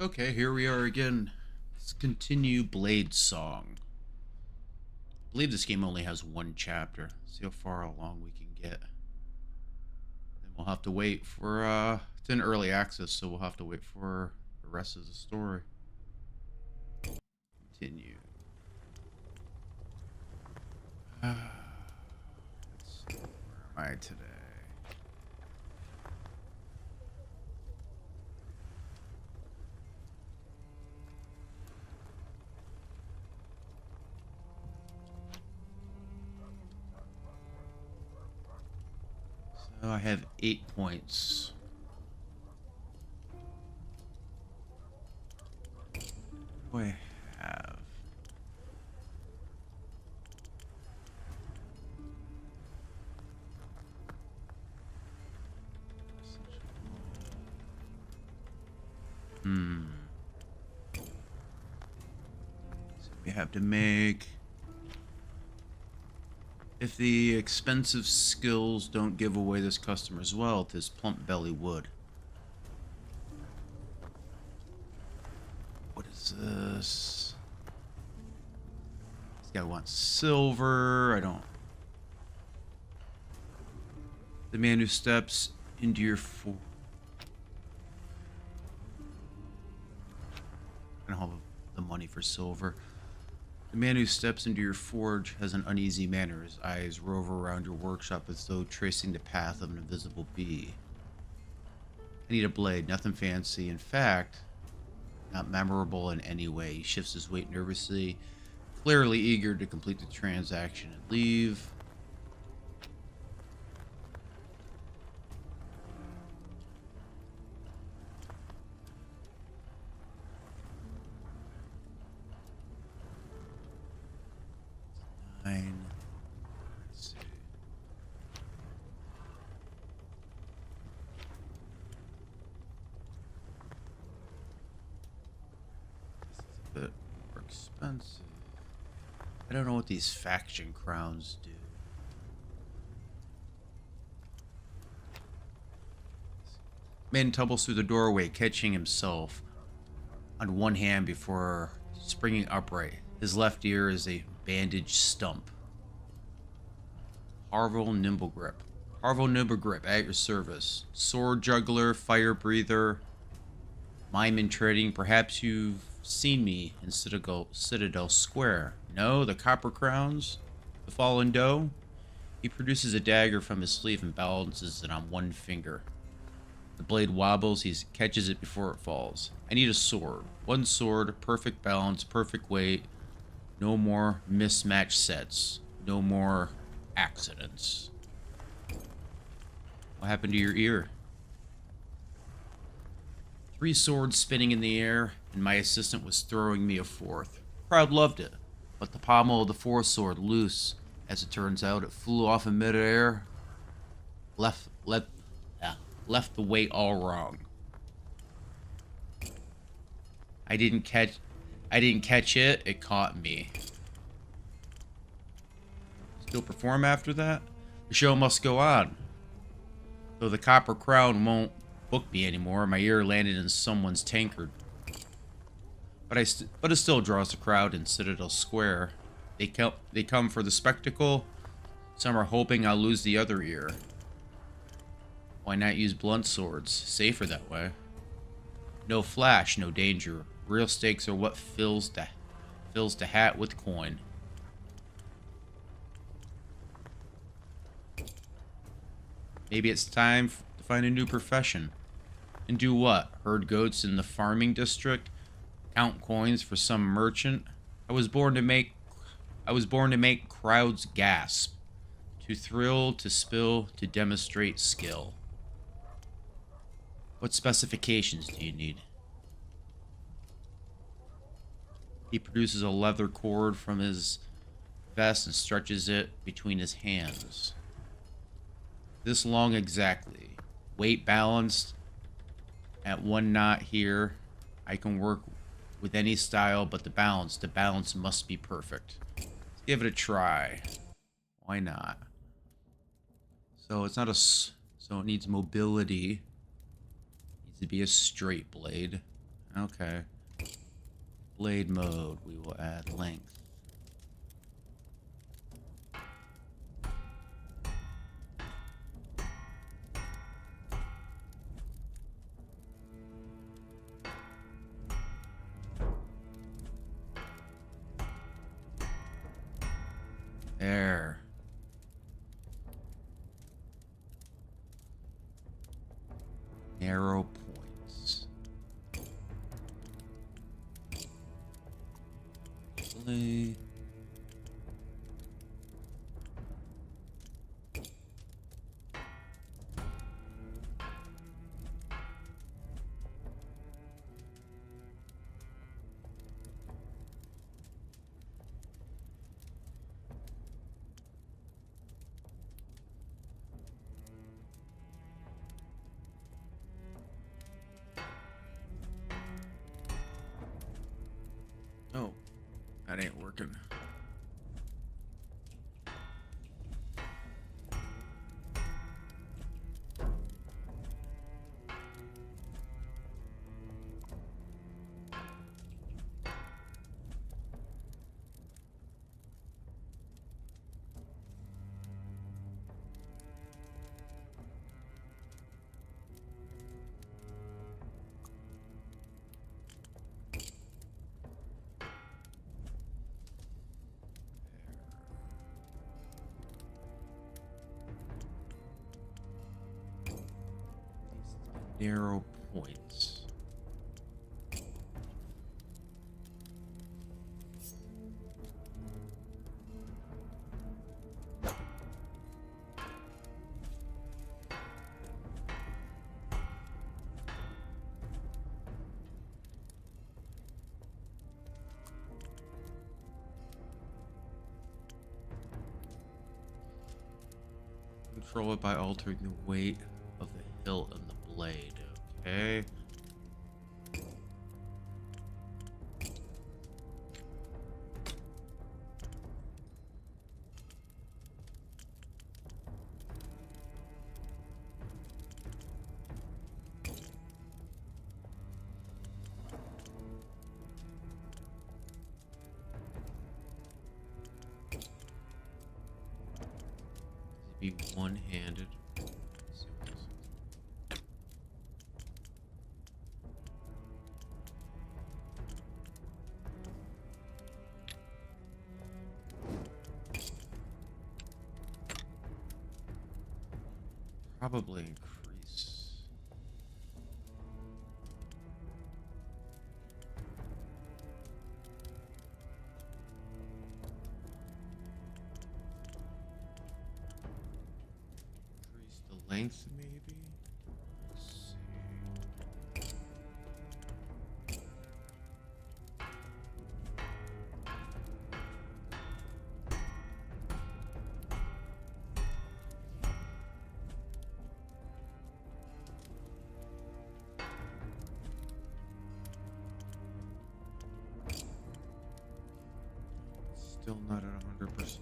Okay, here we are again. Let's continue Bladesong. I believe this game only has one chapter. See how far along we can get. Then we'll have to wait for it's in early access, so we'll have to wait for the rest of the story. Continue. Let's see, where am I today? So I have 8 points. What do I have? Hmm. So we have to make. If the expensive skills don't give away this customer's wealth, his plump belly would. What is this? This guy wants silver. I don't. The man who steps into your I don't have the money for silver. The man who steps into your forge has an uneasy manner. His eyes rove around your workshop as though tracing the path of an invisible bee. I need a blade, nothing fancy. In fact, not memorable in any way. He shifts his weight nervously, clearly eager to complete the transaction and leave. Nine. Let's see. This is a bit more expensive. I don't know what these faction crowns do. Man tumbles through the doorway, catching himself on one hand before springing upright. His left ear is a bandaged stump. Harville Nimble Grip. Harville Nimble Grip at your service. Sword juggler, fire breather, mime in trading. Perhaps you've seen me in Citadel Square. No, the Copper Crowns? The Fallen Doe? He produces a dagger from his sleeve and balances it on one finger. The blade wobbles, he catches it before it falls. I need a sword. One sword, perfect balance, perfect weight. No more mismatched sets. No more accidents. What happened to your ear? 3 swords spinning in the air, and my assistant was throwing me a 4th. Crowd loved it, but the pommel of the 4th sword, loose, as it turns out, it flew off in midair, left the weight all wrong. I didn't catch it, it caught me. Still perform after that? The show must go on. Though the Copper Crown won't book me anymore, my ear landed in someone's tankard. But it still draws the crowd in Citadel Square. They come for the spectacle. Some are hoping I'll lose the other ear. Why not use blunt swords? Safer that way. No flash, no danger. Real stakes are what fills the hat with coin. Maybe it's time to find a new profession. And do what? Herd goats in the farming district? Count coins for some merchant? I was born to make crowds gasp. To thrill, to spill, to demonstrate skill. What specifications do you need? He produces a leather cord from his vest and stretches it between his hands. This long exactly. Weight balanced at 1 knot here. I can work with any style, but the balance must be perfect. Let's give it a try. Why not? So it's not so it needs mobility. It needs to be a straight blade. Okay. Blade mode. We will add length. There. Narrow points. Play. Oh, that ain't working. Narrow points. Control it by altering the weight of the hilt and the blade. Okay. Be one-handed. Probably increase. Increase the length, maybe. Let's see. Still not at 100%.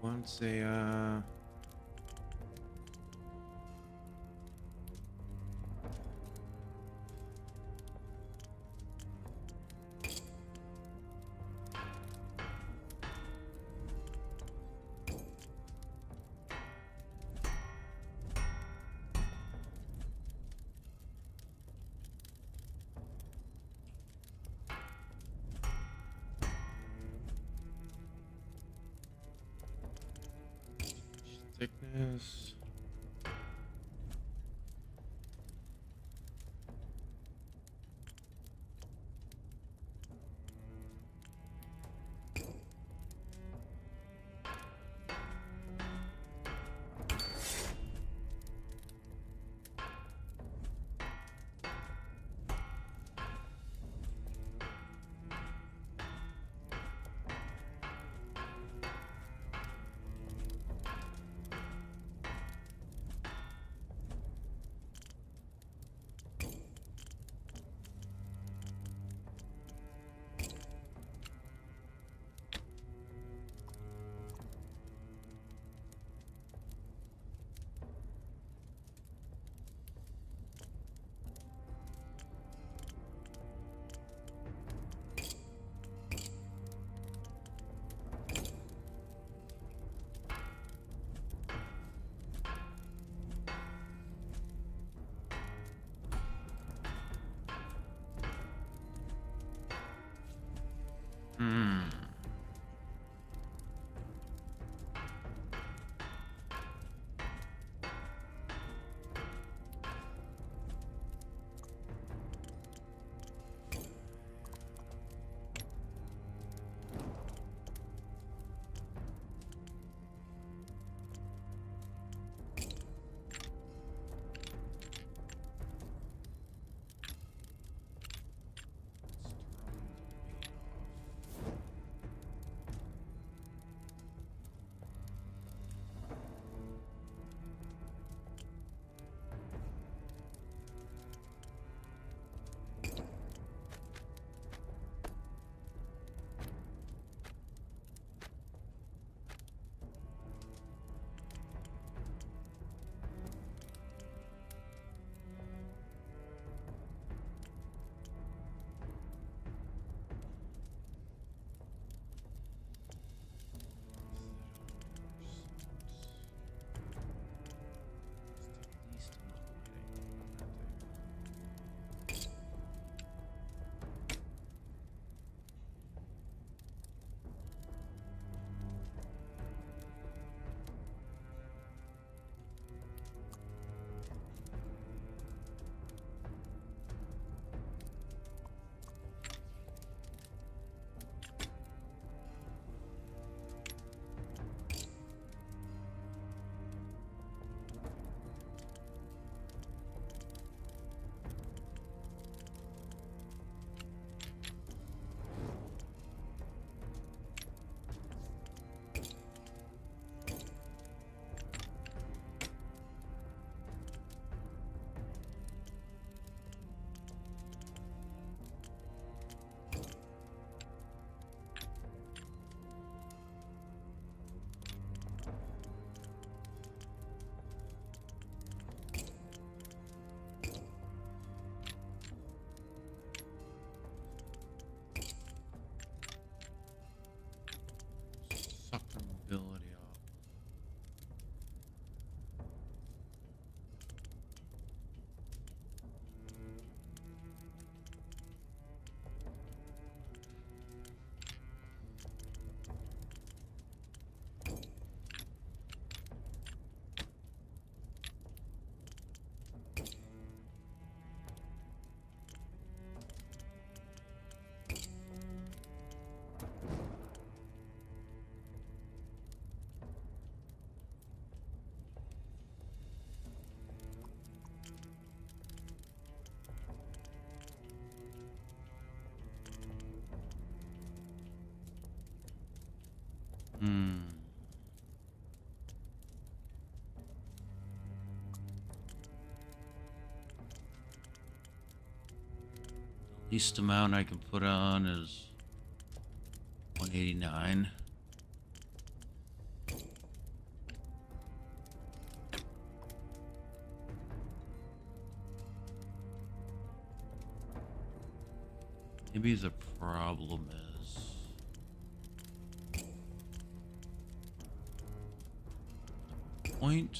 Wants a thickness. Least amount I can put on is 189. Maybe the problem is point.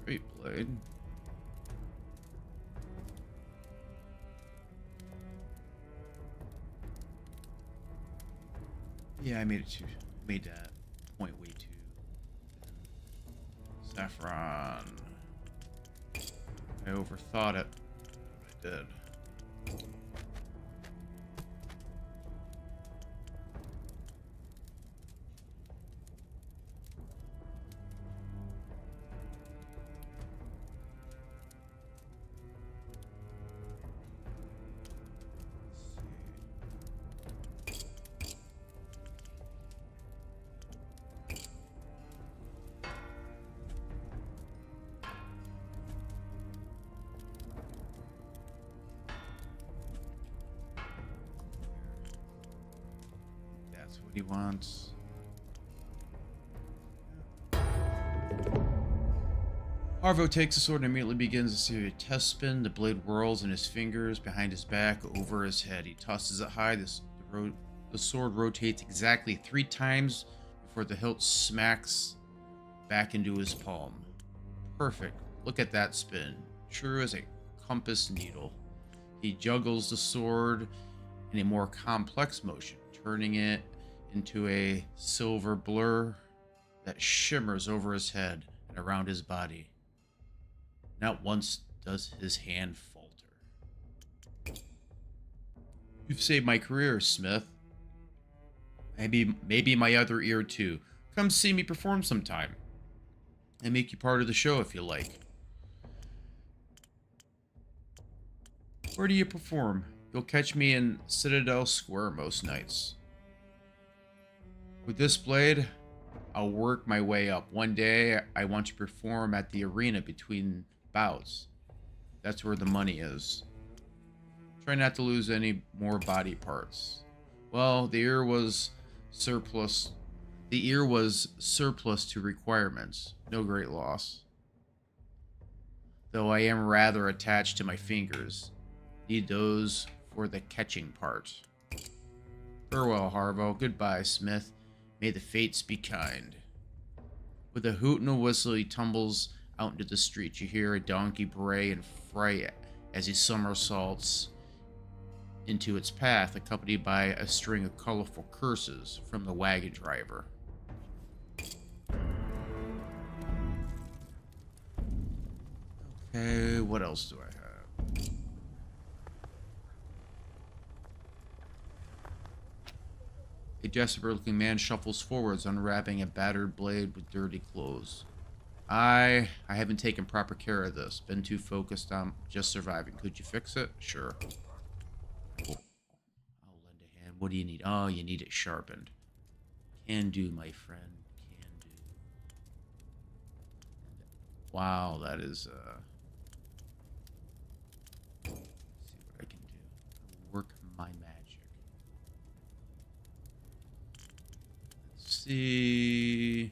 Straight blade. Yeah, I made that point way too. Saffron. I overthought it. I did. That's what he wants. Harvo takes the sword and immediately begins a series of test spin. The blade whirls in his fingers, behind his back, over his head. He tosses it high. The sword rotates exactly 3 times before the hilt smacks back into his palm. Perfect. Look at that spin. True as a compass needle. He juggles the sword in a more complex motion, turning it into a silver blur that shimmers over his head and around his body. Not once does his hand falter. You've saved my career, Smith. Maybe my other ear too. Come see me perform sometime. And make you part of the show if you like. Where do you perform? You'll catch me in Citadel Square most nights. With this blade, I'll work my way up. One day, I want to perform at the arena between bouts. That's where the money is. Try not to lose any more body parts. Well, the ear was surplus. The ear was surplus to requirements. No great loss. Though I am rather attached to my fingers. Need those for the catching part. Farewell, Harvo. Goodbye, Smith. May the fates be kind. With a hoot and a whistle, he tumbles out into the street. You hear a donkey bray and fray as he somersaults into its path, accompanied by a string of colorful curses from the wagon driver. Okay, what else do I have? A desperate-looking man shuffles forwards, unwrapping a battered blade with dirty clothes. I haven't taken proper care of this. Been too focused on just surviving. Could you fix it? Sure. Cool. I'll lend a hand. What do you need? Oh, you need it sharpened. Can do, my friend. Can do. Wow, that is, let's see what I can do. Work my magic. Let's see.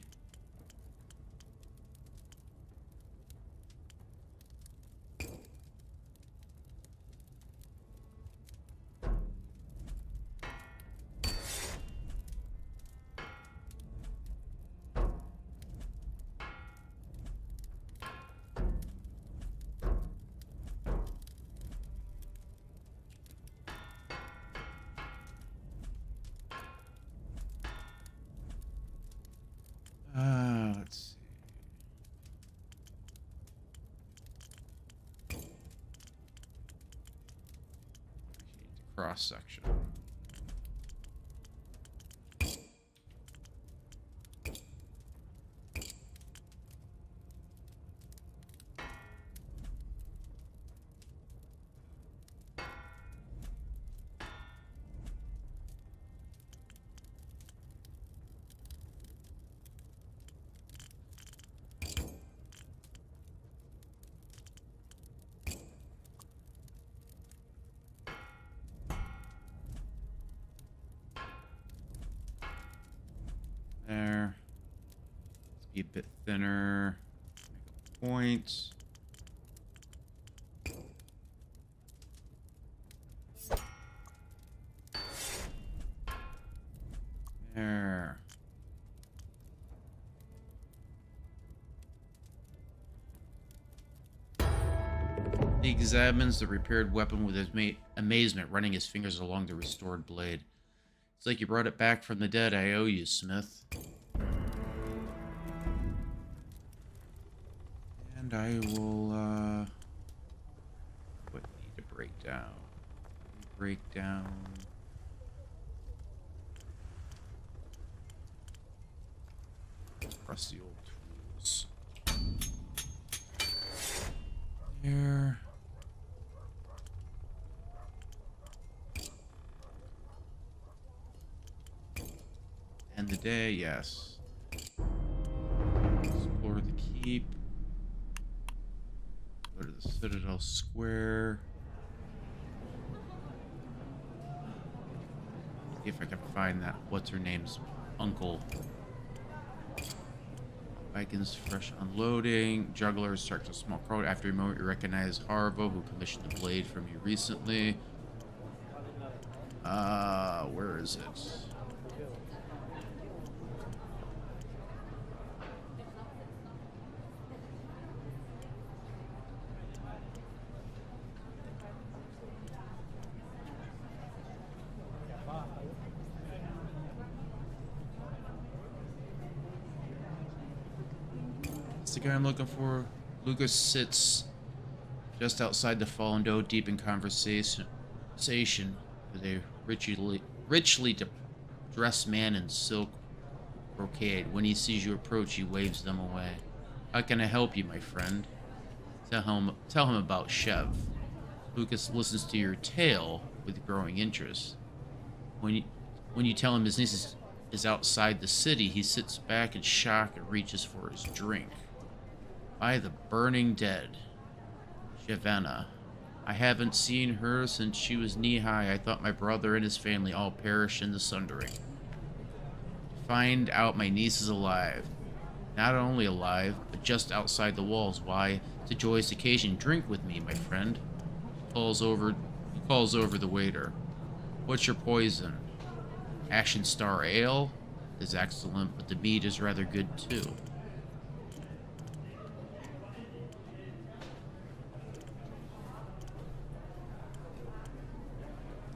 cross-section. There. Let's be a bit thinner. Make a point. There. He examines the repaired weapon with amazement, running his fingers along the restored blade. It's like you brought it back from the dead. I owe you, Smith. And I will, what need to break down? Break down. Rusty old tools. There. End the day, yes. Explore the keep. Go to the Citadel Square. See if I can find that what's her name's uncle. Vikings fresh unloading. Juggler starts a small crowd. After a moment, you recognize Harvo, who commissioned the blade from you recently. Where is it? It's the guy I'm looking for. Lucas sits just outside the fallen doe, deep in conversation with a richly dressed man in silk brocade. When he sees you approach, he waves them away. How can I help you, my friend? Tell him about Chev. Lucas listens to your tale with growing interest. When you tell him his niece is outside the city, he sits back in shock and reaches for his drink. By the burning dead. Shavana. I haven't seen her since she was knee-high. I thought my brother and his family all perished in the sundering. Find out my niece is alive. Not only alive, but just outside the walls. Why? It's a joyous occasion. Drink with me, my friend. He calls over the waiter. What's your poison? Ashen Star Ale is excellent, but the mead is rather good too.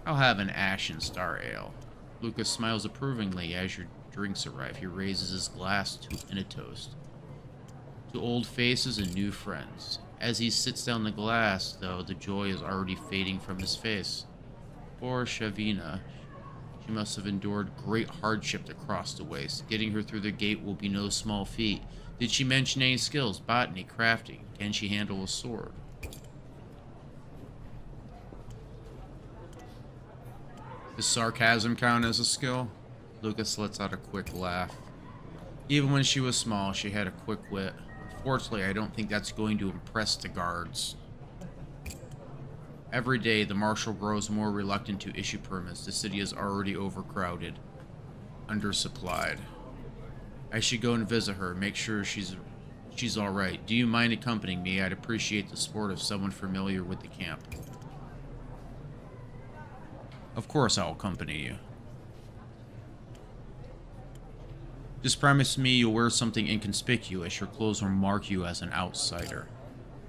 I'll have an Ashen Star Ale. Lucas smiles approvingly as your drinks arrive. He raises his glass in a toast. To old faces and new friends. As he sits down the glass, though, the joy is already fading from his face. Poor Shavina. She must have endured great hardship to cross the waste. Getting her through the gate will be no small feat. Did she mention any skills? Botany, crafting? Can she handle a sword? Does sarcasm count as a skill? Lucas lets out a quick laugh. Even when she was small, she had a quick wit. Unfortunately, I don't think that's going to impress the guards. Every day, the marshal grows more reluctant to issue permits. The city is already overcrowded, undersupplied. I should go and visit her, make sure she's all right. Do you mind accompanying me? I'd appreciate the support of someone familiar with the camp. Of course I'll accompany you. Just promise me you'll wear something inconspicuous. Your clothes will mark you as an outsider.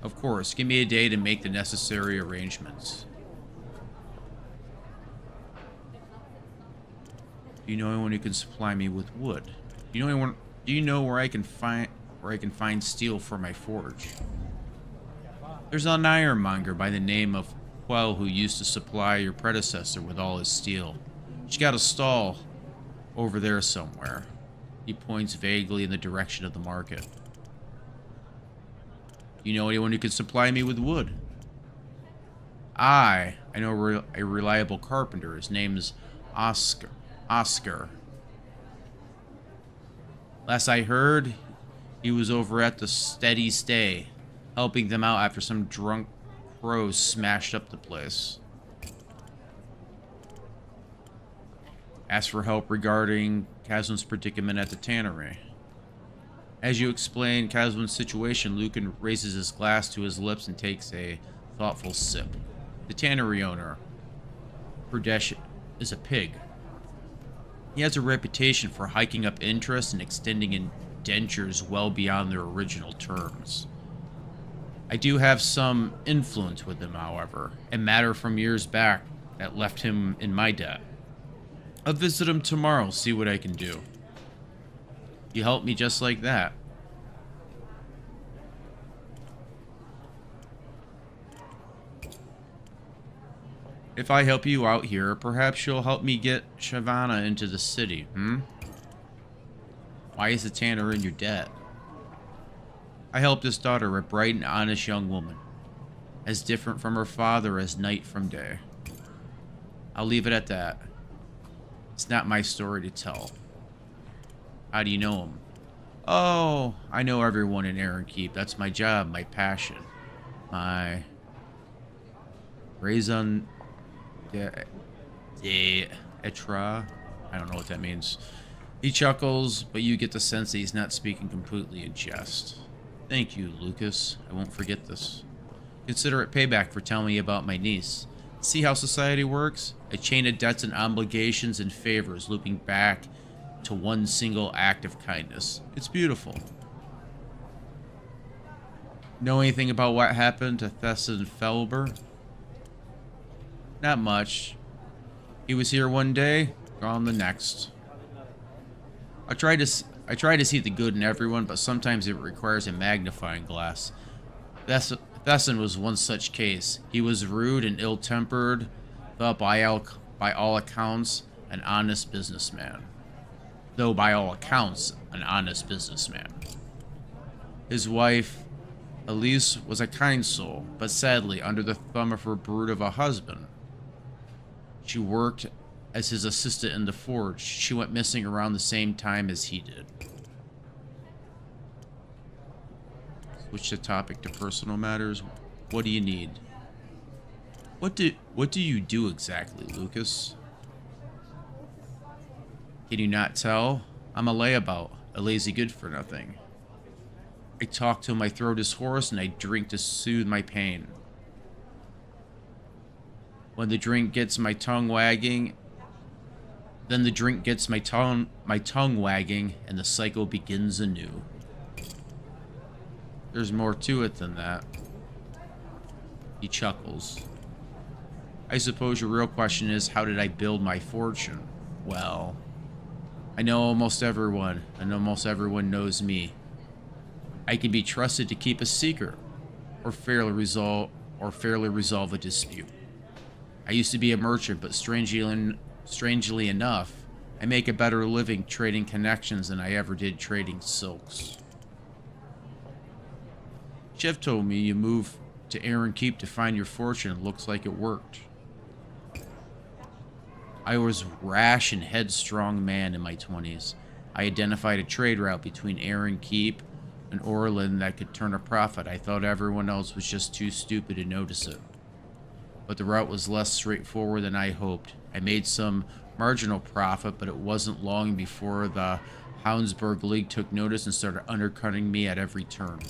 Of course, give me a day to make the necessary arrangements. Do you know anyone who can supply me with wood? Do you know where I can find steel for my forge? There's an ironmonger by the name of Quell who used to supply your predecessor with all his steel. She got a stall over there somewhere. He points vaguely in the direction of the market. Do you know anyone who could supply me with wood? I know a reliable carpenter. His name's Oscar. Last I heard, he was over at the Steady Stay, helping them out after some drunk crows smashed up the place. Asked for help regarding Kazun's predicament at the tannery. As you explain Kazun's situation, Lucan raises his glass to his lips and takes a thoughtful sip. The tannery owner, Pradesh, is a pig. He has a reputation for hiking up interest and extending indentures well beyond their original terms. I do have some influence with him, however, a matter from years back that left him in my debt. I'll visit him tomorrow, see what I can do. You help me just like that. If I help you out here, perhaps you'll help me get Shavana into the city, Why is the tanner in your debt? I helped his daughter, a bright and honest young woman, as different from her father as night from day. I'll leave it at that. It's not my story to tell. How do you know him? Oh, I know everyone in Aaron Keep. That's my job, my passion. My raison d'etre. I don't know what that means. He chuckles, but you get the sense that he's not speaking completely in jest. Thank you, Lucas. I won't forget this. Consider it payback for telling me about my niece. See how society works? A chain of debts and obligations and favors looping back to one single act of kindness. It's beautiful. Know anything about what happened to Thesson Felber? Not much. He was here one day, gone the next. I try to see the good in everyone, but sometimes it requires a magnifying glass. Thesson was one such case. He was rude and ill-tempered, but by all accounts, an honest businessman. His wife, Elise, was a kind soul, but sadly under the thumb of her brute of a husband. She worked as his assistant in the forge. She went missing around the same time as he did. Switch the topic to personal matters. What do you need? What do you do exactly, Lucas? Can you not tell? I'm a layabout, a lazy good-for-nothing. I talk till my throat is hoarse, and I drink to soothe my pain. When the drink gets my tongue wagging, then the drink gets my tongue wagging, and the cycle begins anew. There's more to it than that. He chuckles. I suppose your real question is, how did I build my fortune? Well, I know almost everyone, and almost everyone knows me. I can be trusted to keep a secret, or fairly resolve a dispute. I used to be a merchant, but strangely enough, I make a better living trading connections than I ever did trading silks. Chev told me you moved to Aaron Keep to find your fortune. Looks like it worked. I was rash and headstrong man in my 20s. I identified a trade route between Aaron Keep and Orland that could turn a profit. I thought everyone else was just too stupid to notice it. But the route was less straightforward than I hoped. I made some marginal profit, but it wasn't long before the Houndsburg League took notice and started undercutting me at every turn.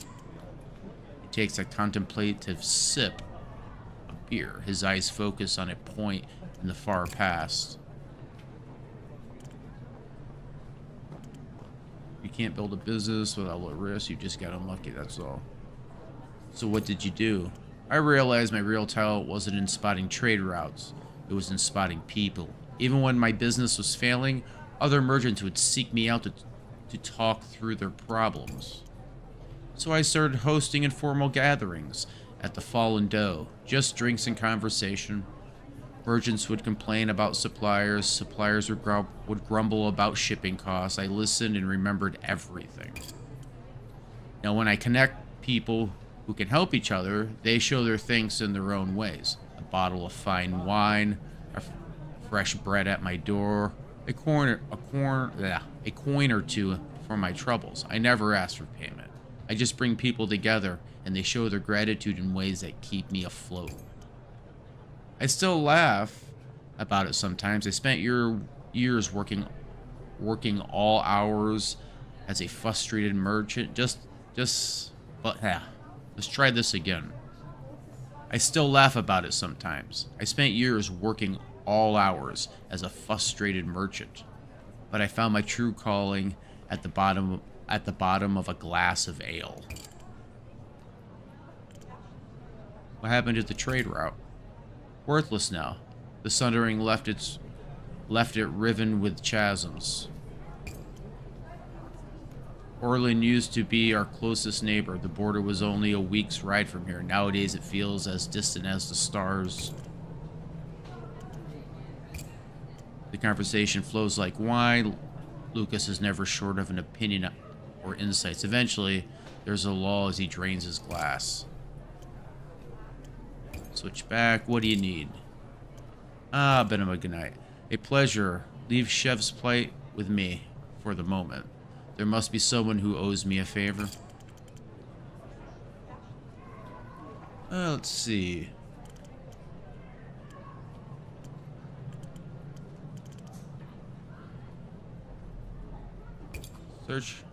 He takes a contemplative sip of beer. His eyes focus on a point in the far past. You can't build a business without a risk. You just got unlucky, that's all. So what did you do? I realized my real talent wasn't in spotting trade routes. It was in spotting people. Even when my business was failing, other merchants would seek me out to talk through their problems. So I started hosting informal gatherings, at the fallen dough. Just drinks and conversation. Merchants would complain about suppliers. Suppliers would grumble about shipping costs. I listened and remembered everything. Now, when I connect people who can help each other, they show their thanks in their own ways. A bottle of fine wine, fresh bread at my door, a coin or two for my troubles. I never ask for payment. I just bring people together, and they show their gratitude in ways that keep me afloat. I still laugh about it sometimes. I spent years working all hours as a frustrated merchant. Let's try this again. I still laugh about it sometimes. I spent years working all hours as a frustrated merchant, but I found my true calling at the bottom of a glass of ale. What happened to the trade route? Worthless now. The sundering left it riven with chasms. Orland used to be our closest neighbor. The border was only a week's ride from here. Nowadays it feels as distant as the stars. The conversation flows like wine. Lucas is never short of an opinion or insights. Eventually, there's a lull as he drains his glass. Switch back. What do you need? Been a good night. A pleasure. Leave Chef's plight with me for the moment. There must be someone who owes me a favor. Let's see. Search.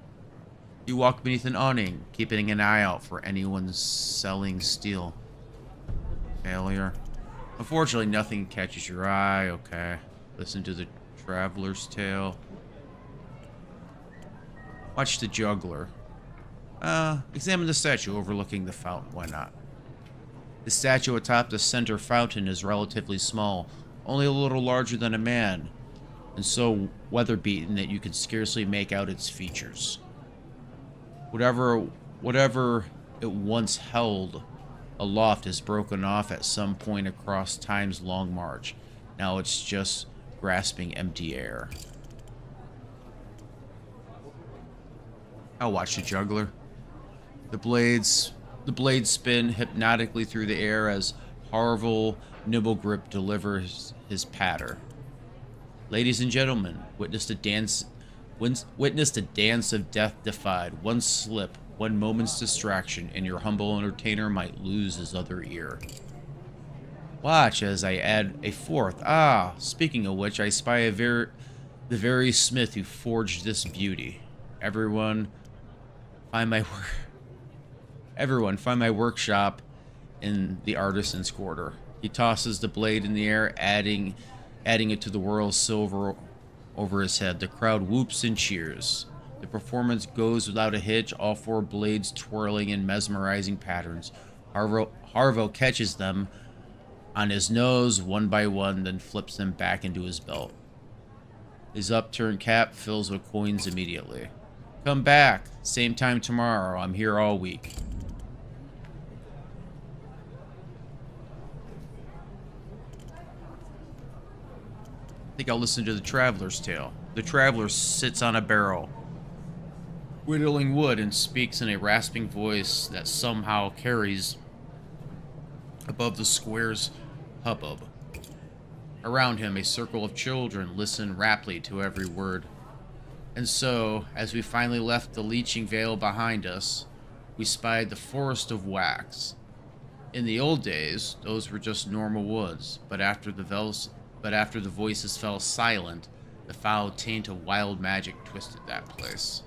You walk beneath an awning, keeping an eye out for anyone selling steel. Failure. Unfortunately, nothing catches your eye. Okay. Listen to the traveler's tale. Watch the juggler. Examine the statue overlooking the fountain. Why not? The statue atop the center fountain is relatively small, only a little larger than a man, and so weather-beaten that you can scarcely make out its features. Whatever it once held aloft has broken off at some point across time's long march. Now it's just grasping empty air. I'll watch the juggler. The blades spin hypnotically through the air as Harville Nibblegrip delivers his patter. Ladies and gentlemen, witness a dance of death defied. One slip, one moment's distraction, and your humble entertainer might lose his other ear. Watch as I add a fourth. Speaking of which, I spy the very smith who forged this beauty. Everyone, find my workshop in the artisan's quarter. He tosses the blade in the air, adding it to the whirl of silver over his head. The crowd whoops and cheers. The performance goes without a hitch, all four blades twirling in mesmerizing patterns. Harville catches them on his nose one by one, then flips them back into his belt. His upturned cap fills with coins immediately. Come back. Same time tomorrow. I'm here all week. I think I'll listen to the traveler's tale. The traveler sits on a barrel, whittling wood, and speaks in a rasping voice that somehow carries above the square's hubbub. Around him, a circle of children listen raptly to every word. And so, as we finally left the leaching veil behind us, we spied the forest of wax. In the old days, those were just normal woods, but after the voices fell silent, the foul taint of wild magic twisted that place.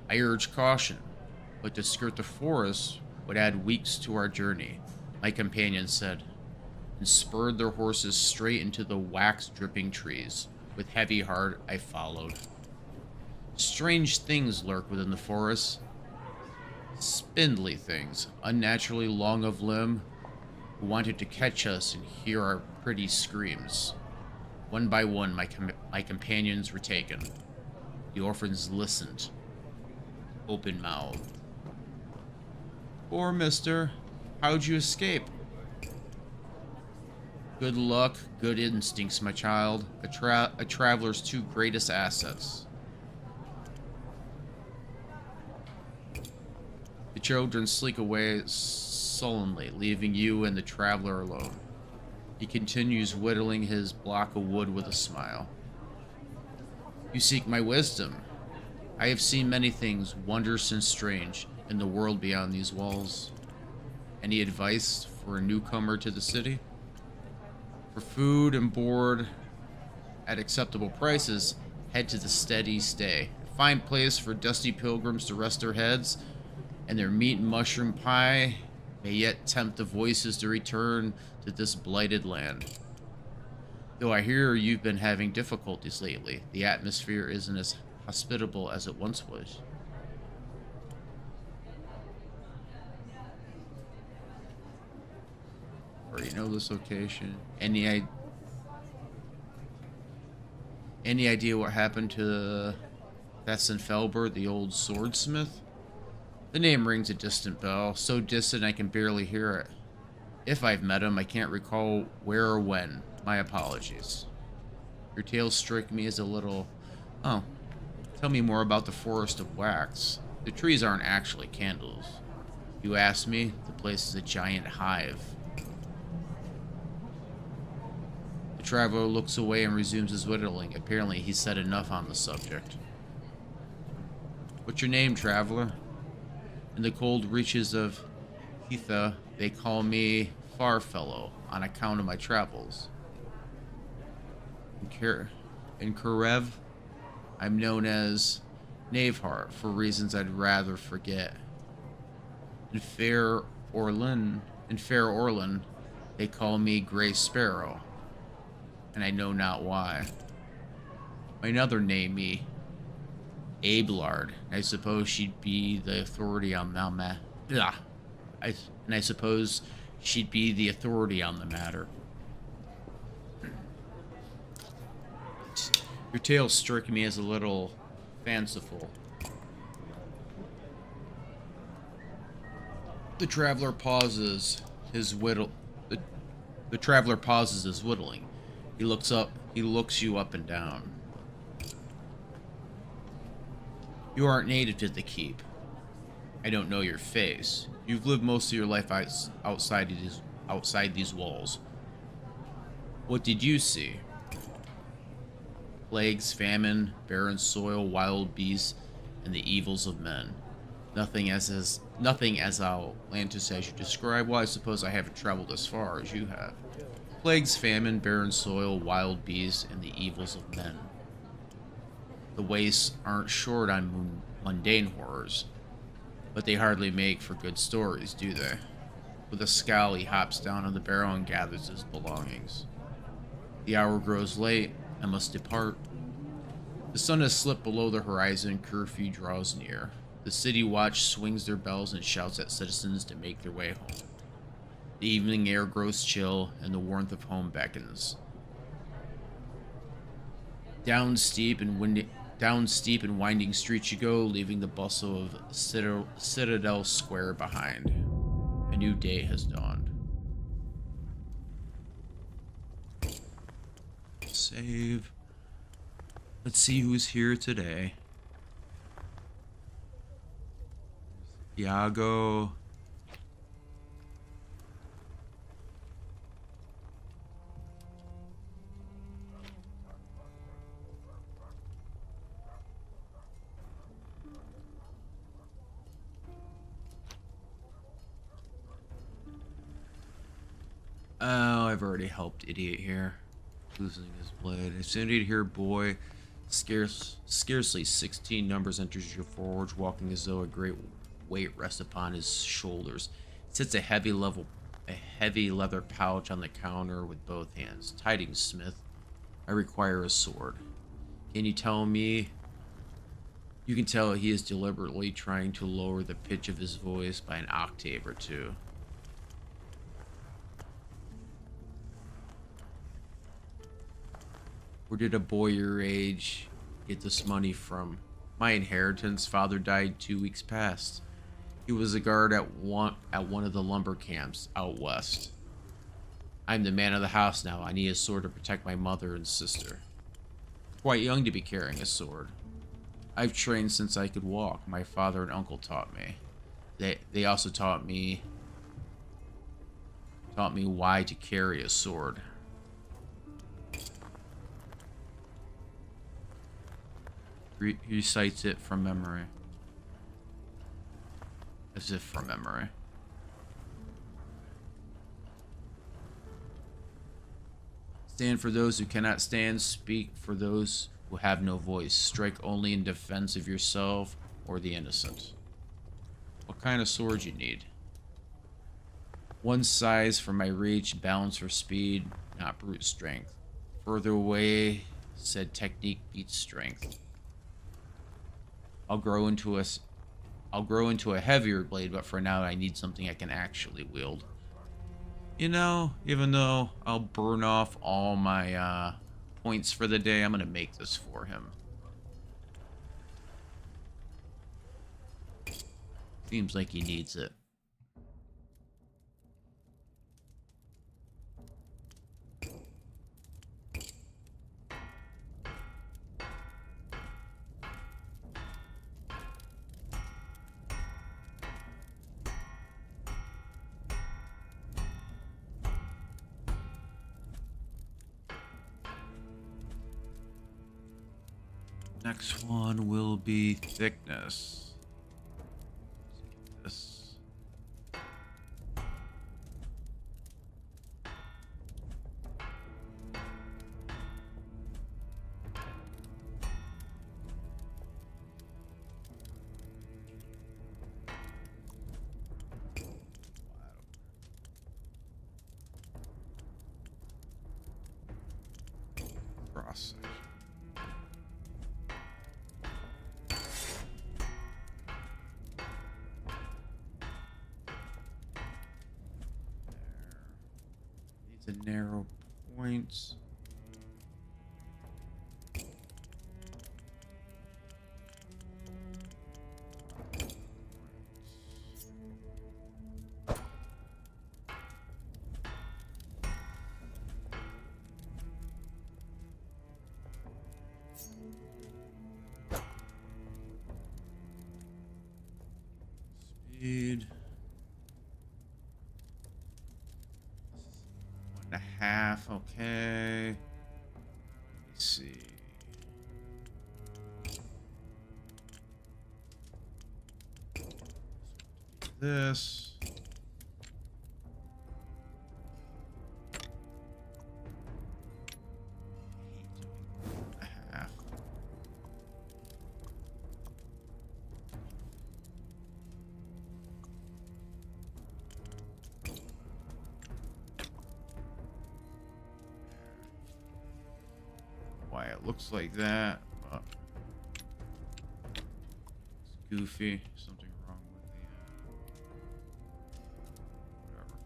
I urged caution, but to skirt the forest would add weeks to our journey, my companion said, and spurred their horses straight into the wax-dripping trees. With heavy heart, I followed. Strange things lurk within the forest. Spindly things, unnaturally long of limb, who wanted to catch us and hear our pretty screams. One by one, my companions were taken. The orphans listened, open-mouthed. Poor mister. How'd you escape? Good luck, good instincts, my child. A traveler's two greatest assets. The children slink away sullenly, leaving you and the traveler alone. He continues whittling his block of wood with a smile. You seek my wisdom. I have seen many things, wondrous and strange, in the world beyond these walls. Any advice for a newcomer to the city? For food and board at acceptable prices, head to the Steady Stay. A fine place for dusty pilgrims to rest their heads, and their meat and mushroom pie may yet tempt the voices to return to this blighted land. Though I hear you've been having difficulties lately, the atmosphere isn't as hospitable as it once was. Already know this location. Any idea what happened to Felber, the old swordsmith? The name rings a distant bell, so distant I can barely hear it. If I've met him, I can't recall where or when. My apologies. Your tale struck me as a little... Oh, tell me more about the Forest of Wax. The trees aren't actually candles. You asked me, the place is a giant hive. The traveler looks away and resumes his whittling. Apparently, he's said enough on the subject. What's your name, traveler? In the cold reaches of Hitha, they call me Farfellow on account of my travels. In Karev, I'm known as Knaveheart for reasons I'd rather forget. In Fair Orlin, they call me Grey Sparrow, and I know not why. My mother named me Abelard. I suppose she'd be the authority on I suppose she'd be the authority on the matter. Your tale struck me as a little fanciful. The traveler pauses his whittling. He looks up. He looks you up and down. You aren't native to the keep. I don't know your face. You've lived most of your life outside these walls. What did you see? Plagues, famine, barren soil, wild beasts, and the evils of men. Nothing as outlandish as you describe. Well, I suppose I haven't traveled as far as you have. Plagues, famine, barren soil, wild beasts, and the evils of men. The wastes aren't short on mundane horrors, but they hardly make for good stories, do they? With a scowl, he hops down on the barrel and gathers his belongings. The hour grows late. I must depart. The sun has slipped below the horizon. Curfew draws near. The city watch swings their bells and shouts at citizens to make their way home. The evening air grows chill, and the warmth of home beckons. Down steep and winding streets you go, leaving the bustle of Citadel Square behind. A new day has dawned. Save. Let's see who's here today. Iago. Oh, I've already helped idiot here. Losing his blade. I send you to hear boy. Scarcely 16 numbers enters your forge, walking as though a great weight rests upon his shoulders. Sits a heavy leather pouch on the counter with both hands. Tidings, Smith. I require a sword. Can you tell me? You can tell he is deliberately trying to lower the pitch of his voice by an octave or two. Where did a boy your age get this money from? My inheritance. Father died 2 weeks past. He was a guard at one of the lumber camps out west. I'm the man of the house now. I need a sword to protect my mother and sister. Quite young to be carrying a sword. I've trained since I could walk. My father and uncle taught me. They also taught me why to carry a sword. He recites it from memory. As if from memory. Stand for those who cannot stand. Speak for those who have no voice. Strike only in defense of yourself or the innocent. What kind of sword you need? One size for my reach, balance for speed, not brute strength. Further away, said technique beats strength. I'll grow into a heavier blade, but for now I need something I can actually wield. You know, even though I'll burn off all my points for the day, I'm gonna make this for him. Seems like he needs it. Next one will be thickness. This. Cross section. These are narrow points. Speed. 1.5, okay. Let me see. This. Why it looks like that. It's goofy. Something wrong with the whatever.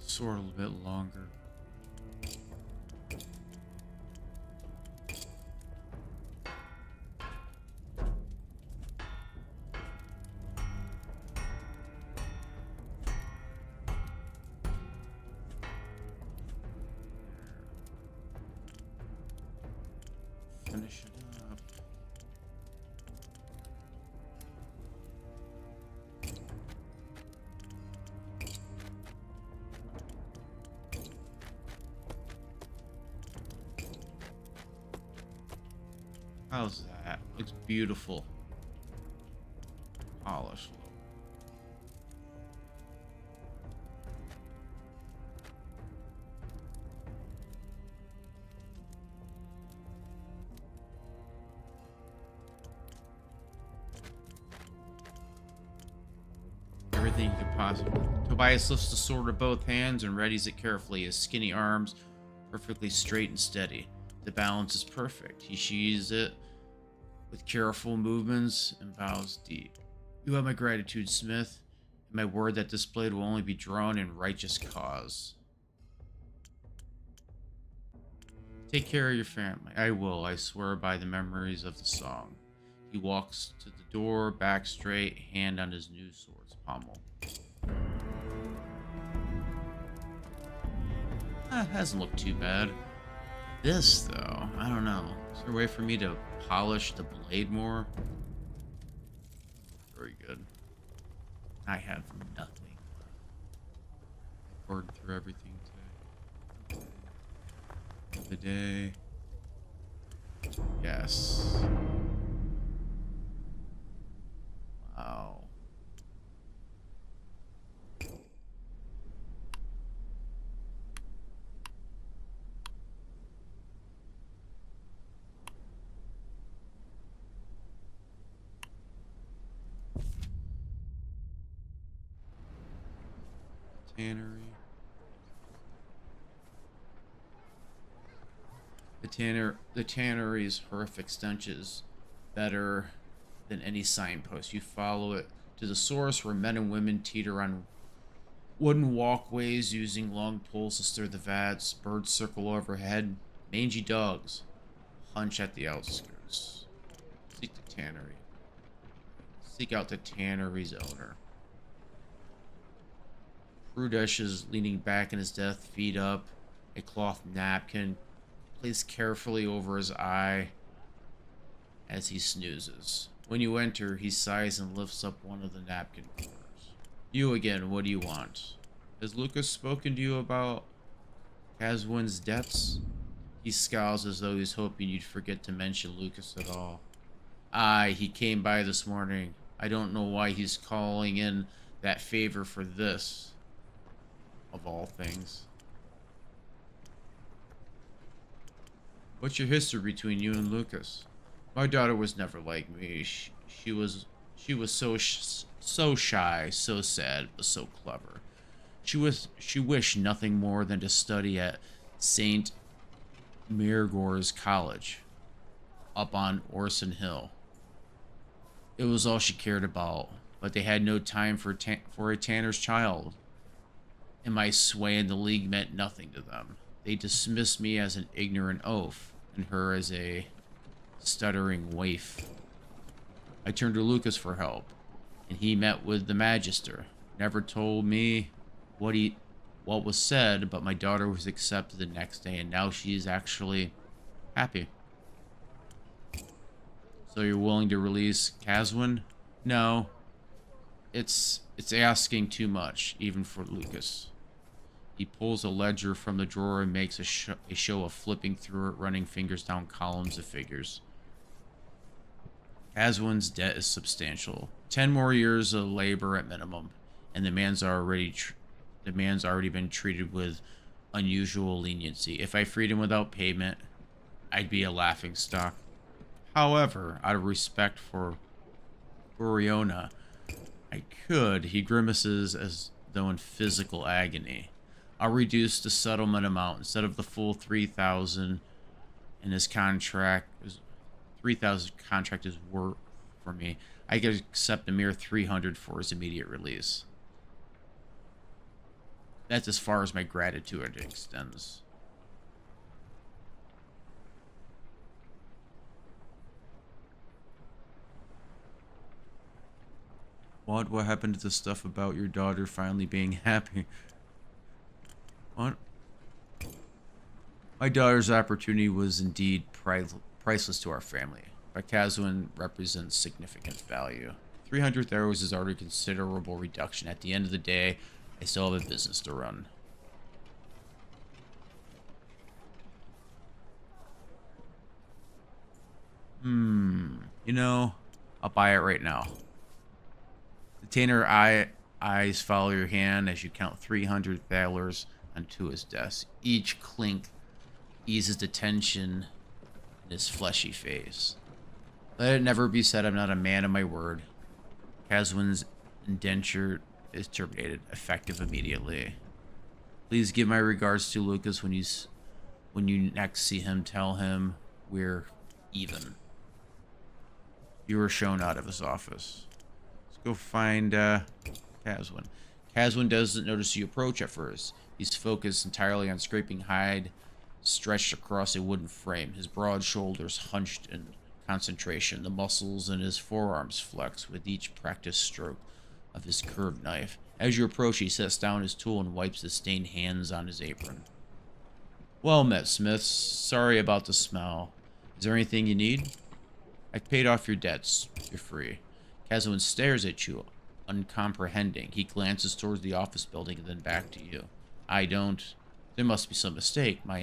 Sword a little bit longer. Finish it up. How's that? Looks beautiful. Polished. Everything you could possibly. Tobias lifts the sword with both hands and readies it carefully, his skinny arms perfectly straight and steady. The balance is perfect. He sheathes it with careful movements and bows deep. You have my gratitude, Smith, and my word that this blade will only be drawn in righteous cause. Take care of your family. I will, I swear by the memories of the song. He walks to the door, back straight, hand on his new sword's pommel. Hasn't looked too bad. This, though, I don't know. Is there a way for me to polish the blade more? Very good. I have nothing. I poured through everything today. The day. Yes. Wow. Tannery. The tannery's horrific stench is better than any signpost. You follow it to the source where men and women teeter on wooden walkways using long poles to stir the vats. Birds circle overhead. Mangy dogs hunch at the outskirts. Seek the tannery. Seek out the tannery's owner. Rudesh is leaning back in his death, feet up, a cloth napkin placed carefully over his eye as he snoozes. When you enter, he sighs and lifts up one of the napkin corners. You again, what do you want? Has Lucas spoken to you about Caswin's debts? He scowls as though he's hoping you'd forget to mention Lucas at all. Aye, he came by this morning. I don't know why he's calling in that favor for this. Of all things. What's your history between you and Lucas? My daughter was never like me. She was so shy, so sad, but so clever. She wished nothing more than to study at St. Mirgor's College, up on Orson Hill. It was all she cared about, but they had no time for a tanner's child. And my sway in the league meant nothing to them. They dismissed me as an ignorant oaf, and her as a stuttering waif. I turned to Lucas for help, and he met with the Magister. Never told me what was said, but my daughter was accepted the next day, and now she is actually happy. So you're willing to release Caswin? No. It's asking too much, even for Lucas. He pulls a ledger from the drawer and makes a show of flipping through it, running fingers down columns of figures. Caswin's debt is substantial. 10 more years of labor at minimum, and the man's already been treated with unusual leniency. If I freed him without payment, I'd be a laughingstock. However, out of respect for Oriona, I could. He grimaces as though in physical agony. I'll reduce the settlement amount instead of the full 3,000 in his contract. 3,000 contract is worth for me. I could accept a mere 300 for his immediate release. That's as far as my gratitude extends. What happened to the stuff about your daughter finally being happy? What? My daughter's opportunity was indeed priceless to our family, but Caswin represents significant value. 300 arrows is already a considerable reduction. At the end of the day, I still have a business to run. You know, I'll buy it right now. The Tanner eyes follow your hand as you count 300 thalers onto his desk. Each clink eases the tension in his fleshy face. Let it never be said I'm not a man of my word. Caswin's indenture is terminated, effective immediately. Please give my regards to Lucas when you next see him. Tell him we're even. You were shown out of his office. Let's go find Caswin. Caswin doesn't notice you approach at first. He's focused entirely on scraping hide stretched across a wooden frame, his broad shoulders hunched in concentration. The muscles in his forearms flex with each practiced stroke of his curved knife. As you approach, he sets down his tool and wipes the stained hands on his apron. Well met, Smith. Sorry about the smell. Is there anything you need? I've paid off your debts. You're free. Caswin stares at you, uncomprehending. He glances towards the office building and then back to you. I don't... There must be some mistake. My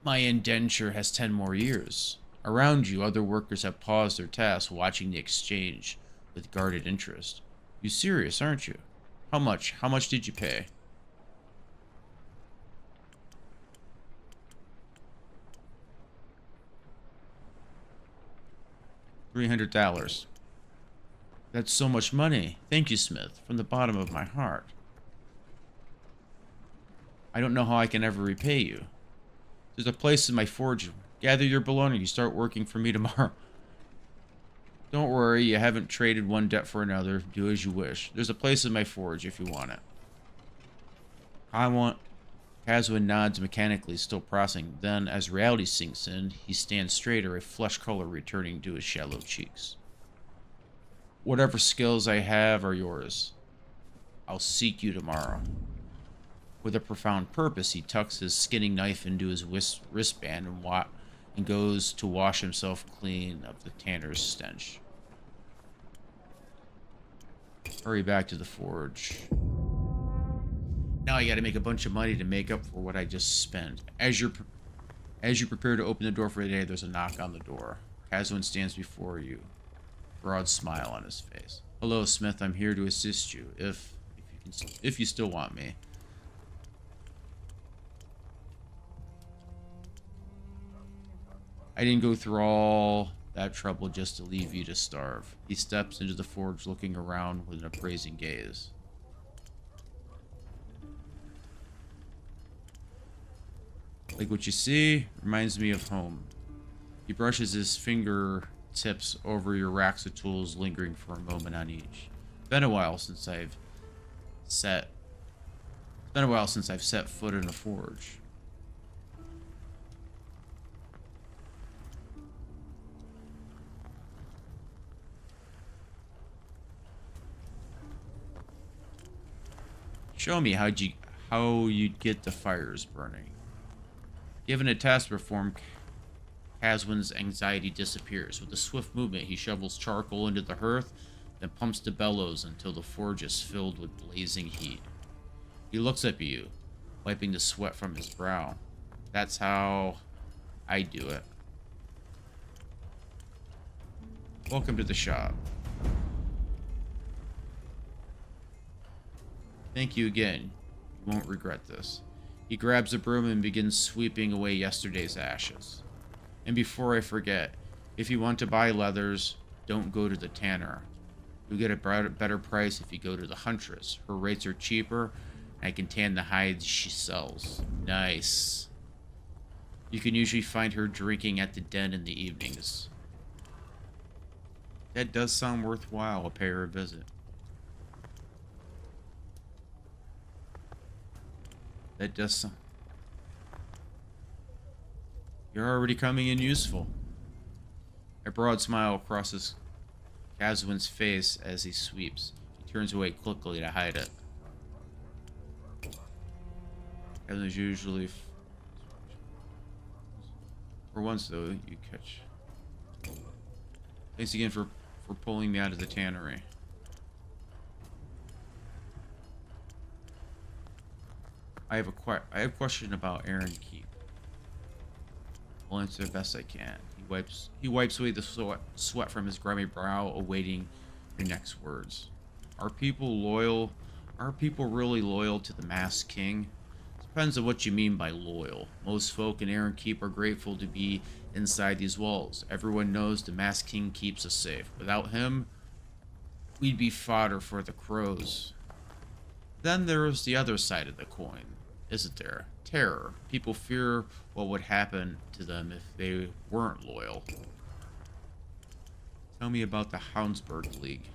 indenture has 10 more years. Around you, other workers have paused their tasks, watching the exchange with guarded interest. You serious, aren't you? How much? How much did you pay? $300. That's so much money. Thank you, Smith, from the bottom of my heart. I don't know how I can ever repay you. There's a place in my forge. Gather your belongings. Start working for me tomorrow. Don't worry, you haven't traded one debt for another. Do as you wish. There's a place in my forge if you want it. Caswin nods mechanically, still processing. Then, as reality sinks in, he stands straighter, a flesh color returning to his shallow cheeks. Whatever skills I have are yours. I'll seek you tomorrow. With a profound purpose, he tucks his skinning knife into his wristband and goes to wash himself clean of the tanner's stench. Hurry back to the forge. Now I gotta make a bunch of money to make up for what I just spent. As you prepare to open the door for the day, there's a knock on the door. Caswin stands before you, broad smile on his face. Hello, Smith. I'm here to assist you, if you still want me. I didn't go through all that trouble just to leave you to starve. He steps into the forge, looking around with an appraising gaze. Like what you see, reminds me of home. He brushes his fingertips over your racks of tools, lingering for a moment on each. Been a while since I've set foot in a forge. Show me how you'd get the fires burning. Given a task to perform, Caswin's anxiety disappears. With a swift movement, he shovels charcoal into the hearth, then pumps the bellows until the forge is filled with blazing heat. He looks up at you, wiping the sweat from his brow. That's how I do it. Welcome to the shop. Thank you again. You won't regret this. He grabs a broom and begins sweeping away yesterday's ashes. And before I forget, if you want to buy leathers, don't go to the tanner. You'll get a better price if you go to the huntress. Her rates are cheaper, and I can tan the hides she sells. Nice. You can usually find her drinking at the den in the evenings. That does sound worthwhile. I'll pay her a visit. That does sound... You're already coming in useful. A broad smile crosses Caswin's face as he sweeps. He turns away quickly to hide it. Caswin's usually... For once, though, you catch... Thanks again for pulling me out of the tannery. I have a question about Aaron Keep. I'll answer the best I can. He He wipes away the sweat from his grimy brow, awaiting your next words. Are people loyal? Are people really loyal to the Masked King? Depends on what you mean by loyal. Most folk in Aaron Keep are grateful to be inside these walls. Everyone knows the Masked King keeps us safe. Without him, we'd be fodder for the crows. Then there is the other side of the coin, isn't there? Terror. People fear what would happen to them if they weren't loyal. Tell me about the Houndsburg League.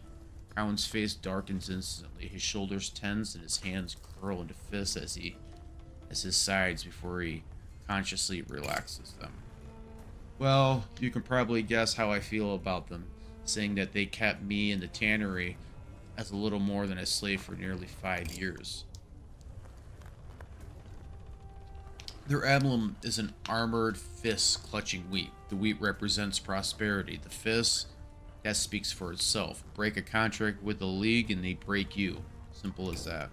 Cowan's face darkens instantly. His shoulders tense and his hands curl into fists as his sides before he consciously relaxes them. Well, you can probably guess how I feel about them, saying that they kept me in the tannery as a little more than a slave for nearly 5 years. Their emblem is an armored fist clutching wheat. The wheat represents prosperity. The fist, that speaks for itself. Break a contract with the League and they break you. Simple as that.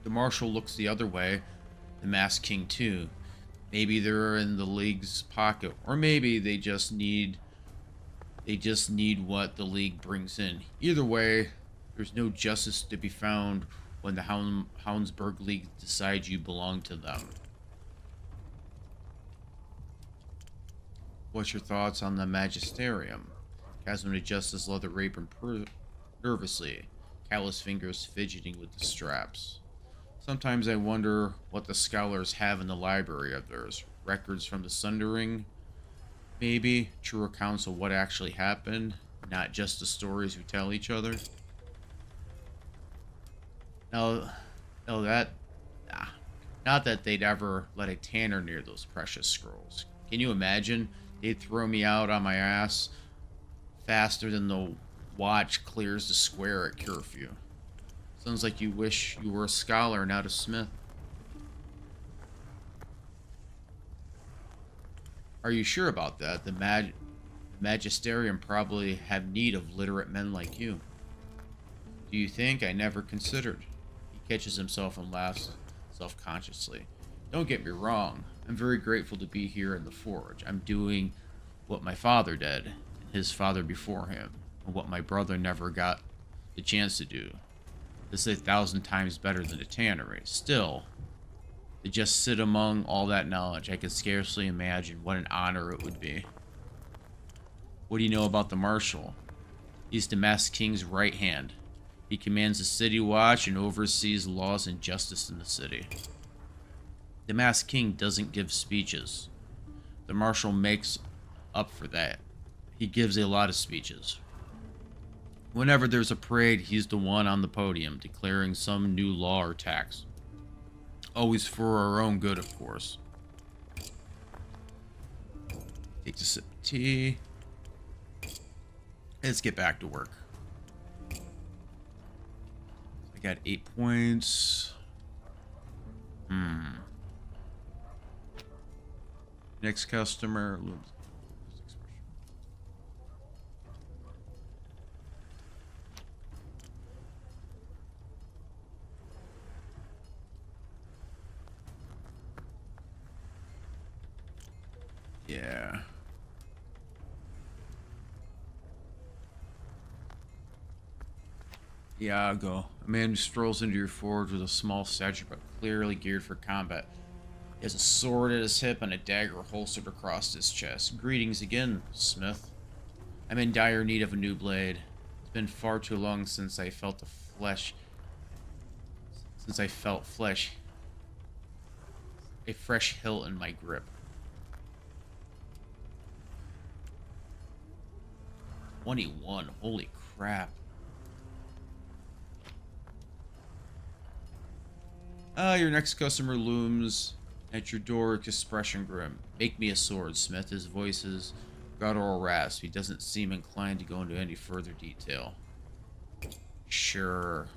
The Marshal looks the other way. The Masked King too. Maybe they're in the League's pocket, or maybe they just need what the League brings in. Either way, there's no justice to be found when the Houndsburg League decides you belong to them. What's your thoughts on the Magisterium? Casman adjusts his leather apron nervously, callous fingers fidgeting with the straps. Sometimes I wonder what the scholars have in the library of theirs. Records from the Sundering? Maybe true accounts of what actually happened, not just the stories we tell each other. No, not that they'd ever let a tanner near those precious scrolls. Can you imagine? They'd throw me out on my ass faster than the watch clears the square at curfew. Sounds like you wish you were a scholar, not a smith. Are you sure about that? The Magisterium probably have need of literate men like you. Do you think? I never considered. He catches himself and laughs self-consciously. Don't get me wrong. I'm very grateful to be here in the Forge. I'm doing what my father did, and his father before him, and what my brother never got the chance to do. This is 1,000 times better than a tannery. Still, to just sit among all that knowledge, I could scarcely imagine what an honor it would be. What do you know about the Marshal? He's the Masked King's right hand. He commands the city watch and oversees laws and justice in the city. The Masked King doesn't give speeches. The Marshal makes up for that. He gives a lot of speeches. Whenever there's a parade, he's the one on the podium, declaring some new law or tax. Always for our own good, of course. Takes a sip of tea. Let's get back to work. I got 8 points. Next customer. Yeah. Iago, a man who strolls into your forge with a small stature but clearly geared for combat. He has a sword at his hip and a dagger holstered across his chest. Greetings again, Smith. I'm in dire need of a new blade. It's been far too long since I felt a fresh hilt in my grip. 21, holy crap. Your next customer looms at your door, expression grim. Make me a sword, Smith. His voice is guttural rasp. He doesn't seem inclined to go into any further detail. Sure.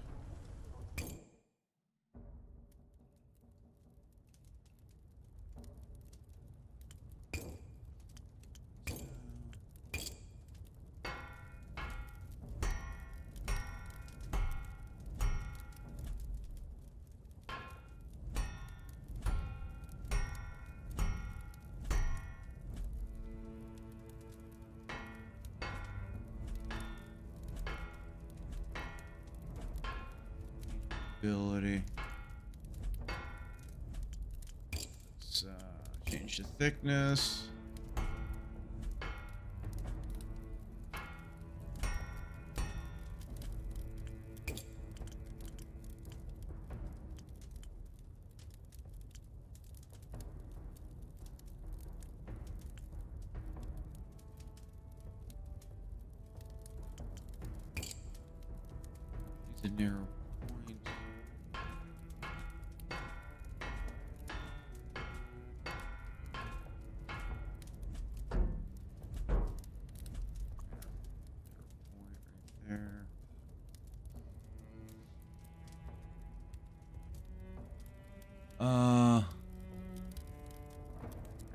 ability. Let's change the thickness. It's a narrow point. There.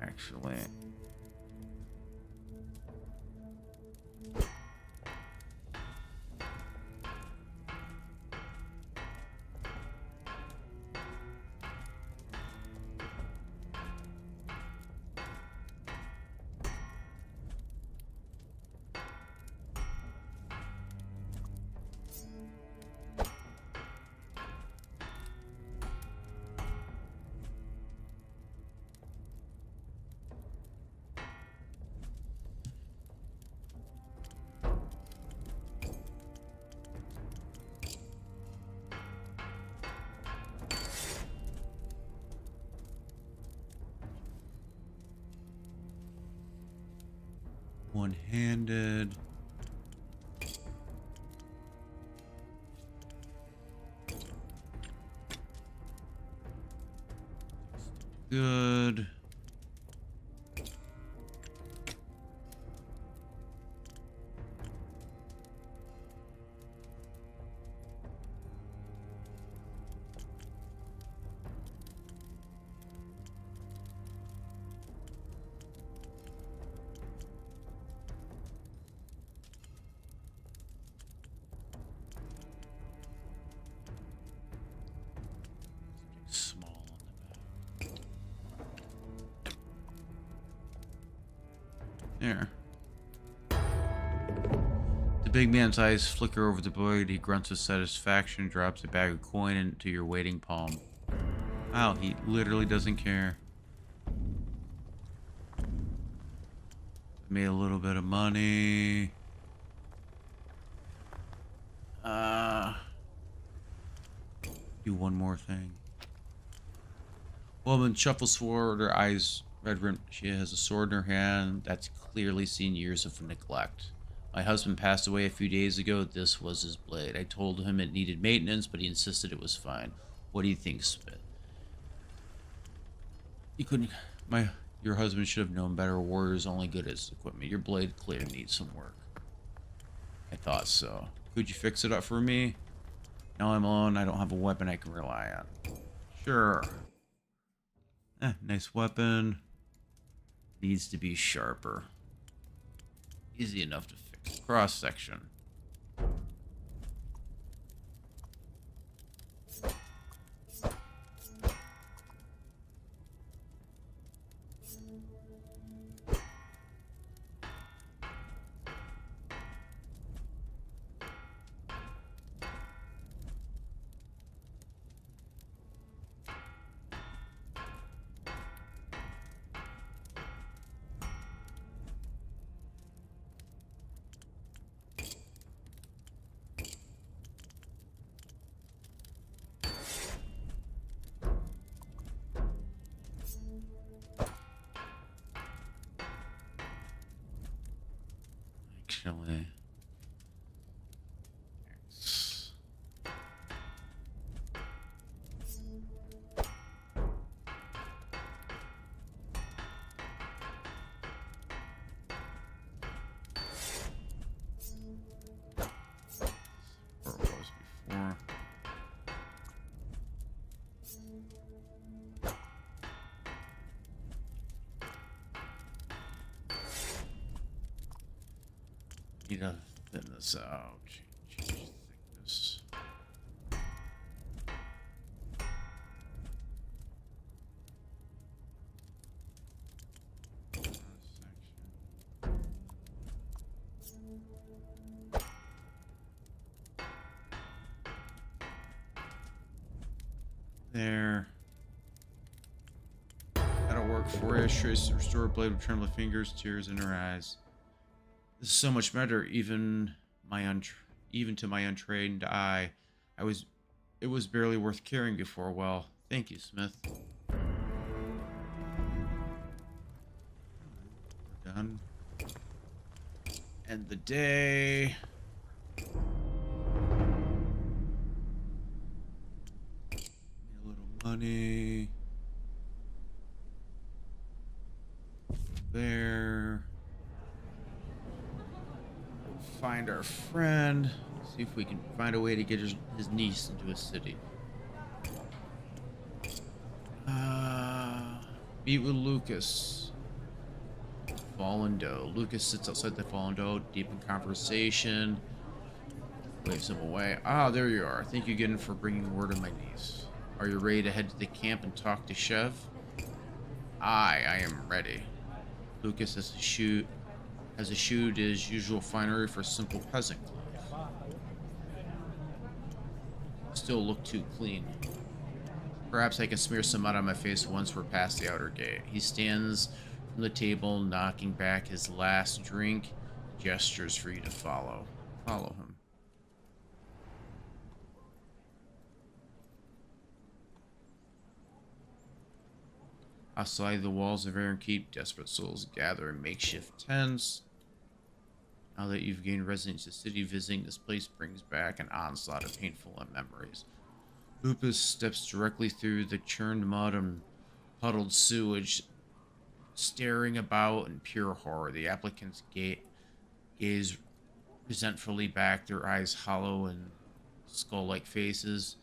Actually. One-handed. Good. Small on the back. There. The big man's eyes flicker over the blade. He grunts with satisfaction, drops a bag of coin into your waiting palm. Wow, he literally doesn't care. Made a little bit of money. Do one more thing. Woman shuffles forward, her eyes red rimmed. She has a sword in her hand that's clearly seen years of neglect. My husband passed away a few days ago. This was his blade. I told him it needed maintenance, but he insisted it was fine. What do you think, Smith? You couldn't. Your husband should have known better. A warrior's only good as equipment. Your blade clearly needs some work. I thought so. Could you fix it up for me? Now I'm alone. I don't have a weapon I can rely on. Sure. Nice weapon. Needs to be sharper. Easy enough to fix. Cross section. Actually. Where it was before. Need to thin this out. Change thickness. There. That'll work for you. Trace restore blade with trembling fingers, tears in her eyes. This is so much better, even to my untrained eye. It was barely worth carrying before. Well, thank you, Smith. We're done. End the day. Need a little money. There. Find our friend. See if we can find a way to get his niece into a city. Meet with Lucas. Fallen Doe. Lucas sits outside the Fallen Doe, deep in conversation. Waves him away. Ah, there you are. Thank you again for bringing word of my niece. Are you ready to head to the camp and talk to Chev? I am ready. Lucas has eschewed his usual finery for simple peasant clothes. Still look too clean. Perhaps I can smear some mud on my face once we're past the outer gate. He stands from the table, knocking back his last drink, gestures for you to follow. Follow him. Outside the walls of Iron Keep, desperate souls gather in makeshift tents. Now that you've gained residence in the city, visiting this place brings back an onslaught of painful memories. Lupus steps directly through the churned mud and puddled sewage, staring about in pure horror. The applicants gaze resentfully back, their eyes hollow and skull-like faces.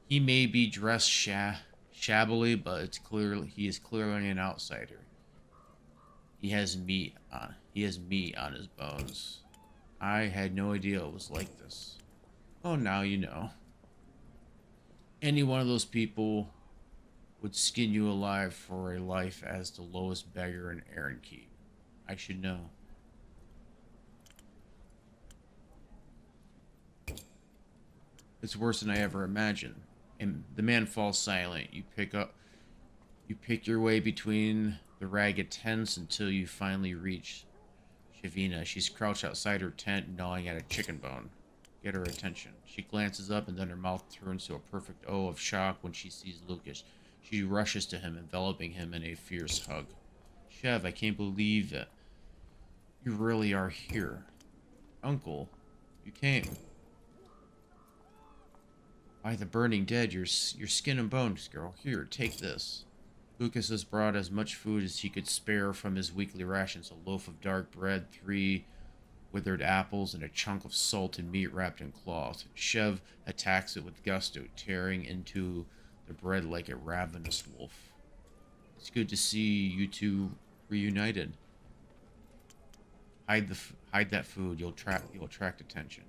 He may be dressed shabbily, but it's clear he is clearly an outsider. He has meat on his bones. I had no idea it was like this. Oh, now you know. Any one of those people would skin you alive for a life as the lowest beggar in Iron Keep. I should know. It's worse than I ever imagined. And the man falls silent. You pick your way between the ragged tents until you finally reach Shavina. She's crouched outside her tent, gnawing at a chicken bone. Get her attention. She glances up and then her mouth turns to a perfect O of shock when she sees Lucas. She rushes to him, enveloping him in a fierce hug. Chev, I can't believe it. You really are here. Uncle, you came. By the burning dead, your skin and bones, girl. Here, take this. Lucas has brought as much food as he could spare from his weekly rations. A loaf of dark bread, 3 withered apples, and a chunk of salted meat wrapped in cloth. Chev attacks it with gusto, tearing into the bread like a ravenous wolf. It's good to see you two reunited. Hide that food. You'll attract attention.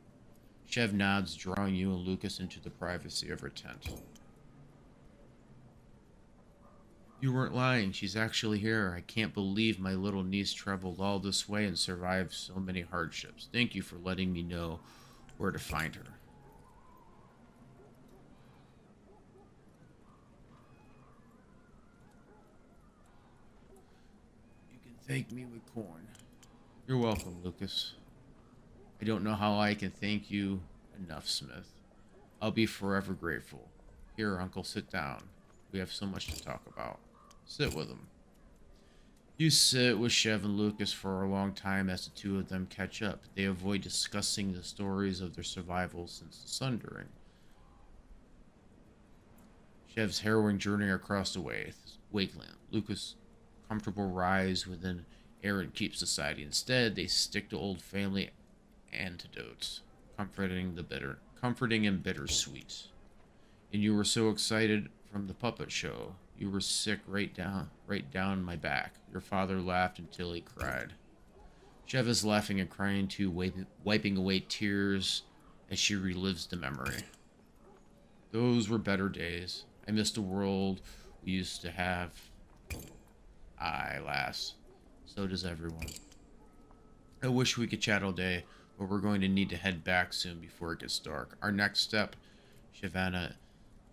Chev nods, drawing you and Lucas into the privacy of her tent. You weren't lying. She's actually here. I can't believe my little niece traveled all this way and survived so many hardships. Thank you for letting me know where to find her. You can thank me with corn. You're welcome, Lucas. I don't know how I can thank you enough, Smith. I'll be forever grateful. Here, Uncle, sit down. We have so much to talk about. Sit with him. You sit with Chev and Lucas for a long time as the two of them catch up. They avoid discussing the stories of their survival since the Sundering. Chev's harrowing journey across the wasteland. Lucas' comfortable rise within Aaron Keep society. Instead, they stick to old family antidotes, comforting and bittersweet. And you were so excited from the puppet show. You were sick right down my back. Your father laughed until he cried. Chev is laughing and crying too, wiping away tears as she relives the memory. Those were better days. I miss the world we used to have. Aye, lass. So does everyone. I wish we could chat all day, but we're going to need to head back soon before it gets dark. Our next step, Shavana,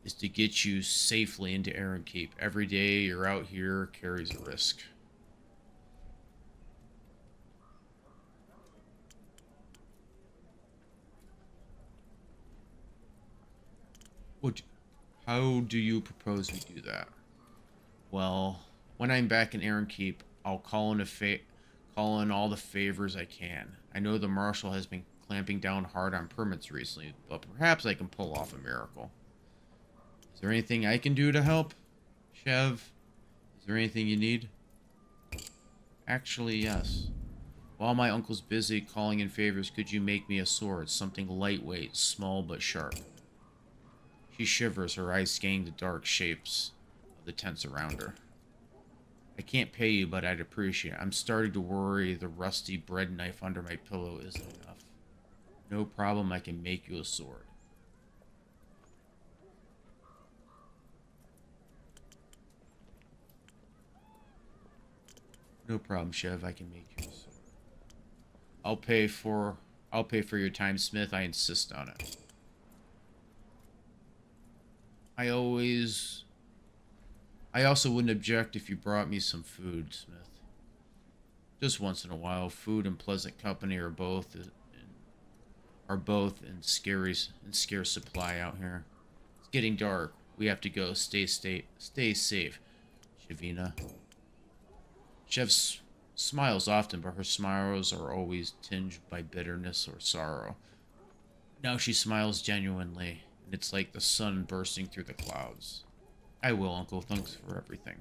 is to get you safely into Aaron Keep. Every day you're out here carries a risk. What? How do you propose we do that? Well, when I'm back in Aaron Keep, I'll call in all the favors I can. I know the marshal has been clamping down hard on permits recently, but perhaps I can pull off a miracle. Is there anything I can do to help, Chev? Is there anything you need? Actually, yes. While my uncle's busy calling in favors, could you make me a sword? Something lightweight, small but sharp. She shivers, her eyes scanning the dark shapes of the tents around her. I can't pay you, but I'd appreciate it. I'm starting to worry the rusty bread knife under my pillow isn't enough. No problem, I can make you a sword. No problem, Chev, I can make you a sword. I'll pay for your time, Smith. I insist on it. I also wouldn't object if you brought me some food, Smith. Just once in a while, food and pleasant company are both in scarce supply out here. It's getting dark. We have to go. Stay safe, Shavina. Chev smiles often, but her smiles are always tinged by bitterness or sorrow. Now she smiles genuinely, and it's like the sun bursting through the clouds. I will, Uncle. Thanks for everything.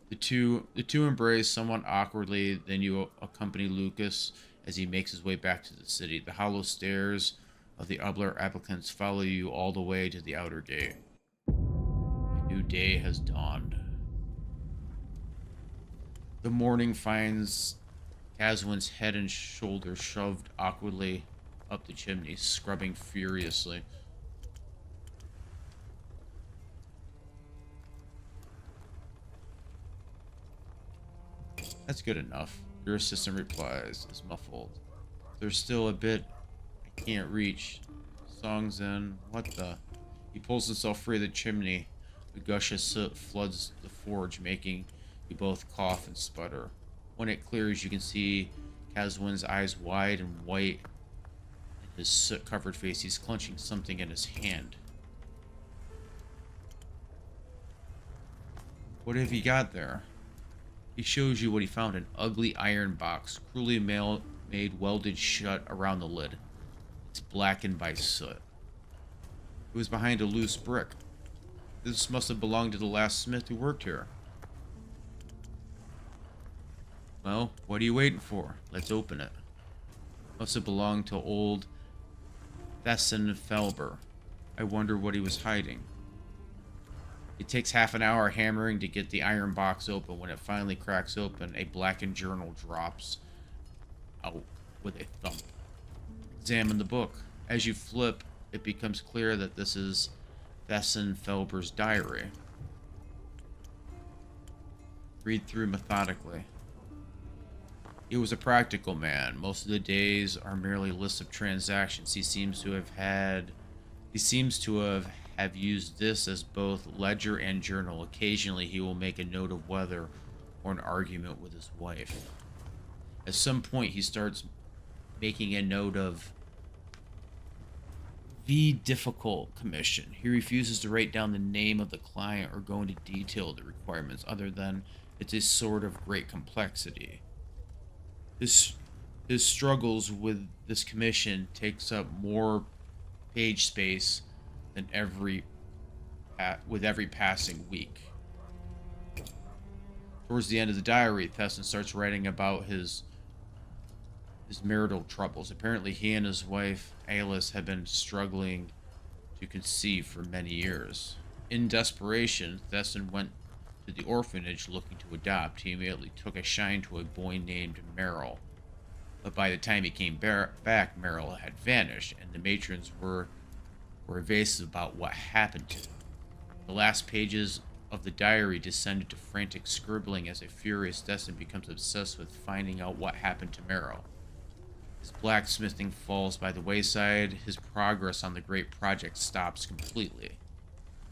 The two embrace somewhat awkwardly, then you accompany Lucas as he makes his way back to the city. The hollow stairs of the Ubler applicants follow you all the way to the outer gate. A new day has dawned. The morning finds Caswin's head and shoulders shoved awkwardly up the chimney, scrubbing furiously. That's good enough. Your assistant replies, is muffled. There's still a bit I can't reach. Song's in. What the? He pulls himself free of the chimney. The gush of soot floods the forge, making you both cough and sputter. When it clears, you can see Caswin's eyes wide and white. In his soot-covered face, he's clenching something in his hand. What have you got there? He shows you what he found, an ugly iron box, cruelly made welded shut around the lid. It's blackened by soot. It was behind a loose brick. This must have belonged to the last smith who worked here. Well, what are you waiting for? Let's open it. Must have belonged to old Thesson Felber. I wonder what he was hiding. It takes half an hour hammering to get the iron box open. When it finally cracks open, a blackened journal drops out with a thump. Examine the book. As you flip, it becomes clear that this is Thesson Felber's diary. Read through methodically. He was a practical man. Most of the days are merely lists of transactions. He seems to have used this as both ledger and journal. Occasionally he will make a note of weather or an argument with his wife. At some point he starts making a note of the difficult commission. He refuses to write down the name of the client or go into detail of the requirements other than it's a sort of great complexity. His struggles with this commission takes up more page space than with every passing week. Towards the end of the diary, Thesson starts writing about his marital troubles. Apparently, he and his wife, Alice, had been struggling to conceive for many years. In desperation, Thesson went to the orphanage looking to adopt. He immediately took a shine to a boy named Merrill. But by the time he came back, Merrill had vanished, and the matrons were evasive about what happened to him. The last pages of the diary descended to frantic scribbling as a furious Thesson becomes obsessed with finding out what happened to Merrill. His blacksmithing falls by the wayside. His progress on the great project stops completely.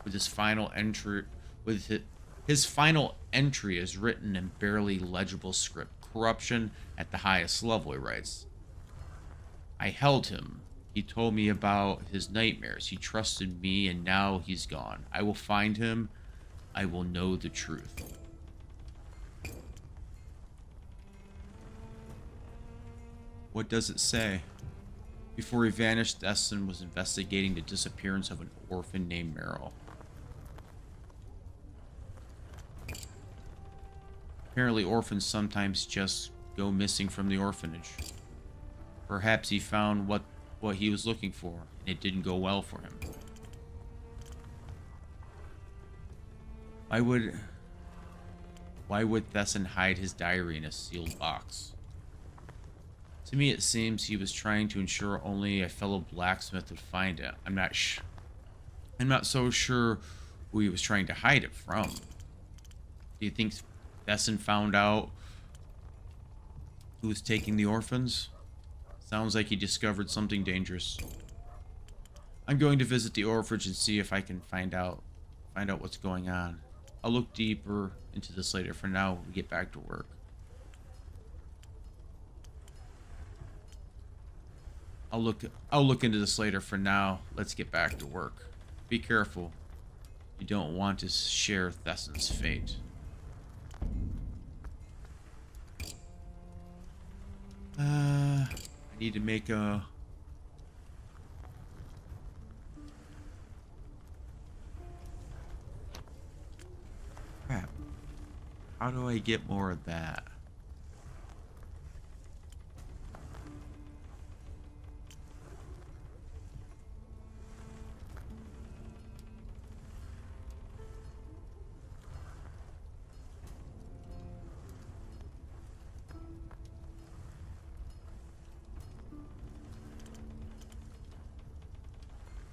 with his final entry with his final entry is written in barely legible script. Corruption at the highest level, he writes. I held him. He told me about his nightmares. He trusted me, and now he's gone. I will find him. I will know the truth. What does it say? Before he vanished, Destin was investigating the disappearance of an orphan named Meryl. Apparently, orphans sometimes just go missing from the orphanage. Perhaps he found what he was looking for, and it didn't go well for him. Why would Thesson hide his diary in a sealed box? To me, it seems he was trying to ensure only a fellow blacksmith would find it. I'm not so sure who he was trying to hide it from. Do you think Thesson found out who was taking the orphans? Sounds like he discovered something dangerous. I'm going to visit the orphanage and see if I can find out what's going on. I'll look deeper into this later. For now, we get back to work. I'll look into this later. For now, let's get back to work. Be careful. You don't want to share Thesson's fate. I need to make a... Crap. How do I get more of that?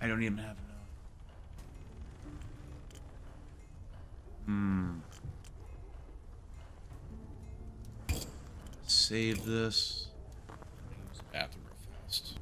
I don't even have enough. Save this. Use the bathroom real fast.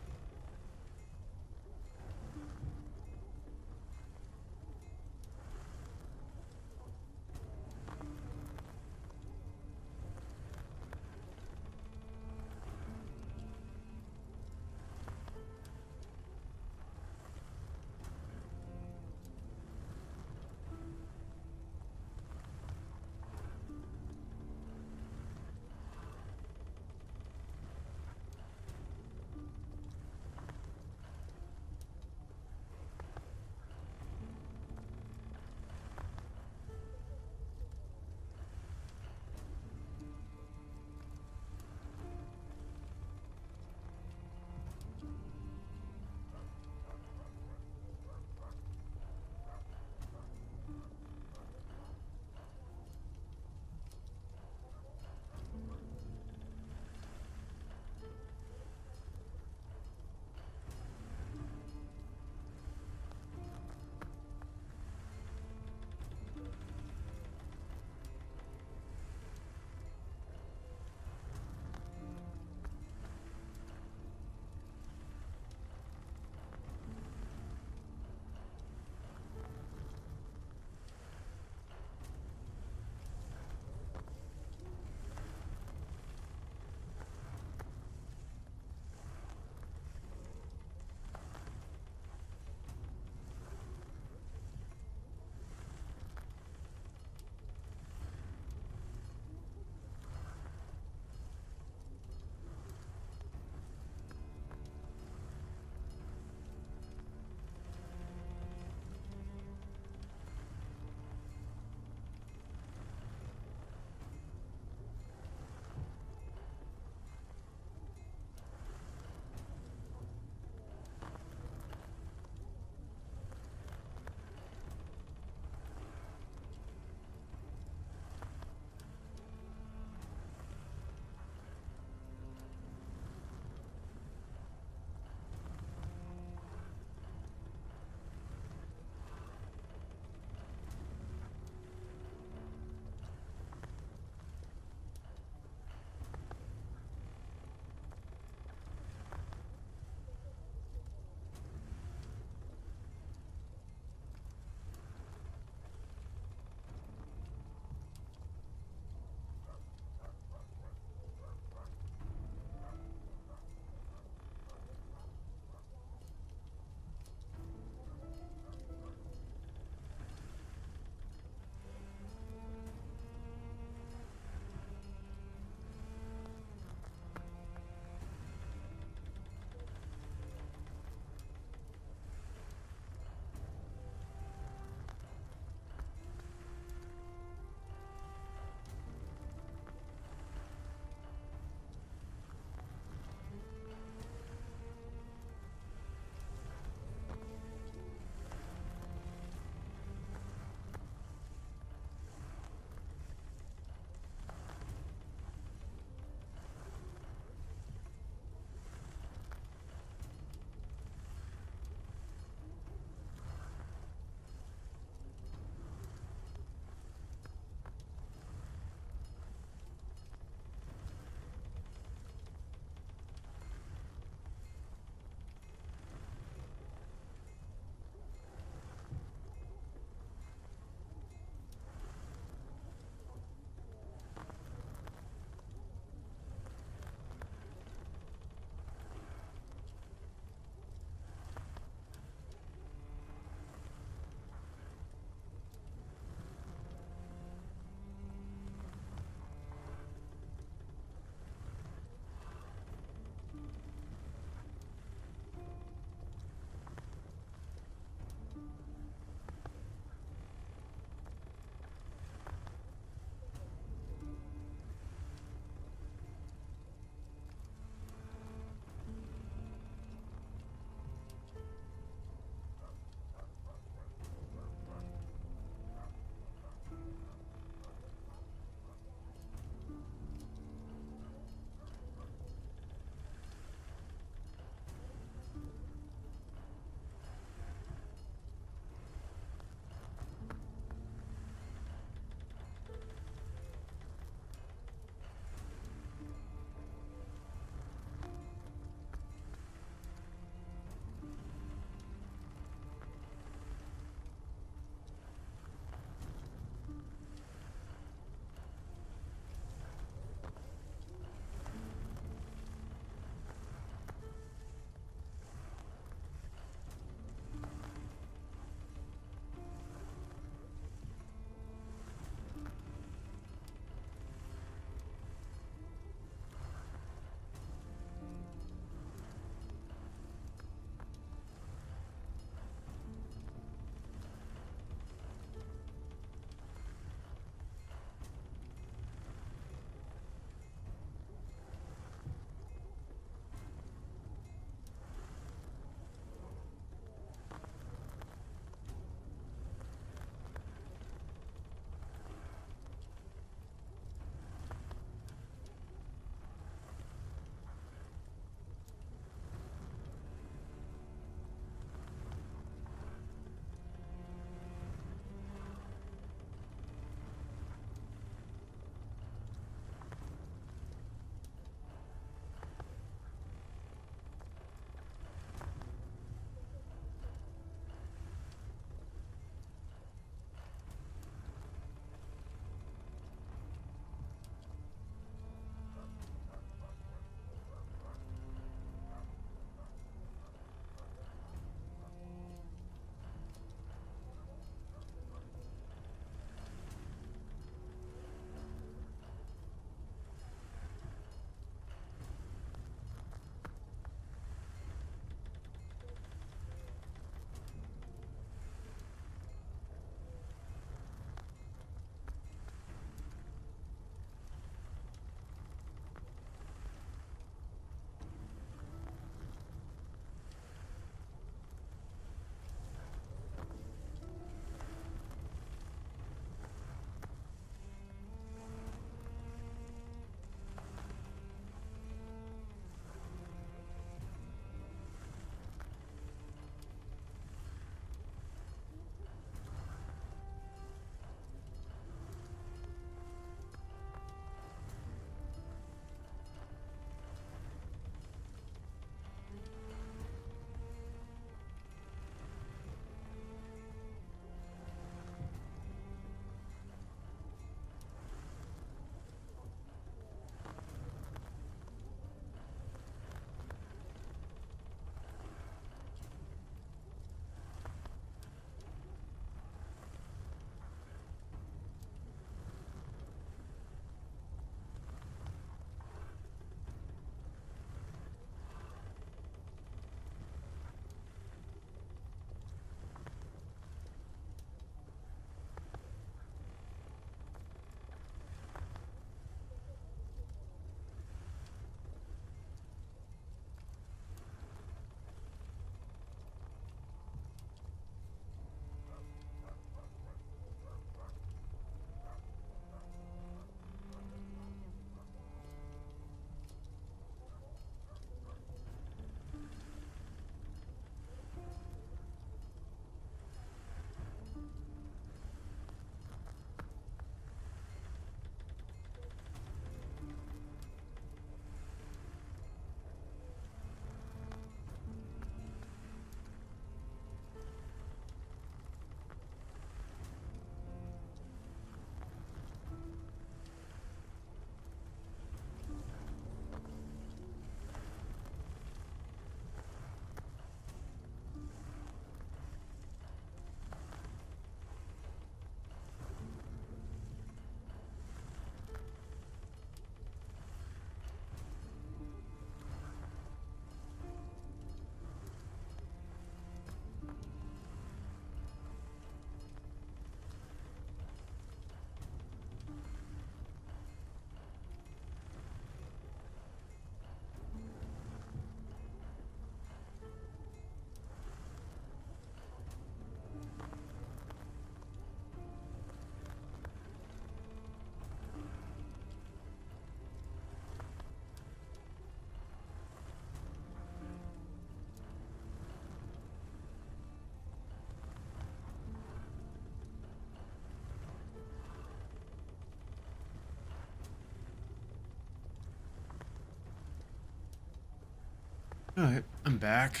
Alright, I'm back.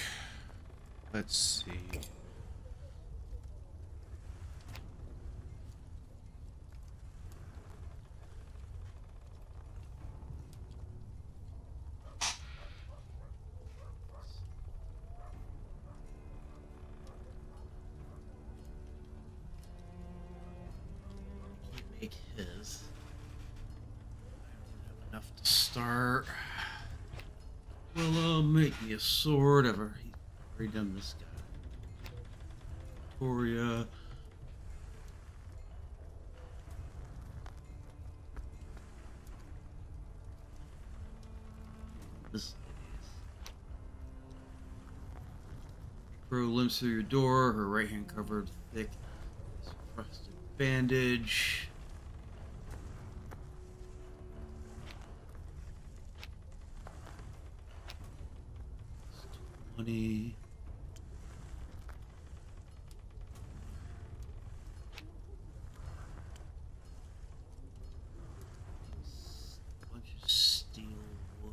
Let's see. Make his. I don't have enough to start. Well, make me a sword. I've already done this guy. Victoria. This Crow limps through your door, her right hand covered thick frosted bandage. 20. Bunch of steel wood.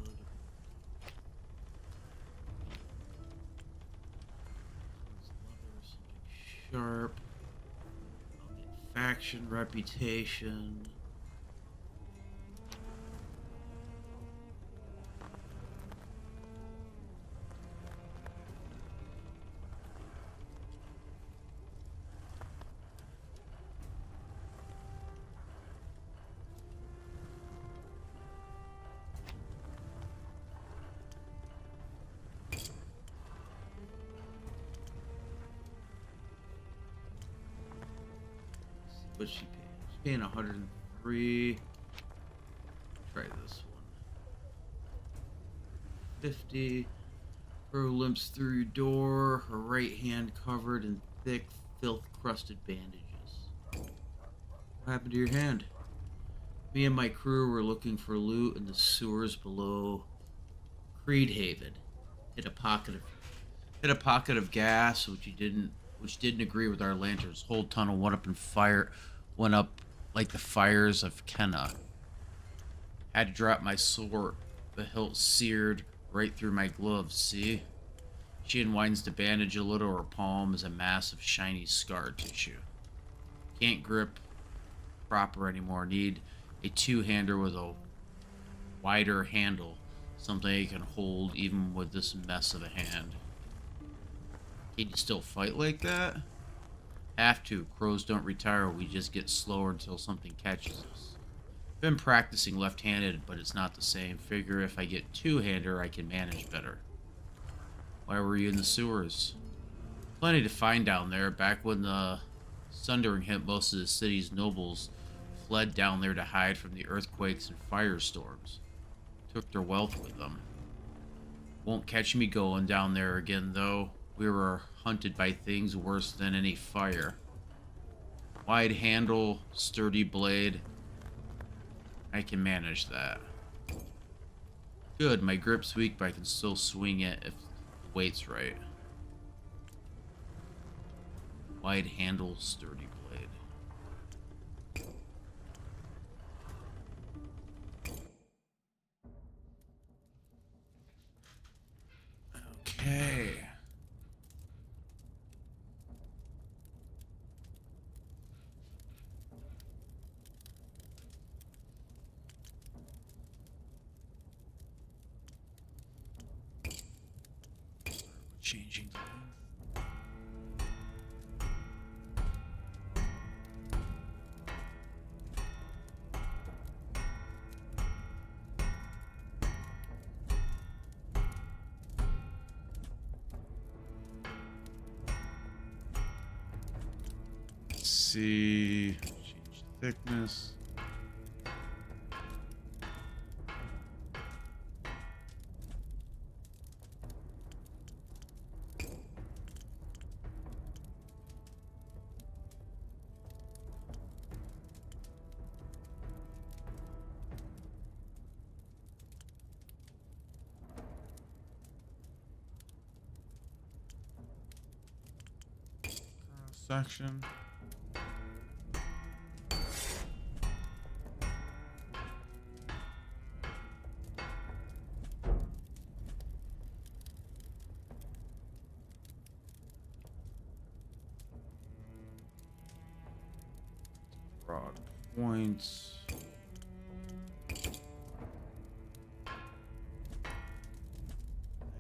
Leather, something sharp. I'll get faction, reputation. What's she paying? She's paying 103. Try this one. 50. Crow limps through your door, her right hand covered in thick, filth-crusted bandages. What happened to your hand? Me and my crew were looking for loot in the sewers below Creedhaven. Hit a pocket of gas, which didn't agree with our lanterns. Whole tunnel went up like the fires of Kenna. Had to drop my sword. The hilt seared right through my gloves, see? She unwinds the bandage a little. Her palm is a mass of shiny scar tissue. Can't grip proper anymore. Need a two-hander with a wider handle. Something I can hold even with this mess of a hand. Can you still fight like that? Have to. Crows don't retire. We just get slower until something catches us. Been practicing left-handed, but it's not the same. Figure if I get two-hander, I can manage better. Why were you in the sewers? Plenty to find down there. Back when the Sundering hit, most of the city's nobles fled down there to hide from the earthquakes and firestorms. Took their wealth with them. Won't catch me going down there again, though. We were hunted by things worse than any fire. Wide handle, sturdy blade. I can manage that. Good, my grip's weak, but I can still swing it if the weight's right. Wide handle, sturdy blade. Okay. Changing the length. Let's see. Change thickness. Section. broad points.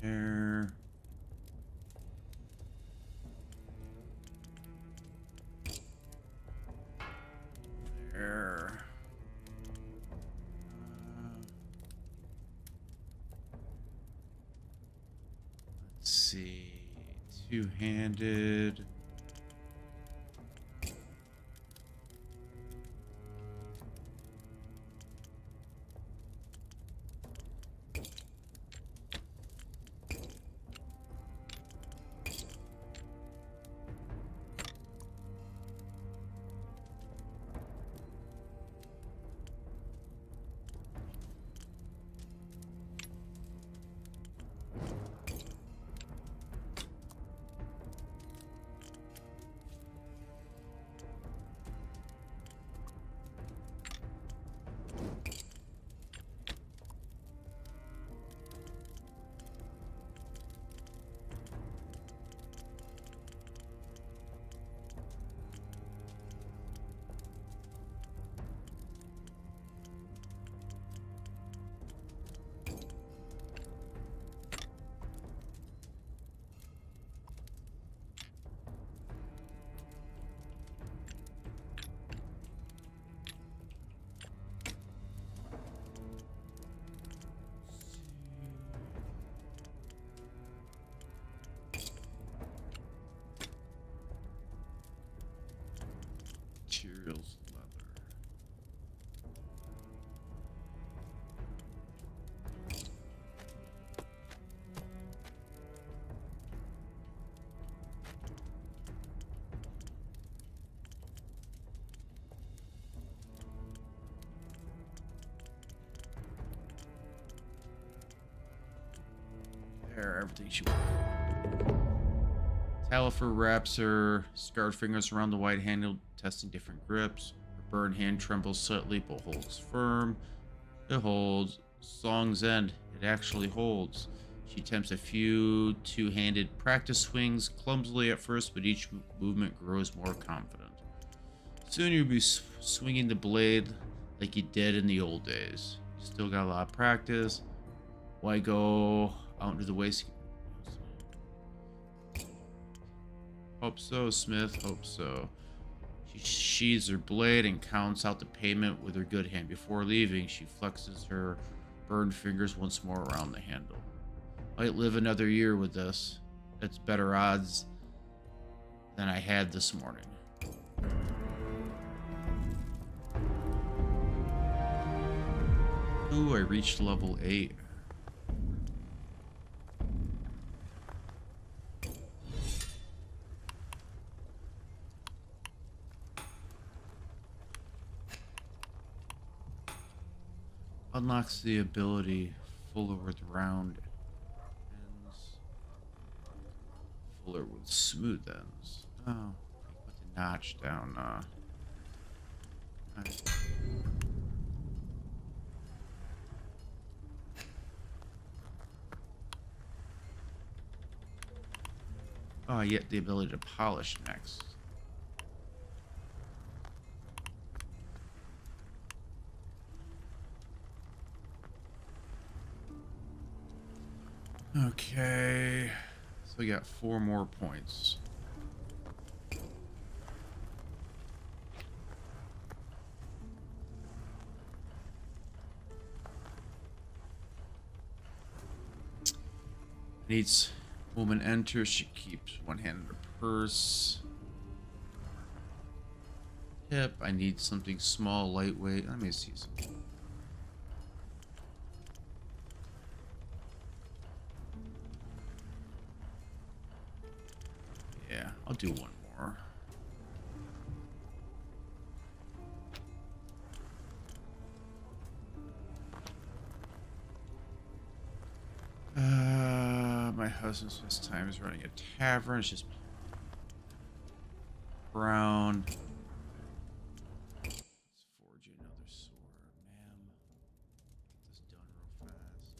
There. There. Let's see. Two-handed. Materials, leather. There, everything should work. Talifer wraps her scarred fingers around the white handle, testing different grips. Her burned hand trembles slightly, but holds firm. It holds. Song's end. It actually holds. She attempts a few two-handed practice swings, clumsily at first, but each movement grows more confident. Soon you'll be swinging the blade like you did in the old days. You still got a lot of practice. Why go out into the waste? Hope so, Smith. Hope so. She sheathes her blade and counts out the payment with her good hand. Before leaving, she flexes her burned fingers once more around the handle. Might live another year with this. It's better odds than I had this morning. Ooh, I reached level 8. Unlocks the ability fuller with round ends, fuller with smooth ends. Oh, put the notch down. Nice. Oh, I get the ability to polish next. Okay, so we got 4 more points. Needs woman enters. She keeps one hand in her purse. Tip. I need something small, lightweight. Let me see something. Yeah, I'll do one more. My husband's this time is running a tavern. It's just brown. Let's forge you another sword, ma'am. Get this done real fast.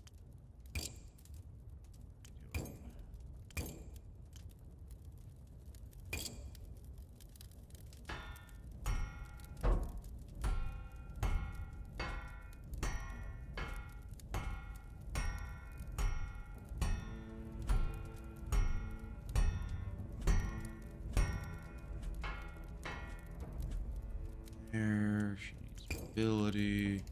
There, she needs mobility.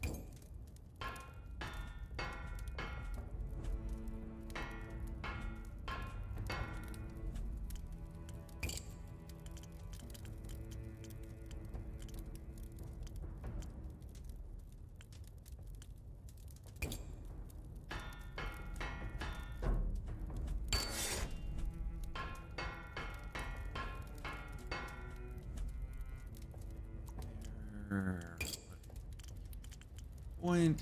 Point.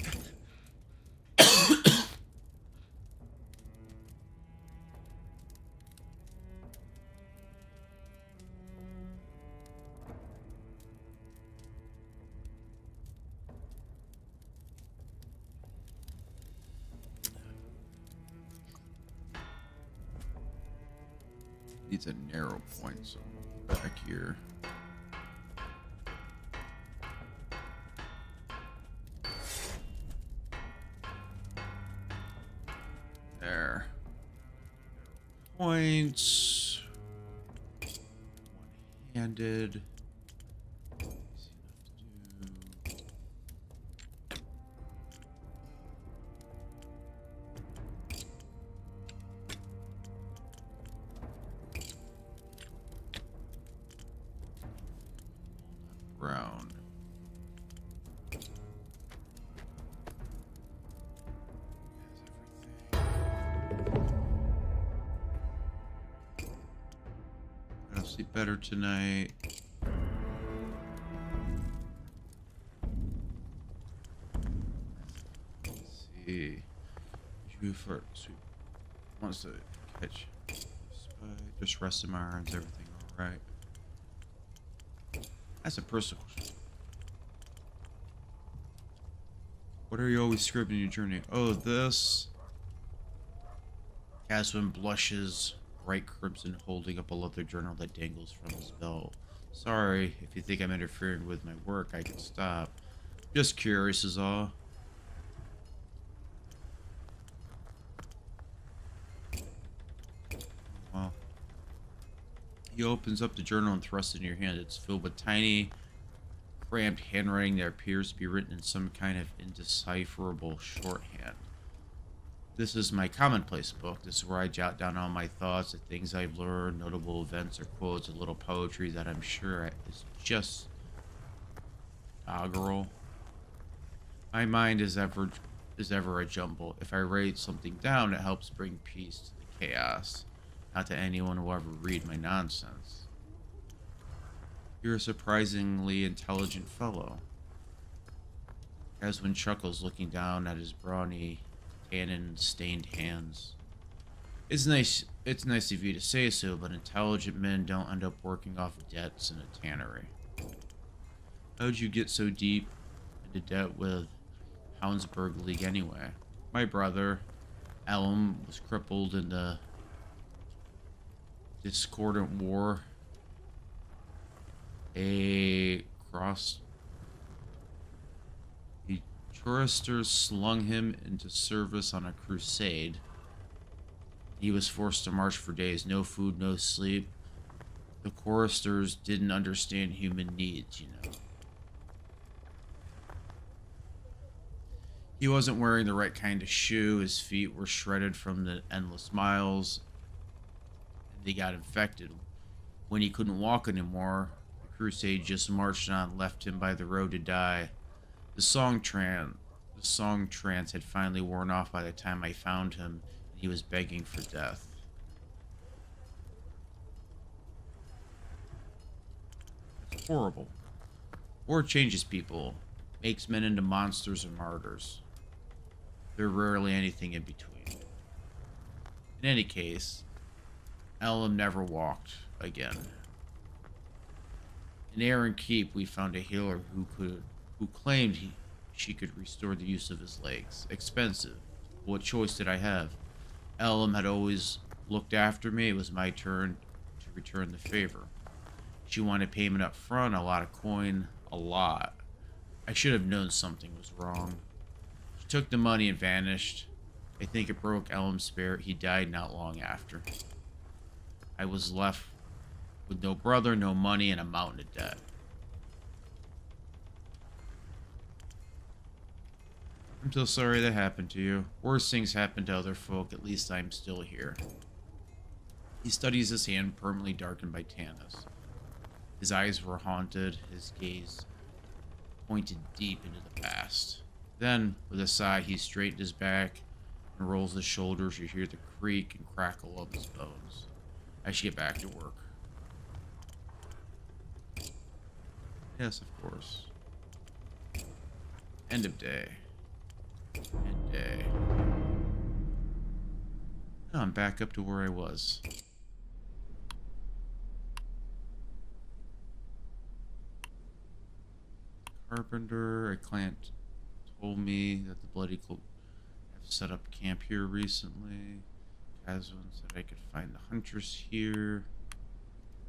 Needs a narrow point, so back here. There. Points. One-handed. Brown. I'll sleep better tonight. Let's see. You for sweet. Wants to catch. Just resting my arms. Everything all right? That's a personal question. What are you always scribbling in your journey? Oh, this. Caswin blushes, bright crimson, holding up a leather journal that dangles from his belt. Sorry, if you think I'm interfering with my work, I can stop. Just curious is all. Well, he opens up the journal and thrusts it in your hand. It's filled with tiny, cramped handwriting that appears to be written in some kind of indecipherable shorthand. This is my commonplace book. This is where I jot down all my thoughts, the things I've learned, notable events or quotes, a little poetry that I'm sure is just doggerel. My mind is ever a jumble. If I write something down, it helps bring peace to the chaos. Not to anyone who will ever read my nonsense. You're a surprisingly intelligent fellow. Eswin chuckles, looking down at his brawny, tannin-stained hands. It's nice of you to say so, but intelligent men don't end up working off debts in a tannery. How'd you get so deep into debt with Houndsburg League anyway? My brother, Elm, was crippled in the discordant war. A choristers slung him into service on a crusade. He was forced to march for days, no food, no sleep. The choristers didn't understand human needs, you know. He wasn't wearing the right kind of shoe, his feet were shredded from the endless miles, and they got infected. When he couldn't walk anymore, the crusade just marched on, left him by the road to die. The song trance had finally worn off by the time I found him, and he was begging for death. It's horrible. War changes people, makes men into monsters and martyrs. There's rarely anything in between. In any case, Elam never walked again. In Aaron Keep, we found a healer who claimed she could restore the use of his legs. Expensive. What choice did I have? Elam had always looked after me. It was my turn to return the favor. She wanted payment up front, a lot of coin, a lot. I should have known something was wrong. She took the money and vanished. I think it broke Elam's spirit. He died not long after. I was left with no brother, no money, and a mountain of debt. I'm so sorry that happened to you. Worse things happen to other folk, at least I'm still here. He studies his hand, permanently darkened by tannus. His eyes were haunted, his gaze pointed deep into the past. Then, with a sigh, he straightened his back and rolls his shoulders. You hear the creak and crackle of his bones. I should get back to work. Yes, of course. End of day. End day. Now I'm back up to where I was. Carpenter, a client told me that the Bloody Cloak have set up camp here recently. Kazwan said I could find the Huntress here.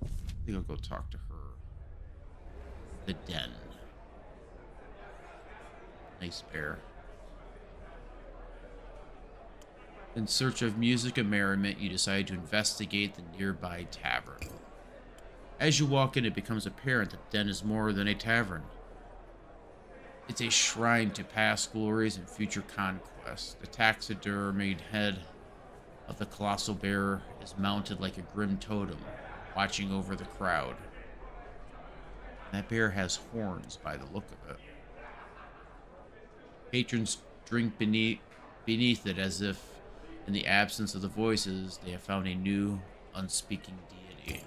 I think I'll go talk to her. The Den. Nice bear. In search of music and merriment, you decide to investigate the nearby tavern. As you walk in, it becomes apparent that the Den is more than a tavern. It's a shrine to past glories and future conquests. The taxidermied head of the colossal bear is mounted like a grim totem, watching over the crowd. That bear has horns by the look of it. Patrons drink beneath it as if, in the absence of the voices, they have found a new, unspeaking deity.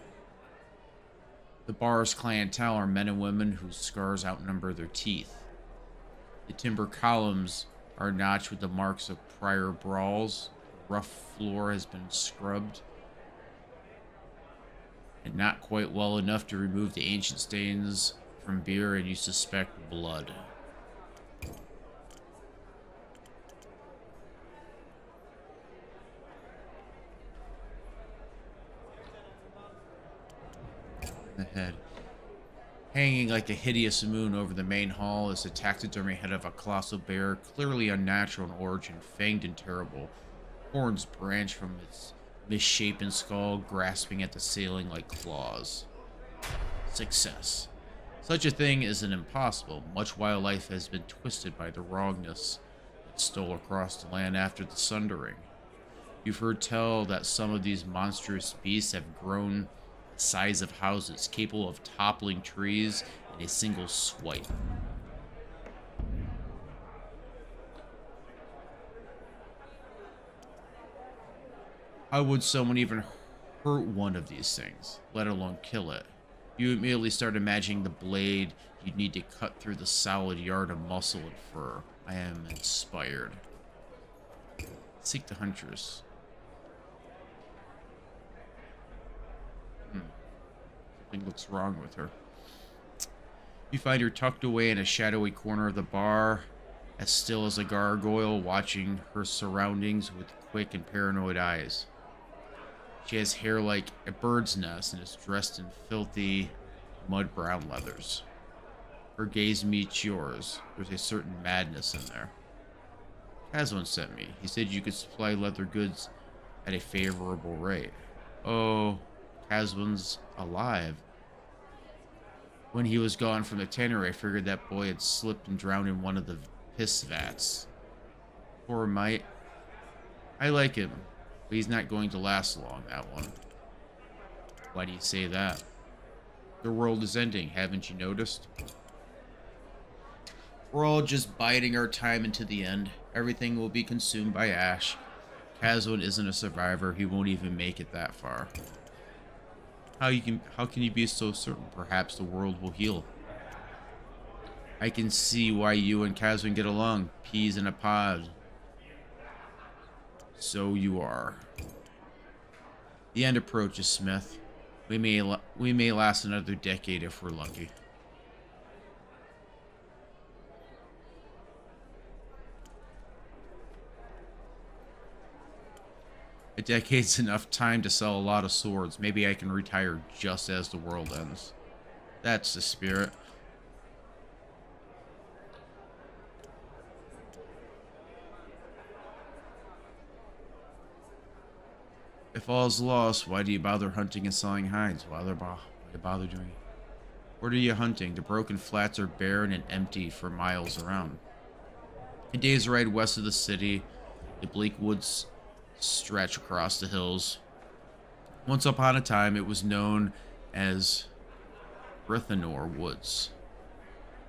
The bar's clientele are men and women whose scars outnumber their teeth. The timber columns are notched with the marks of prior brawls. The rough floor has been scrubbed, and not quite well enough to remove the ancient stains from beer, and you suspect blood. The head. Hanging like a hideous moon over the main hall is the taxidermy head of a colossal bear, clearly unnatural in origin, fanged and terrible. Horns branch from its misshapen skull, grasping at the ceiling like claws. Success. Such a thing isn't impossible. Much wildlife has been twisted by the wrongness that stole across the land after the Sundering. You've heard tell that some of these monstrous beasts have grown the size of houses, capable of toppling trees in a single swipe. How would someone even hurt one of these things, let alone kill it? You immediately start imagining the blade you'd need to cut through the solid yard of muscle and fur. I am inspired. Seek the Huntress. Something looks wrong with her. You find her tucked away in a shadowy corner of the bar, as still as a gargoyle, watching her surroundings with quick and paranoid eyes. She has hair like a bird's nest and is dressed in filthy, mud-brown leathers. Her gaze meets yours. There's a certain madness in there. Kazwan sent me. He said you could supply leather goods at a favorable rate. Oh, Kazwan's alive. When he was gone from the tannery, I figured that boy had slipped and drowned in one of the piss vats. Poor mite. I like him, but he's not going to last long, that one. Why do you say that? The world is ending, haven't you noticed? We're all just biding our time into the end. Everything will be consumed by ash. Kazwan isn't a survivor. He won't even make it that far. How can you be so certain? Perhaps the world will heal. I can see why you and Kazwan get along. Peas in a pod. So you are. The end approaches, Smith. We may last another decade if we're lucky. A decade's enough time to sell a lot of swords. Maybe I can retire just as the world ends. That's the spirit. If all's lost, why do you bother hunting and selling hides? Why do you bother doing it? What are you hunting? The broken flats are barren and empty for miles around. A day's ride west of the city, the bleak woods stretch across the hills. Once upon a time, it was known as Brithanor Woods.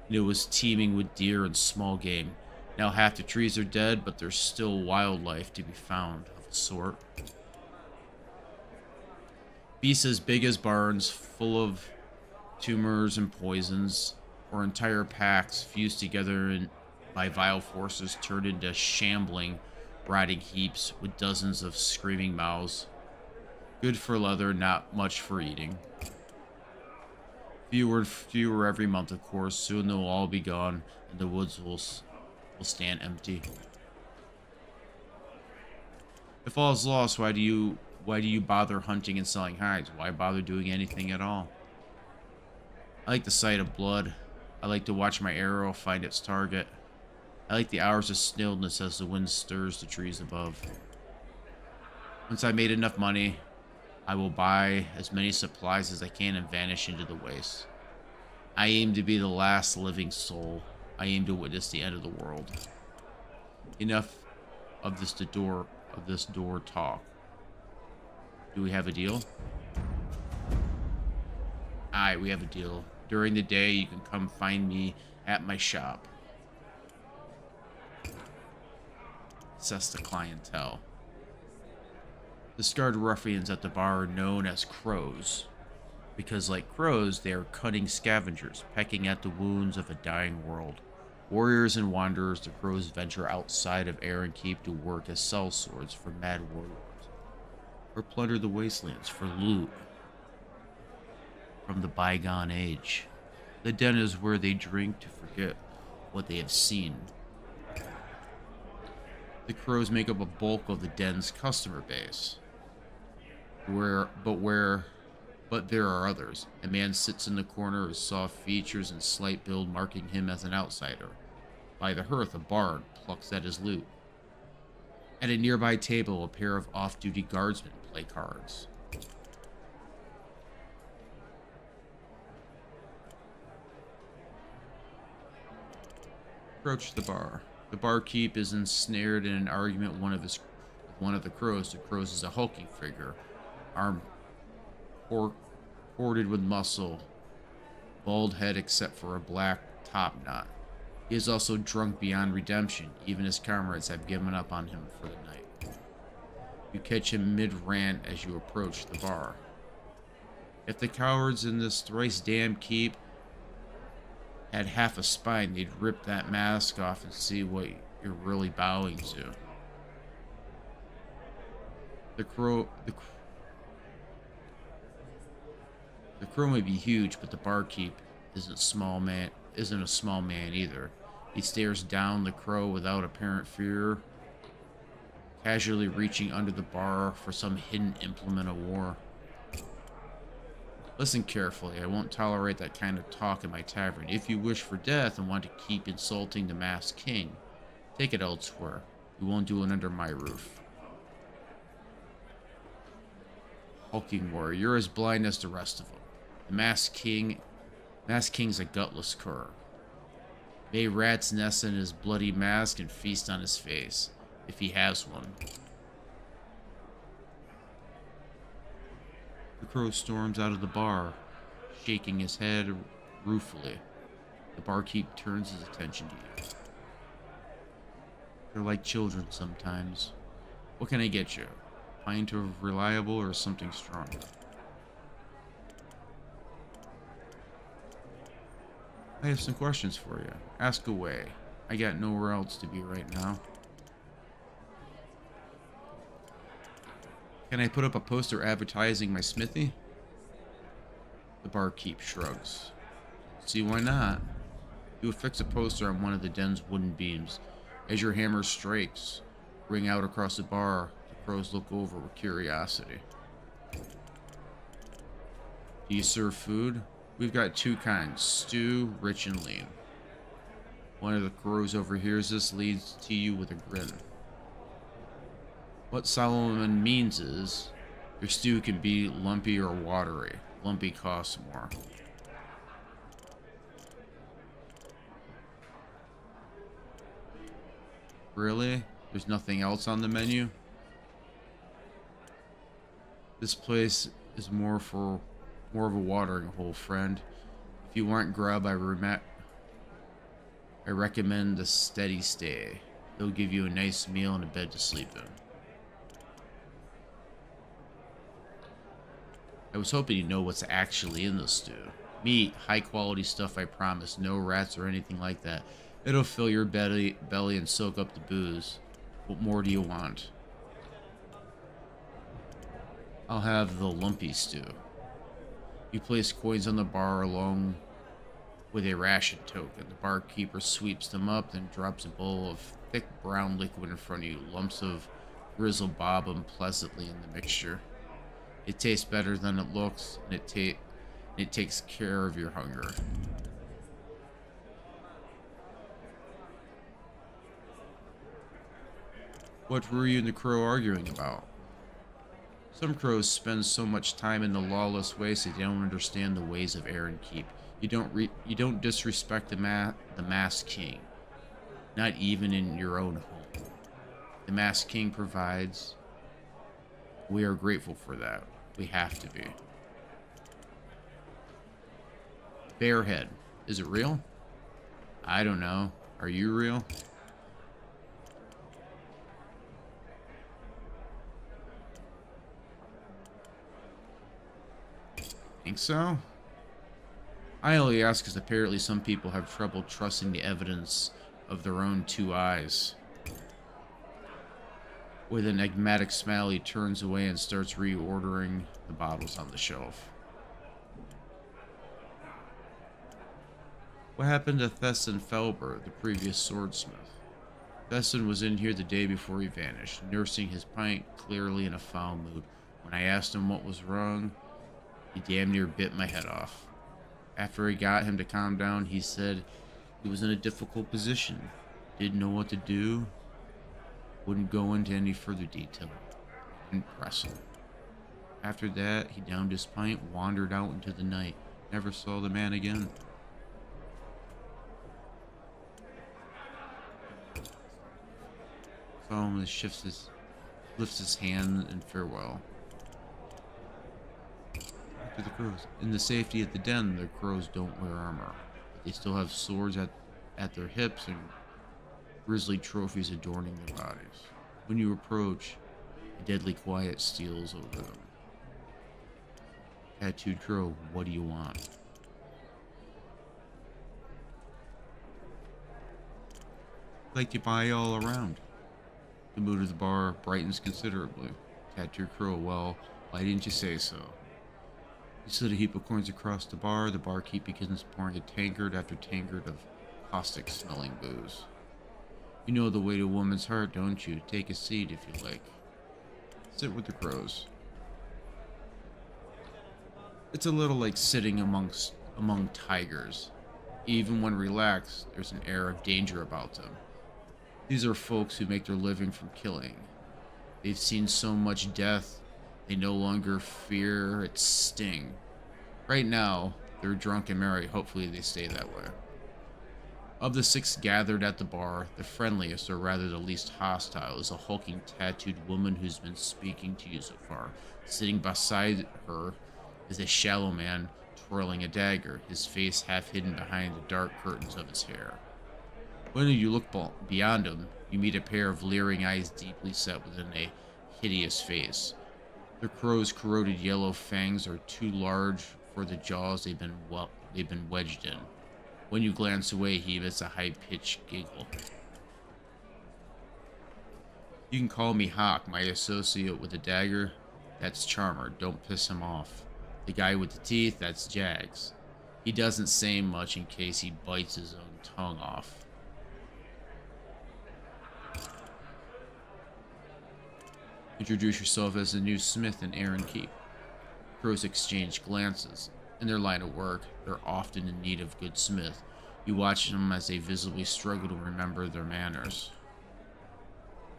And it was teeming with deer and small game. Now half the trees are dead, but there's still wildlife to be found of a sort. Beasts as big as barns, full of tumors and poisons, or entire packs fused together by vile forces turned into shambling, rotting heaps with dozens of screaming mouths. Good for leather, not much for eating. Fewer every month, of course. Soon they'll all be gone, and the woods will stand empty. If all is lost, why do you bother hunting and selling hides? Why bother doing anything at all? I like the sight of blood. I like to watch my arrow find its target. I like the hours of stillness as the wind stirs the trees above. Once I made enough money, I will buy as many supplies as I can and vanish into the waste. I aim to be the last living soul. I aim to witness the end of the world. Enough of this door talk. Do we have a deal? Aye, we have a deal. During the day, you can come find me at my shop. Assess the clientele. The scarred ruffians at the bar are known as crows, because like crows, they are cunning scavengers, pecking at the wounds of a dying world. Warriors and wanderers, the crows venture outside of Air and Keep to work as sellswords for mad warlords, or plunder the wastelands for loot from the bygone age. The den is where they drink to forget what they have seen. The crows make up a bulk of the den's customer base. But there are others. A man sits in the corner with soft features and slight build, marking him as an outsider. By the hearth, a bard plucks at his lute. At a nearby table, a pair of off-duty guardsmen play cards. Approach the bar. The barkeep is ensnared in an argument with one of the crows. The crows is a hulking figure, arm hoarded with muscle, bald head except for a black top knot. He is also drunk beyond redemption. Even his comrades have given up on him for the night. You catch him mid-rant as you approach the bar. If the cowards in this thrice damned keep had half a spine, they'd rip that mask off and see what you're really bowing to. The crow may be huge, but the barkeep isn't a small man either. He stares down the crow without apparent fear, casually reaching under the bar for some hidden implement of war. Listen carefully. I won't tolerate that kind of talk in my tavern. If you wish for death and want to keep insulting the masked king, take it elsewhere. You won't do it under my roof. Hulking warrior, you're as blind as the rest of them. The masked king's a gutless cur. May rats nest in his bloody mask and feast on his face, if he has one. The crow storms out of the bar, shaking his head ruefully. The barkeep turns his attention to you. They're like children sometimes. What can I get you? A pint of reliable or something strong? I have some questions for you. Ask away. I got nowhere else to be right now. Can I put up a poster advertising my smithy? The barkeep shrugs. See, why not? You affix a poster on one of the den's wooden beams. As your hammer strikes, ring out across the bar. The crows look over with curiosity. Do you serve food? We've got two kinds, stew, rich and lean. One of the crows overhears this, leads to you with a grin. What Solomon means is, your stew can be lumpy or watery. Lumpy costs more. Really? There's nothing else on the menu? This place is more of a watering hole, friend. If you want grub, I recommend the steady stay. They'll give you a nice meal and a bed to sleep in. I was hoping you'd know what's actually in the stew. Meat, high quality stuff, I promise. No rats or anything like that. It'll fill your belly and soak up the booze. What more do you want? I'll have the lumpy stew. You place coins on the bar along with a ration token. The barkeeper sweeps them up, then drops a bowl of thick brown liquid in front of you. Lumps of grizzle bob pleasantly in the mixture. It tastes better than it looks, and it takes care of your hunger. What were you and the crow arguing about? Some crows spend so much time in the lawless ways they don't understand the ways of Aaron Keep. You don't disrespect the Masked King, not even in your own home. The Masked King provides. We are grateful for that. We have to be. Bearhead, is it real? I don't know. Are you real? Think so? I only ask because apparently some people have trouble trusting the evidence of their own two eyes. With an enigmatic smile, he turns away and starts reordering the bottles on the shelf. What happened to Thesson Felber, the previous swordsmith? Thesson was in here the day before he vanished, nursing his pint, clearly in a foul mood. When I asked him what was wrong, he damn near bit my head off. After I got him to calm down, he said he was in a difficult position, didn't know what to do, wouldn't go into any further detail. Didn't press him. After that, he downed his pint, wandered out into the night. Never saw the man again. Saw him as lifts his hand in farewell. To the crows. In the safety of the den, the crows don't wear armor. They still have swords at their hips and grisly trophies adorning their bodies. When you approach, a deadly quiet steals over them. Tattooed crow, what do you want? Like you buy all around. The mood of the bar brightens considerably. Tattooed crow, well, why didn't you say so? You slid a heap of coins across the bar. The barkeep begins pouring a tankard after tankard of caustic-smelling booze. You know the way to a woman's heart, don't you? Take a seat if you like. Sit with the crows. It's a little like sitting among tigers. Even when relaxed, there's an air of danger about them. These are folks who make their living from killing. They've seen so much death, they no longer fear its sting. Right now, they're drunk and merry. Hopefully they stay that way. Of the 6 gathered at the bar, the friendliest, or rather the least hostile, is a hulking tattooed woman who's been speaking to you so far. Sitting beside her is a shallow man twirling a dagger, his face half hidden behind the dark curtains of his hair. When you look beyond him, you meet a pair of leering eyes deeply set within a hideous face. The crow's corroded yellow fangs are too large for the jaws they've been wedged in. When you glance away, he emits a high-pitched giggle. You can call me Hawk, my associate with the dagger. That's Charmer, don't piss him off. The guy with the teeth, that's Jags. He doesn't say much in case he bites his own tongue off. Introduce yourself as the new smith in Aaron Keep. Crows exchange glances. In their line of work, they're often in need of good smith. You watch them as they visibly struggle to remember their manners.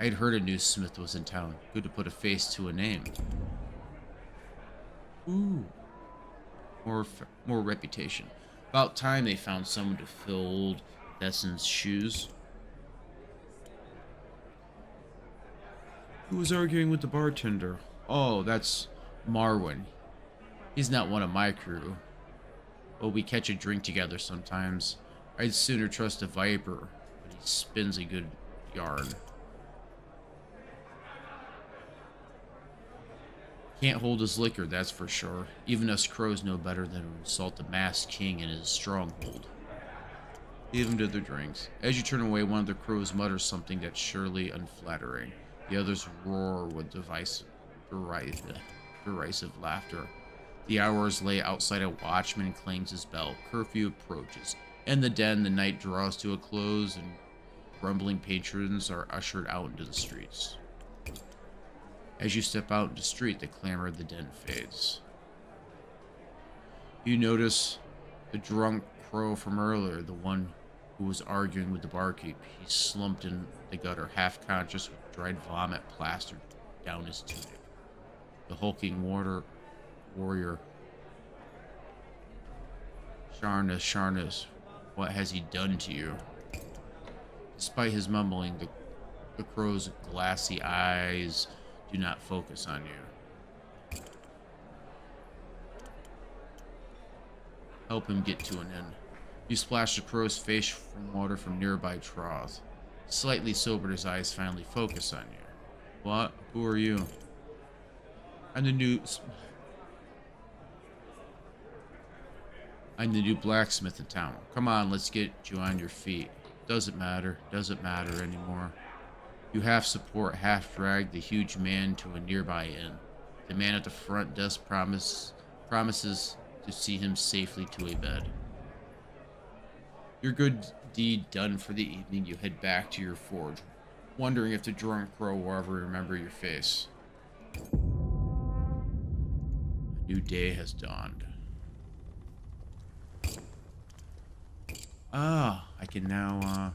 I had heard a new smith was in town. Good to put a face to a name. Ooh. More reputation. About time they found someone to fill old Thesson's shoes. Who was arguing with the bartender? Oh, that's Marwin. He's not one of my crew. But we catch a drink together sometimes. I'd sooner trust a viper, but he spins a good yarn. Can't hold his liquor, that's for sure. Even us crows know better than to insult the masked king in his stronghold. Leave him to their drinks. As you turn away, one of the crows mutters something that's surely unflattering. The others roar with derisive laughter. The hours lay outside. A watchman clangs his bell. Curfew approaches. In the den, the night draws to a close, and grumbling patrons are ushered out into the streets. As you step out into the street, the clamor of the den fades. You notice the drunk crow from earlier, the one who was arguing with the barkeep. He slumped in the gutter, half-conscious, with dried vomit plastered down his tunic. The hulking warrior. Sharnas, what has he done to you? Despite his mumbling, the crow's glassy eyes do not focus on you. Help him get to an end. You splash the crow's face from water from nearby troughs. Slightly sobered, his eyes finally focus on you. What? Who are you? I'm the new blacksmith in town. Come on, let's get you on your feet. Doesn't matter anymore. You half support, half drag the huge man to a nearby inn. The man at the front desk promises to see him safely to a bed. Your good deed done for the evening, you head back to your forge, wondering if the drunk crow will ever remember your face. A new day has dawned. Ah, I can now,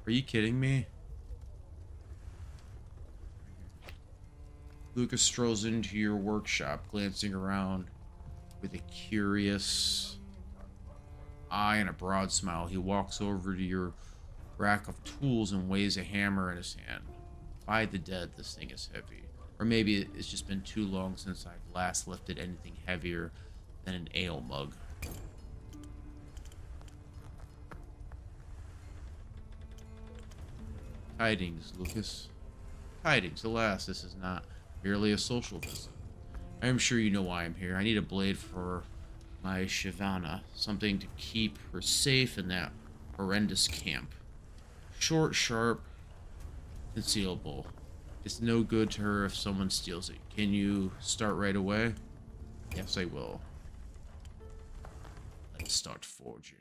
Are you kidding me? Lucas strolls into your workshop, glancing around with a curious eye and a broad smile. He walks over to your rack of tools and weighs a hammer in his hand. By the dead, this thing is heavy. Or maybe it's just been too long since I've last lifted anything heavier than an ale mug. Tidings, Lucas. Tidings. Alas, this is not merely a social visit. I am sure you know why I'm here. I need a blade for my Shivana. Something to keep her safe in that horrendous camp. Short, sharp, concealable. It's no good to her if someone steals it. Can you start right away? Yes, I will. Let's start forging.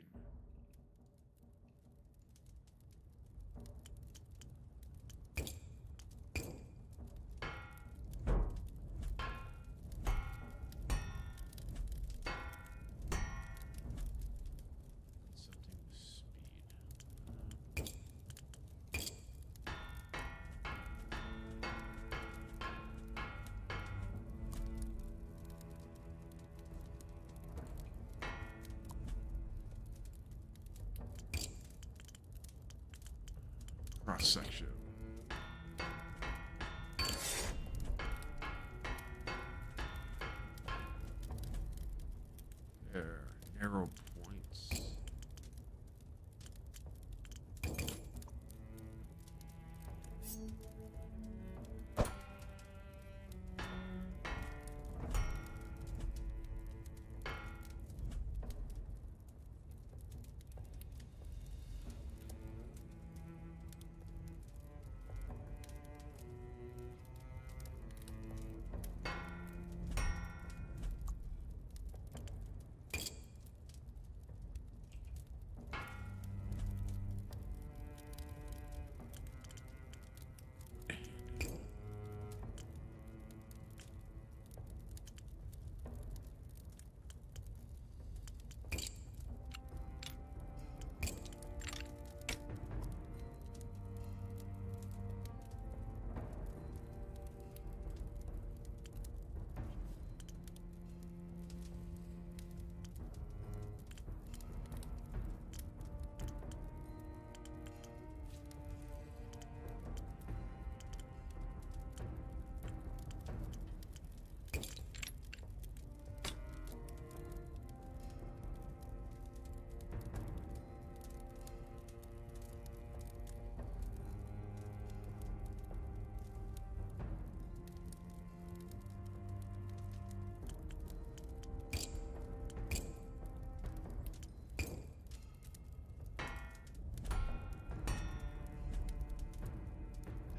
Cross section. There, narrow points.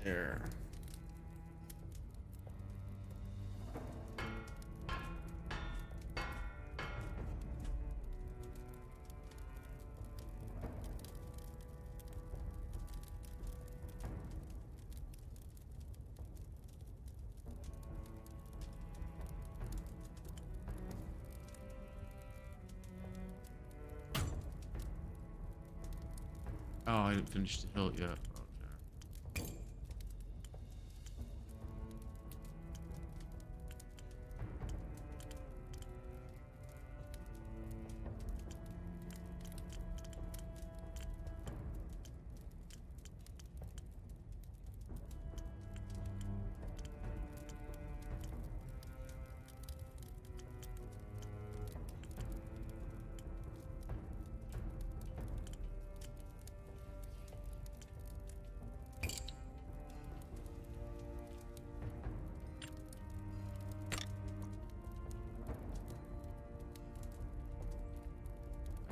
There. Oh, I didn't finish the hill yet. Okay.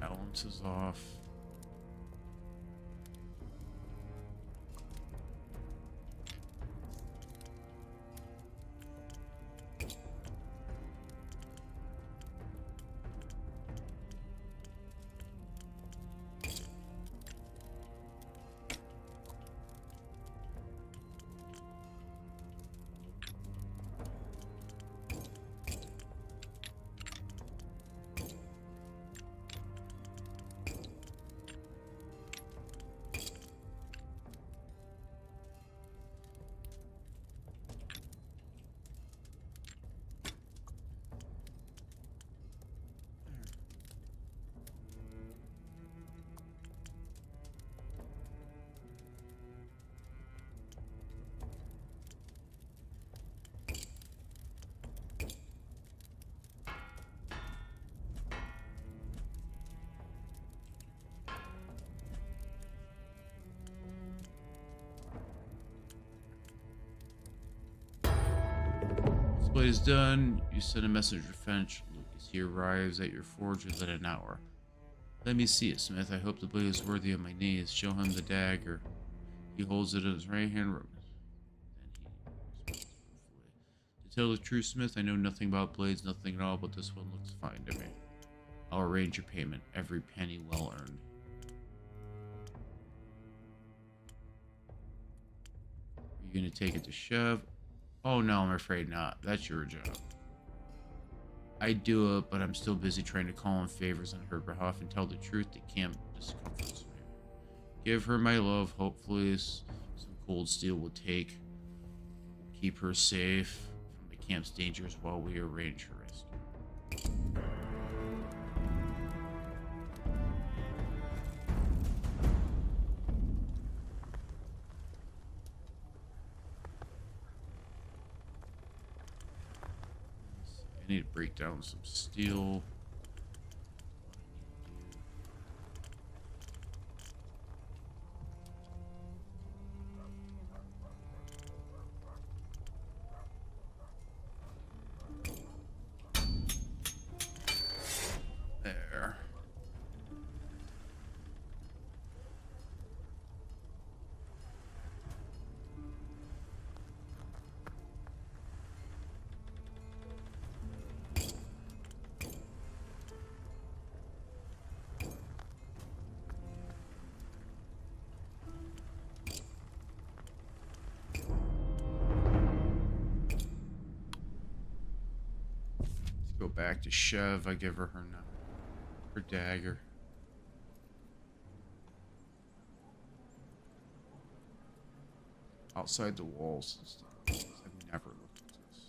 Balance is off. Display is done. You send a message to Finch. Lucas, he arrives at your forge within an hour. Let me see it, Smith. I hope the blade is worthy of my knees. Show him the dagger. He holds it in his right hand. Then he responds ruefully. To tell the truth, Smith, I know nothing about blades, nothing at all, but this one looks fine to me. I'll arrange your payment, every penny well earned. Are you going to take it to Chev? Oh no, I'm afraid not. That's your job. I'd do it, but I'm still busy trying to call in favors on her behalf and tell the truth that Camp discomforts me. Give her my love. Hopefully some cold steel will keep her safe from the camp's dangers while we arrange her rescue. I need to break down some steel. There. Go back to Chev. I give her her dagger. Outside the walls and stuff. I've never looked at this.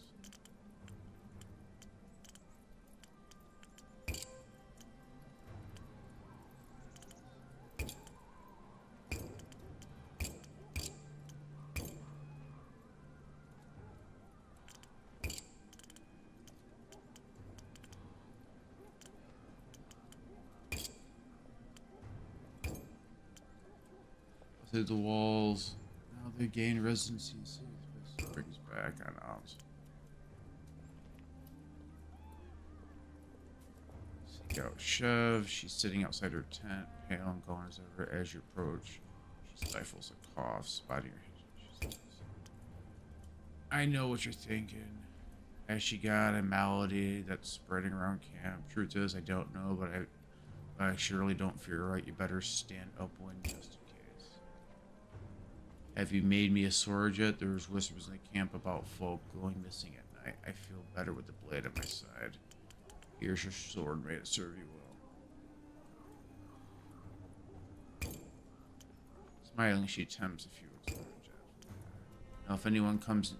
Outside the walls. Now they gain residency and see this brings back on arms. Seek out Chev. She's sitting outside her tent, pale and gone as ever. As you approach, she stifles a cough, spotting her. She says, I know what you're thinking. Has she got a malady that's spreading around camp? Truth is, I don't know, but I surely don't feel right. You better stand upwind just in case. Have you made me a sword yet? There's whispers in the camp about folk going missing at night. I feel better with the blade at my side. Here's your sword, may it serve you well. Smiling, she attempts a few words. Now, if anyone comes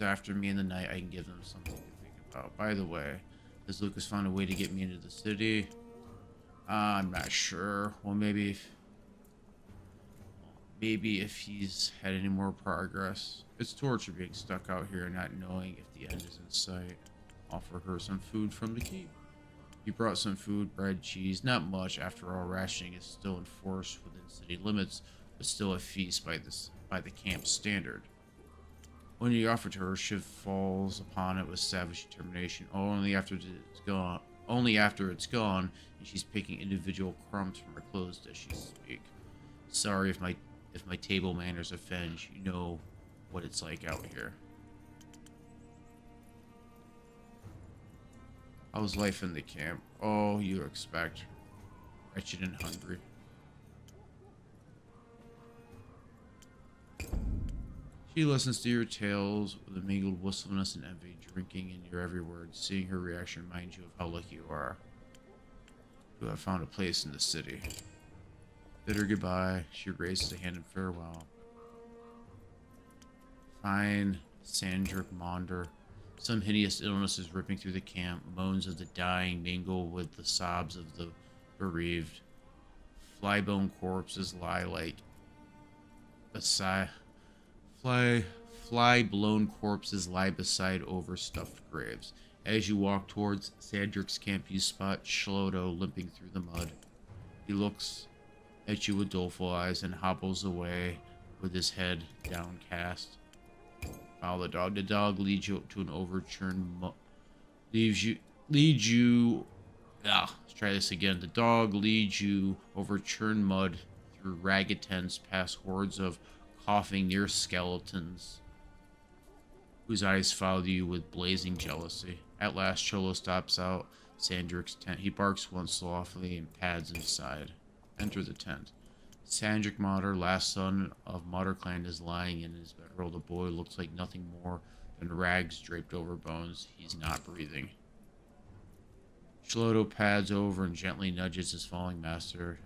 after me in the night, I can give them something to think about. By the way, has Lucas found a way to get me into the city? I'm not sure. Well, maybe if he's had any more progress. It's torture being stuck out here and not knowing if the end is in sight. Offer her some food from the keep. He brought some food, bread, cheese, not much. After all, rationing is still enforced within city limits, but still a feast by the camp standard. When you offer to her, Shiv falls upon it with savage determination. Only after it's gone, and she's picking individual crumbs from her clothes does she speak. Sorry if my table manners offend. You know what it's like out here. How's life in the camp? Oh, you expect. Wretched and hungry. She listens to your tales with a mingled wistfulness and envy, drinking in your every word. Seeing her reaction reminds you of how lucky you are to have found a place in the city. Bid her goodbye. She raises a hand in farewell. Fine, Sandrick Maunder. Some hideous illness is ripping through the camp. Moans of the dying mingle with the sobs of the bereaved. Flybone corpses lie like beside. Fly-blown corpses lie beside overstuffed graves. As you walk towards Sandrick's camp, you spot Shlodo limping through the mud. He looks at you with doleful eyes and hobbles away with his head downcast. Follow the dog. The dog leads you to an overturned let's try this again. The dog leads you over churned mud through ragged tents past hordes of coughing near skeletons whose eyes follow you with blazing jealousy. At last, Cholo stops out Sandrick's tent. He barks once softly and pads inside. Enter the tent. Sandrick Mater, last son of Mater clan, is lying in his bedroll. The boy looks like nothing more than rags draped over bones. He's not breathing. Shlodo pads over and gently nudges his falling master.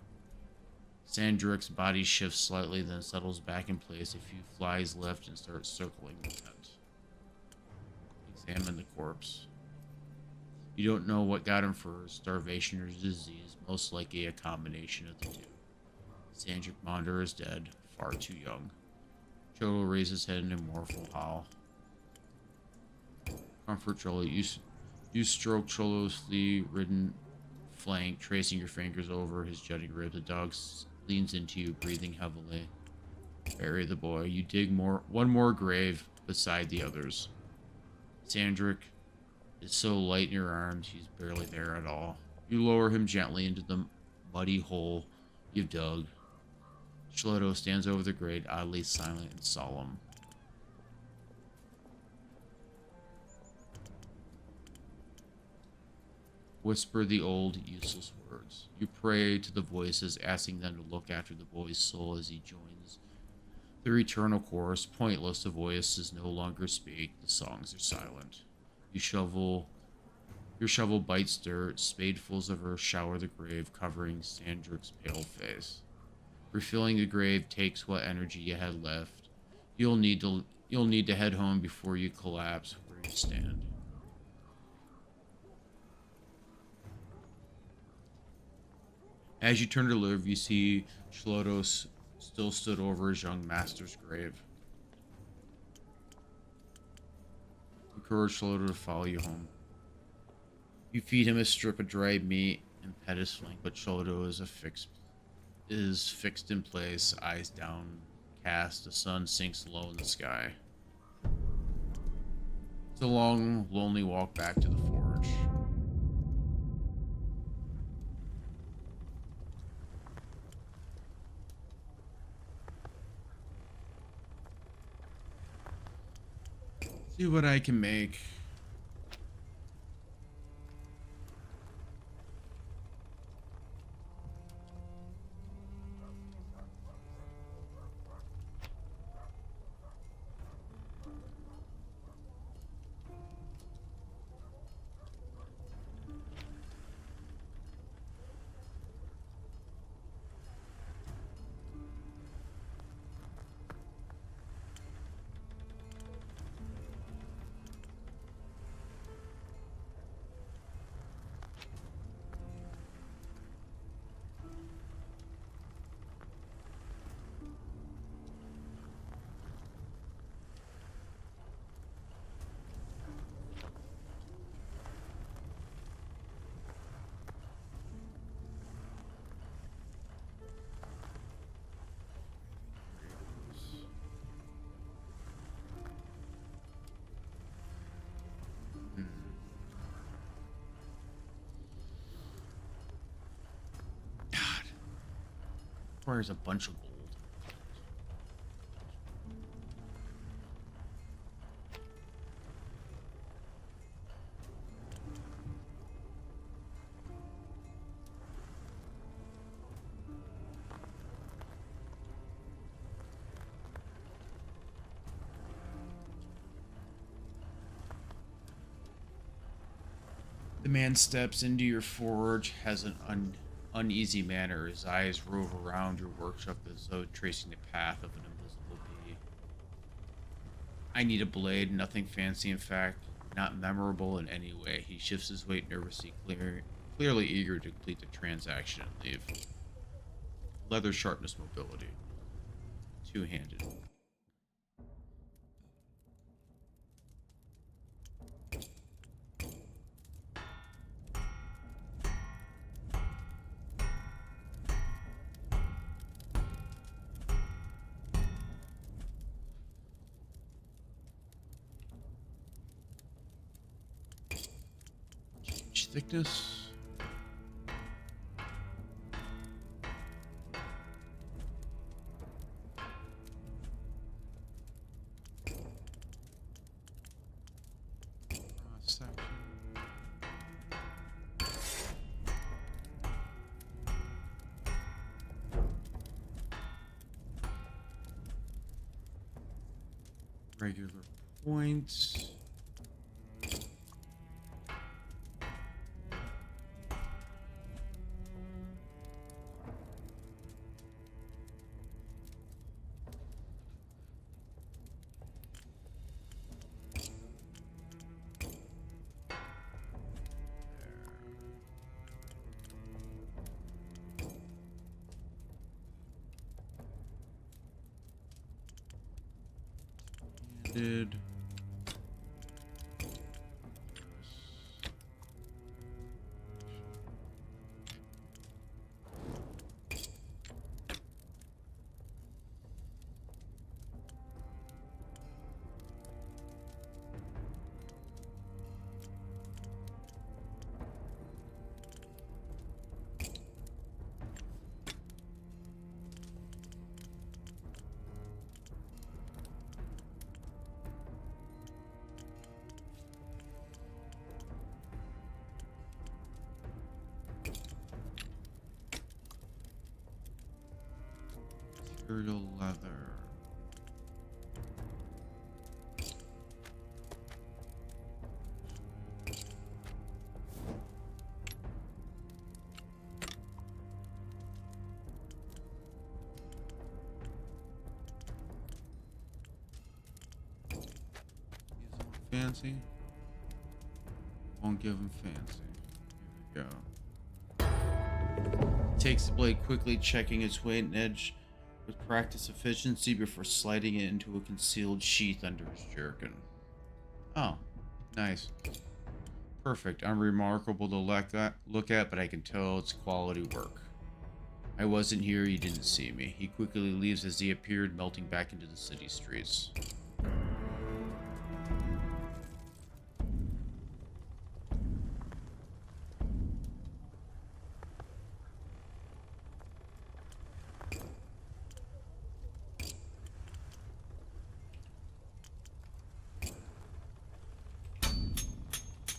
Sandrick's body shifts slightly, then settles back in place. A few flies lift and start circling the tent. Examine the corpse. You don't know what got him first, starvation or disease, most likely a combination of the two. Sandrick Maunder is dead, far too young. Cholo raises his head in a mournful howl. Comfort Cholo. You stroke Cholo's flea-ridden flank, tracing your fingers over his jutting rib. The dog leans into you, breathing heavily. Bury the boy. You dig one more grave beside the others. Sandrick is so light in your arms, he's barely there at all. You lower him gently into the muddy hole you've dug. Shlodo stands over the grate, oddly silent and solemn. Whisper the old, useless words. You pray to the voices, asking them to look after the boy's soul as he joins their eternal chorus. Pointless, the voices no longer speak. The songs are silent. Your shovel bites dirt. Spadefuls of earth shower the grave, covering Sandrick's pale face. Refilling the grave takes what energy you had left. You'll need to head home before you collapse where you stand. As you turn to live, you see Shlodos still stood over his young master's grave. Encourage Shlodo to follow you home. You feed him a strip of dried meat and pet his flank, but Shlodo is fixed in place, eyes downcast. The sun sinks low in the sky. It's a long, lonely walk back to the forge. See what I can make. God, requires a bunch of gold. The man steps into your forge, has an uneasy manner. His eyes rove around your workshop as though tracing the path of an invisible bee. I need a blade, nothing fancy, in fact, not memorable in any way. He shifts his weight nervously, clearly eager to complete the transaction and leave. Leather sharpness mobility. Two-handed. Thickness. Section. Regular points. Did material leather. Fancy. Won't give him fancy. Here we go. Takes the blade quickly, checking its weight and edge with practice efficiency before sliding it into a concealed sheath under his jerkin. Oh, nice. Perfect. Unremarkable to look at, but I can tell it's quality work. I wasn't here, he didn't see me. He quickly leaves as he appeared, melting back into the city streets.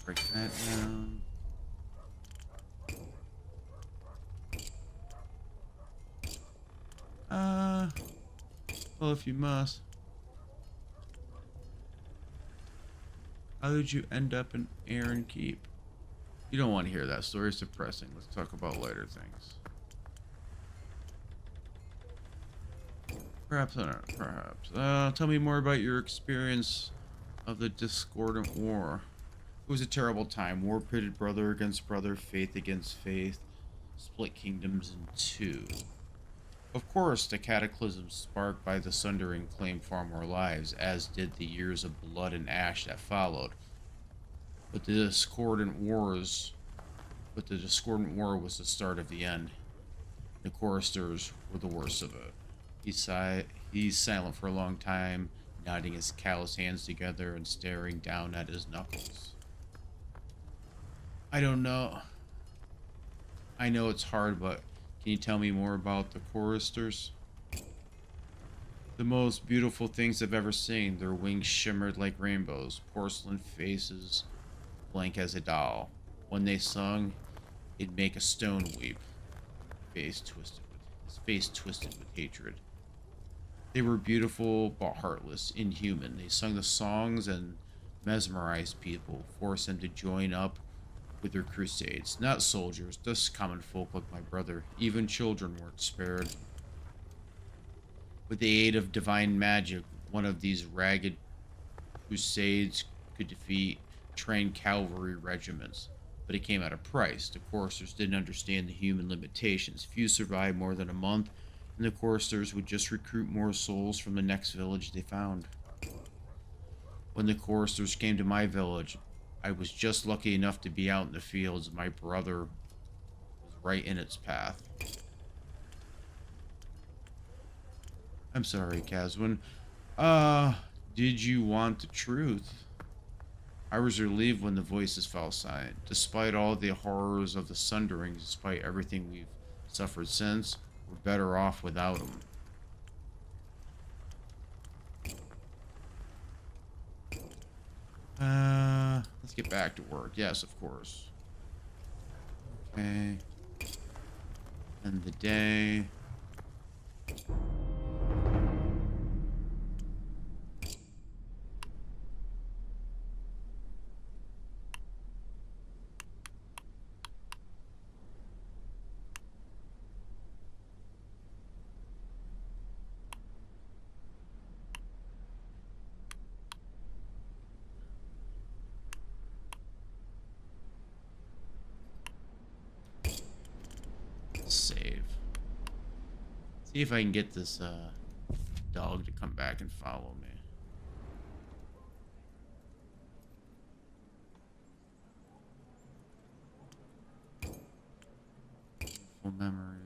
Break that down. Well, if you must. How did you end up in Aaron Keep? You don't want to hear that story. It's depressing. Let's talk about lighter things. Perhaps, I don't know, perhaps. Tell me more about your experience of the Discordant War. It was a terrible time. War pitted brother against brother, faith against faith, split kingdoms in two. Of course, the cataclysm sparked by the Sundering claimed far more lives, as did the years of blood and ash that followed. But the Discordant War was the start of the end. The choristers were the worst of it. He's silent for a long time, knotting his callous hands together and staring down at his knuckles. I don't know. I know it's hard, but can you tell me more about the choristers? The most beautiful things I've ever seen. Their wings shimmered like rainbows, porcelain faces, blank as a doll. When they sung, it'd make a stone weep. His face twisted with hatred. They were beautiful but heartless, inhuman. They sung the songs and mesmerized people, forced them to join up with their crusades. Not soldiers, just common folk like my brother. Even children weren't spared. With the aid of divine magic, one of these ragged crusades could defeat trained cavalry regiments. But it came at a price. The choristers didn't understand the human limitations. Few survived more than a month, and the choristers would just recruit more souls from the next village they found. When the choristers came to my village, I was just lucky enough to be out in the fields. My brother was right in its path. I'm sorry, Caswin. Did you want the truth? I was relieved when the voices fell silent. Despite all the horrors of the Sunderings, despite everything we've suffered since, we're better off without them. Let's get back to work. Yes, of course. Okay. End the day. Save. See if I can get this dog to come back and follow me. Full memories.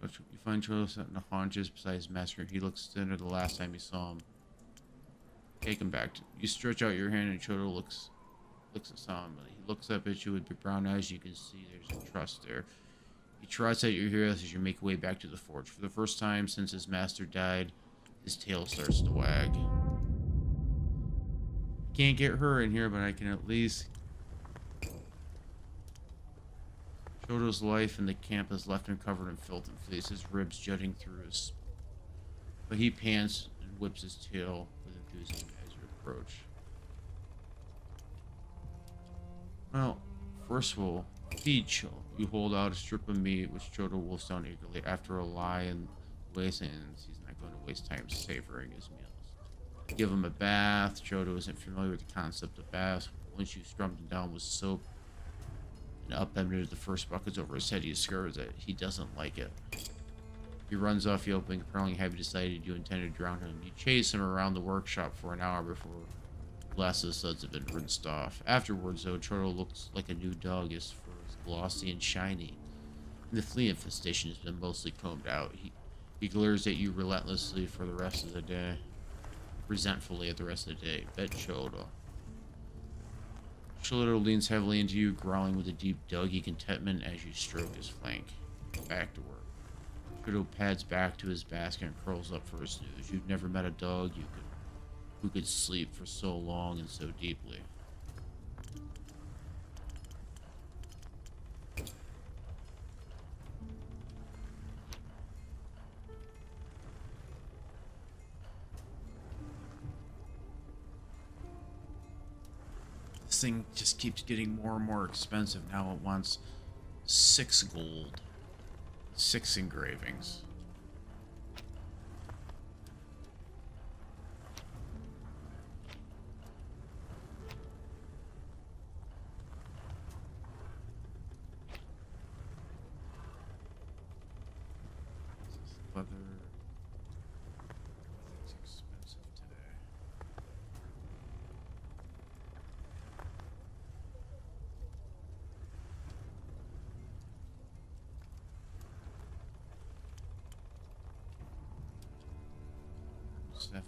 You find Chodo sitting in the haunches beside his master. He looks thinner the last time you saw him. Take him back. You stretch out your hand and Chodo looks at Sam. He looks up at you with big brown eyes. You can see there's trust there. He trots at your heels as you make your way back to the forge. For the first time since his master died, his tail starts to wag. Can't get her in here, but I can at least... Chodo's life in the camp has left him covered in filth and fleas, his ribs jutting through his... But he pants and whips his tail with enthusiasm as you approach. Well, first of all, feed Cho. You hold out a strip of meat, which Chodo wolfs down eagerly. After a lie and waste, and he's not going to waste time savoring his meals. Give him a bath. Chodo isn't familiar with the concept of baths. Once you scrubbed him down with soap and upended the first buckets over his head, he discovers that he doesn't like it. He runs off, yelping, apparently have you decided you intend to drown him. You chase him around the workshop for an hour before the last of the suds have been rinsed off. Afterwards, though, Chodo looks like a new dog. His fur is glossy and shiny, and the flea infestation has been mostly combed out. He glares at you relentlessly for the rest of the day. Resentfully at the rest of the day. Bet Chodo. Chodo leans heavily into you, growling with a deep doggy contentment as you stroke his flank. Back to work. Chodo pads back to his basket and curls up for a snooze. You've never met a dog who could sleep for so long and so deeply. This thing just keeps getting more and more expensive. Now it wants 6 gold, 6 engravings. Leather. It's expensive today. $70.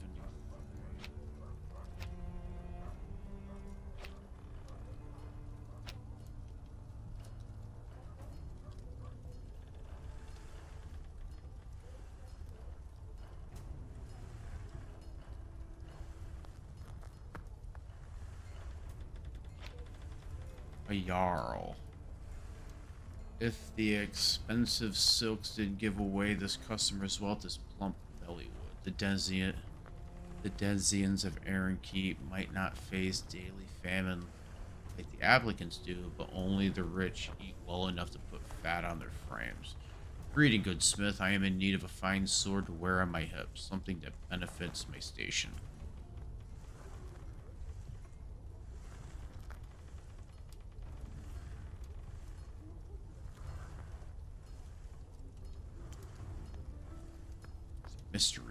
A Jarl. If the expensive silks did give away this customer's wealth, this plump belly would. The Denzians of Aaron Keep might not face daily famine like the applicants do, but only the rich eat well enough to put fat on their frames. Greeting, good smith. I am in need of a fine sword to wear on my hips, something that benefits my station. Mystery.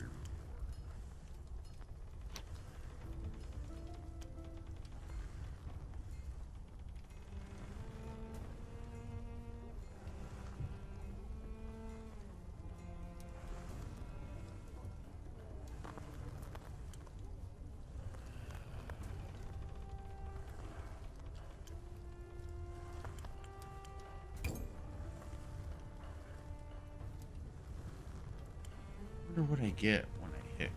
I wonder what I get when I hit.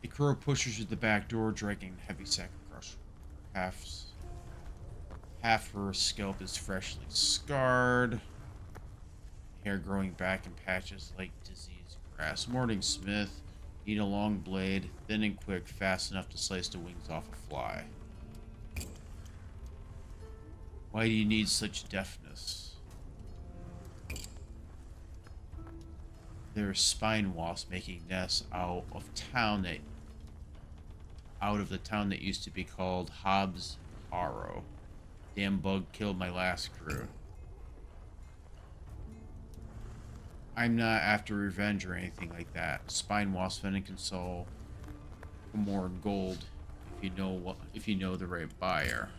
A crow pushes through the back door, dragging a heavy sack across her. Half her scalp is freshly scarred, hair growing back in patches like diseased grass. Morning, Smith. Need a long blade, thin and quick, fast enough to slice the wings off a fly. Why do you need such deftness? There are spine wasps making nests out of the town that used to be called Hobbs Harrow. Damn bug killed my last crew. I'm not after revenge or anything like that. Spine wasp venom can sell for more gold if you know the right buyer.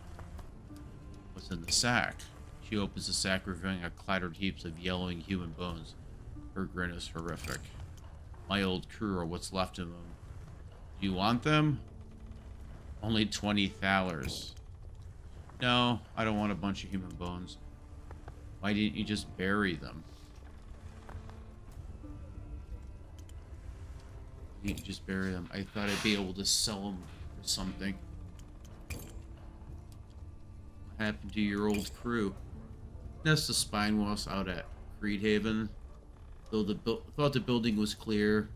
What's in the sack? She opens the sack, revealing a clattered heaps of yellowing human bones. Her grin is horrific. My old crew, or what's left of them. Do you want them? Only 20 thalers. No, I don't want a bunch of human bones. Why didn't you just bury them? Why didn't you just bury them? I thought I'd be able to sell them for something. What happened to your old crew? Nest of spine wasps out at Creedhaven. Though thought the building was clear,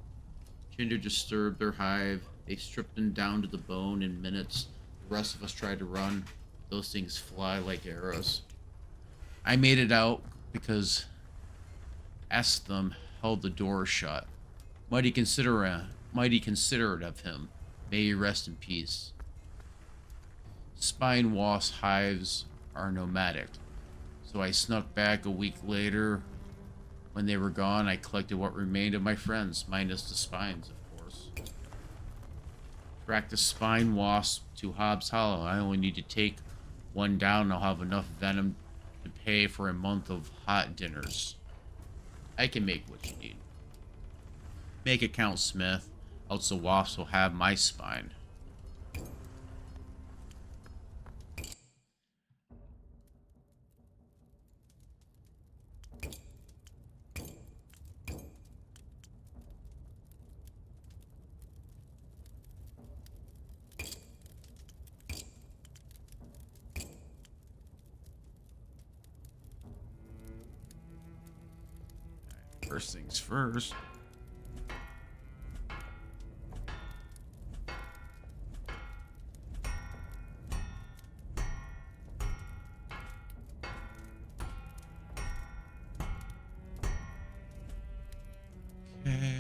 Cinder disturbed their hive. They stripped them down to the bone in minutes. The rest of us tried to run. Those things fly like arrows. I made it out because Estham held the door shut. Mighty considerate of him. May he rest in peace. Spine wasp hives are nomadic. So I snuck back a week later. When they were gone, I collected what remained of my friends, minus the spines, of course. Tracked the spine wasp to Hobbs Hollow. I only need to take one down and I'll have enough venom to pay for a month of hot dinners. I can make what you need. Make it count, Smith. Else the wasps will have my spine. First things first. Okay.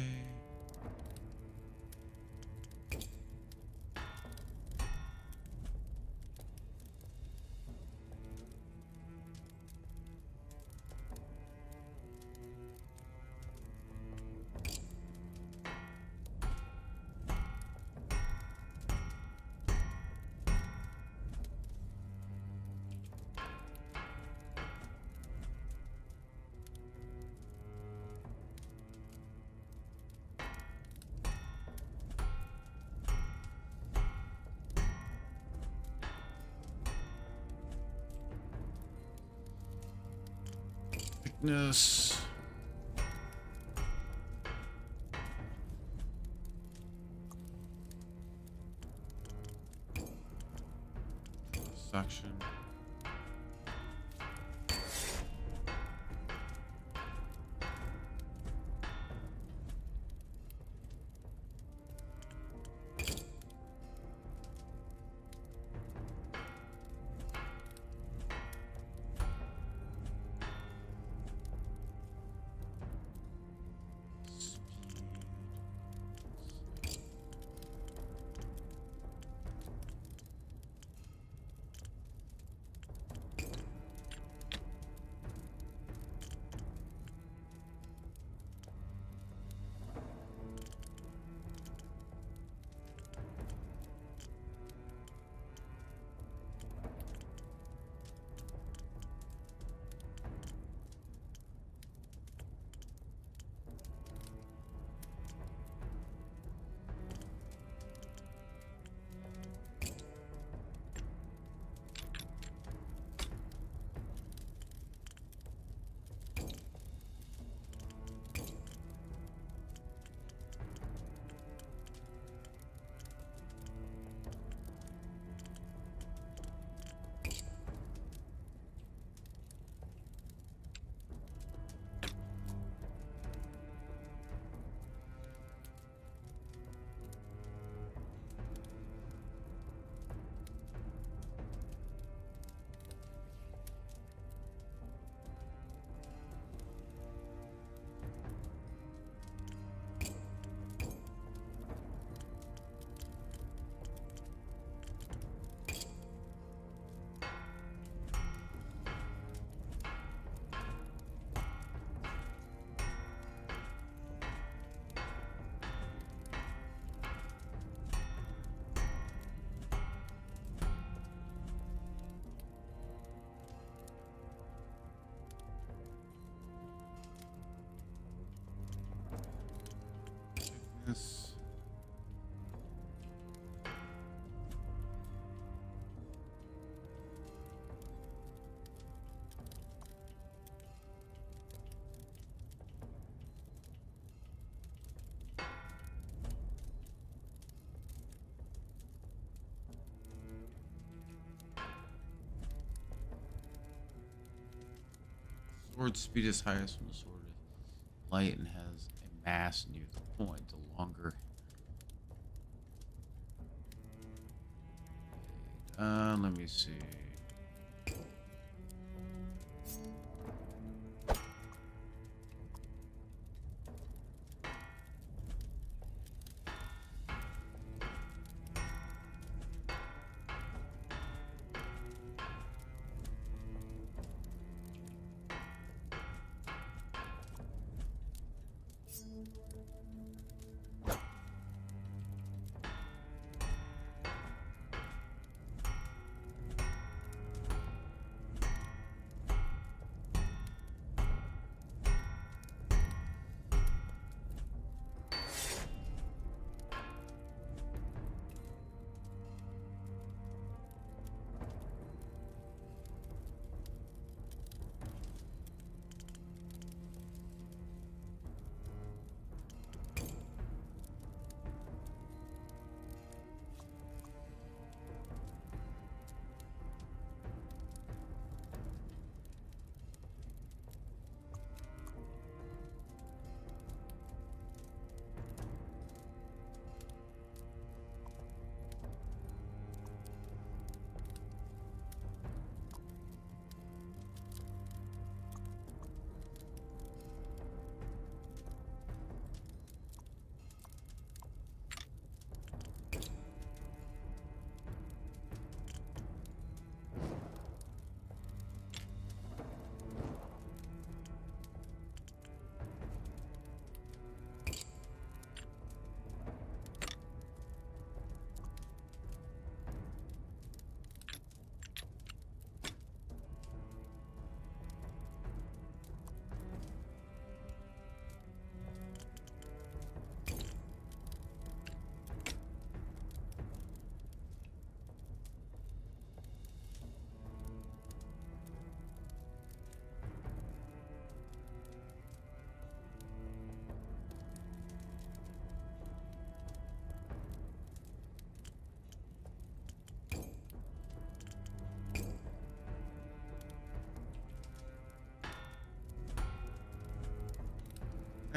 Thickness. Suction. Yes. Sword speed is highest when the sword is light and has a mass near the point. The longer. Let me see.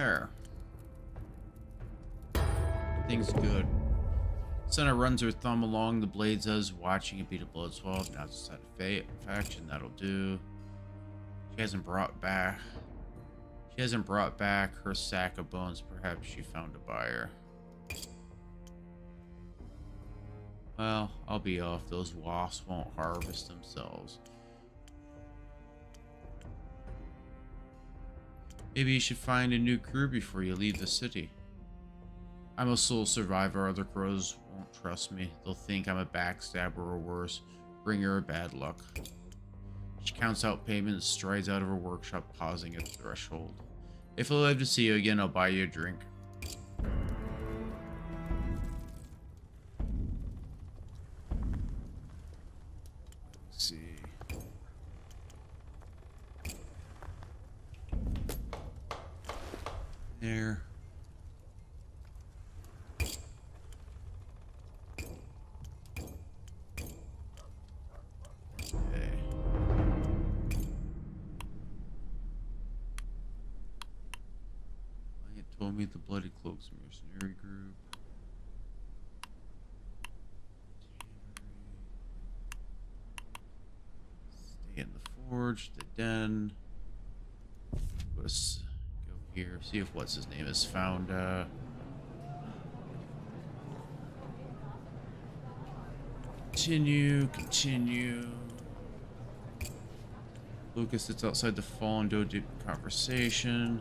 There. Things good. Senna runs her thumb along the blade's edge, watching it beat a blood swab. Now it's a satisfaction. That'll do. She hasn't brought back her sack of bones. Perhaps she found a buyer. Well, I'll be off. Those wasps won't harvest themselves. Maybe you should find a new crew before you leave the city. I'm a sole survivor. Other crows won't trust me. They'll think I'm a backstabber or worse, bringer of bad luck. She counts out payments, strides out of her workshop, pausing at the threshold. If I live to see you again, I'll buy you a drink. Let's see. There. Told me the Bloody Cloaks mercenary group. Stay in the forge, the den. Let's go here, see if what's his name is found. Continue. Lucas sits outside the fallen do a deep conversation.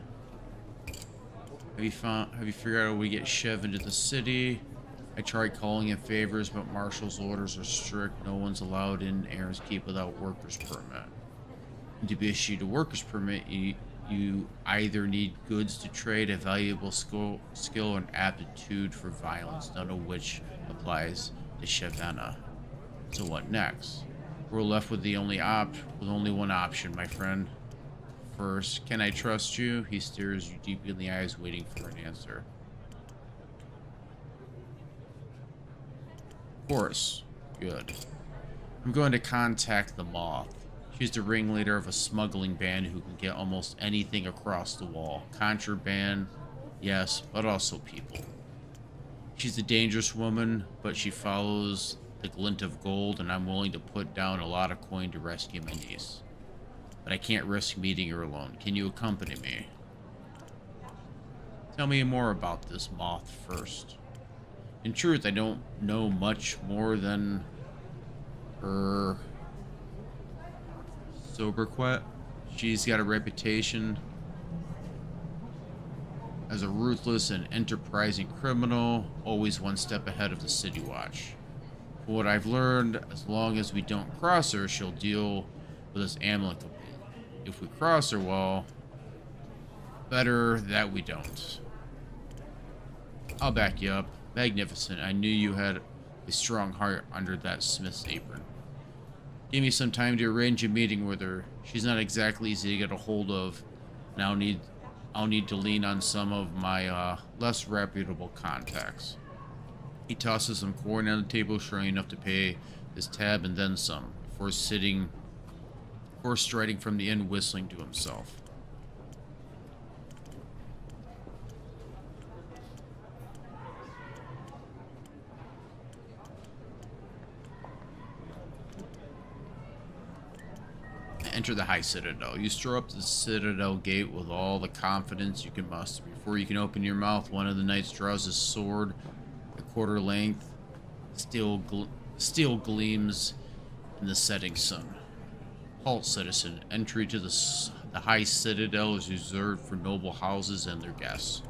Have you figured out how we get Chev into the city? I tried calling in favors, but Marshall's orders are strict. No one's allowed in Aaron's Keep without worker's permit. And to be issued a worker's permit, you either need goods to trade, a valuable skill, or an aptitude for violence, none of which applies to Chevenna. So what next? We're left with only one option, my friend. First, can I trust you? He stares you deep in the eyes, waiting for an answer. Of course. Good. I'm going to contact the Moth. She's the ringleader of a smuggling band who can get almost anything across the wall. Contraband, yes, but also people. She's a dangerous woman, but she follows the glint of gold, and I'm willing to put down a lot of coin to rescue my niece. But I can't risk meeting her alone. Can you accompany me? Tell me more about this Moth first. In truth, I don't know much more than her sobriquet. She's got a reputation as a ruthless and enterprising criminal, always one step ahead of the City Watch. From what I've learned, as long as we don't cross her, she'll deal with us amicably. If we cross her, well, better that we don't. I'll back you up. Magnificent. I knew you had a strong heart under that Smith's apron. Give me some time to arrange a meeting with her. She's not exactly easy to get a hold of, and I'll need to lean on some of my less reputable contacts. He tosses some coin on the table, showing enough to pay his tab and then some, before striding from the inn, whistling to himself. Enter the High Citadel. You stroll up to the Citadel gate with all the confidence you can muster. Before you can open your mouth, one of the knights draws his sword, a quarter length. Steel gleams in the setting sun. Halt, citizen. Entry to the High Citadel is reserved for noble houses and their guests.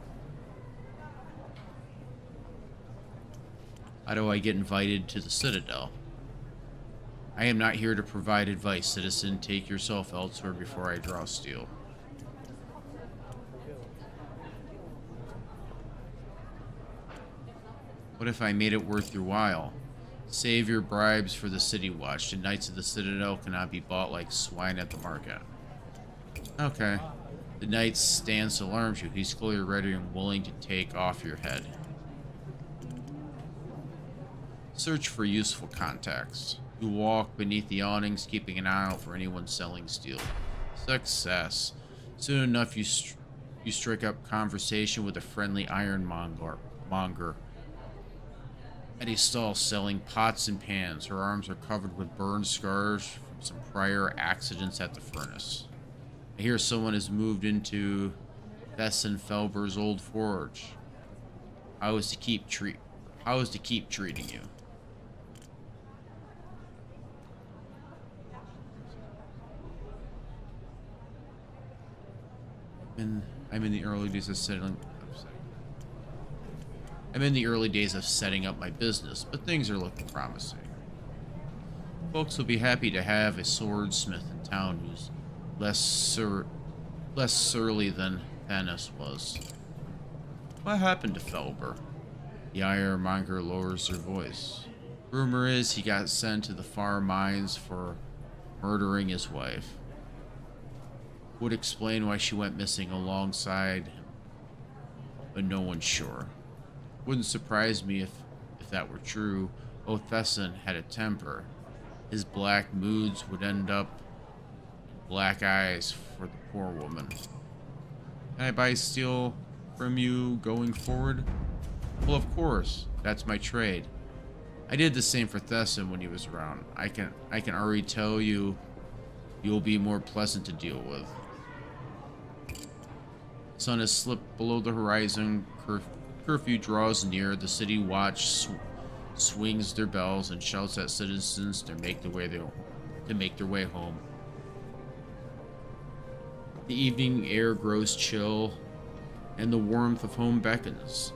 How do I get invited to the Citadel? I am not here to provide advice, citizen. Take yourself elsewhere before I draw steel. What if I made it worth your while? Save your bribes for the City Watch. The Knights of the Citadel cannot be bought like swine at the market. Okay. The Knight's stance alarms you. He's clearly ready and willing to take off your head. Search for useful contacts. You walk beneath the awnings, keeping an eye out for anyone selling steel. Success. Soon enough, You strike up conversation with a friendly monger at a stall selling pots and pans. Her arms are covered with burn scars from some prior accidents at the furnace. I hear someone has moved into Thesson Felber's old forge. How is to keep treating you? I'm in the early days of setting up my business, but things are looking promising. Folks will be happy to have a swordsmith in town who's less surly than Thanos was. What happened to Felber? The ironmonger lowers her voice. Rumor is he got sent to the far mines for murdering his wife. Would explain why she went missing alongside him, but no one's sure. Wouldn't surprise me if that were true. Othesson had a temper. His black moods would end up in black eyes for the poor woman. Can I buy steel from you going forward? Well, of course. That's my trade. I did the same for Thesson when he was around. I can already tell you you'll be more pleasant to deal with. Sun has slipped below the horizon. Curfew draws near. The city watch swings their bells and shouts at citizens to make their way home. The evening air grows chill, and the warmth of home beckons.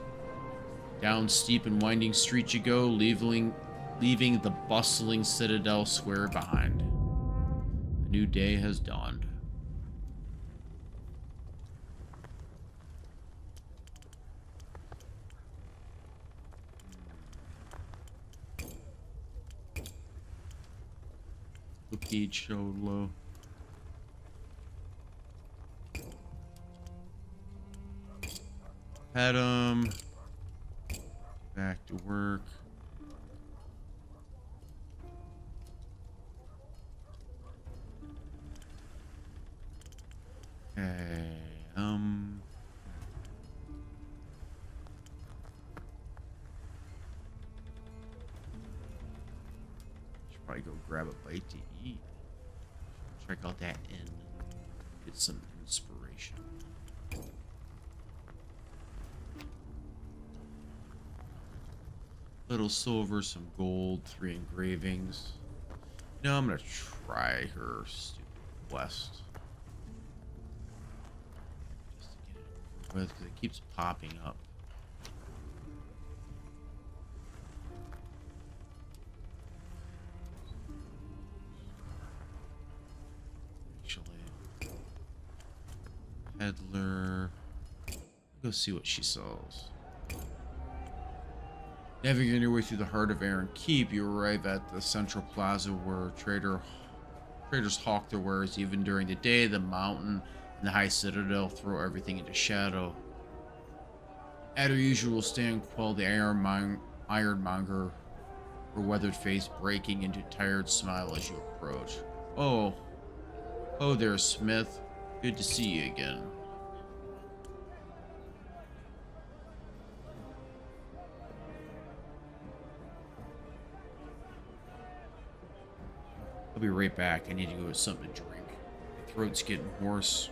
Down steep and winding street you go, leaving the bustling Citadel Square behind. A new day has dawned. The page showed low. Had back to work. Okay, should probably go grab a bite to eat. Check out that inn. Get some inspiration. Little silver, some gold, 3 engravings. No, I'm gonna try her stupid quest. Just to get it over with, because it keeps popping up. Actually, peddler. Go see what she sells. Navigating your way through the heart of Iron Keep, you arrive at the central plaza where traders hawk their wares. Even during the day, the mountain and the high citadel throw everything into shadow. At her usual stand, quell the ironmonger, her weathered face breaking into a tired smile as you approach. Oh there, Smith. Good to see you again. I'll be right back. I need to go get something to drink. My throat's getting hoarse.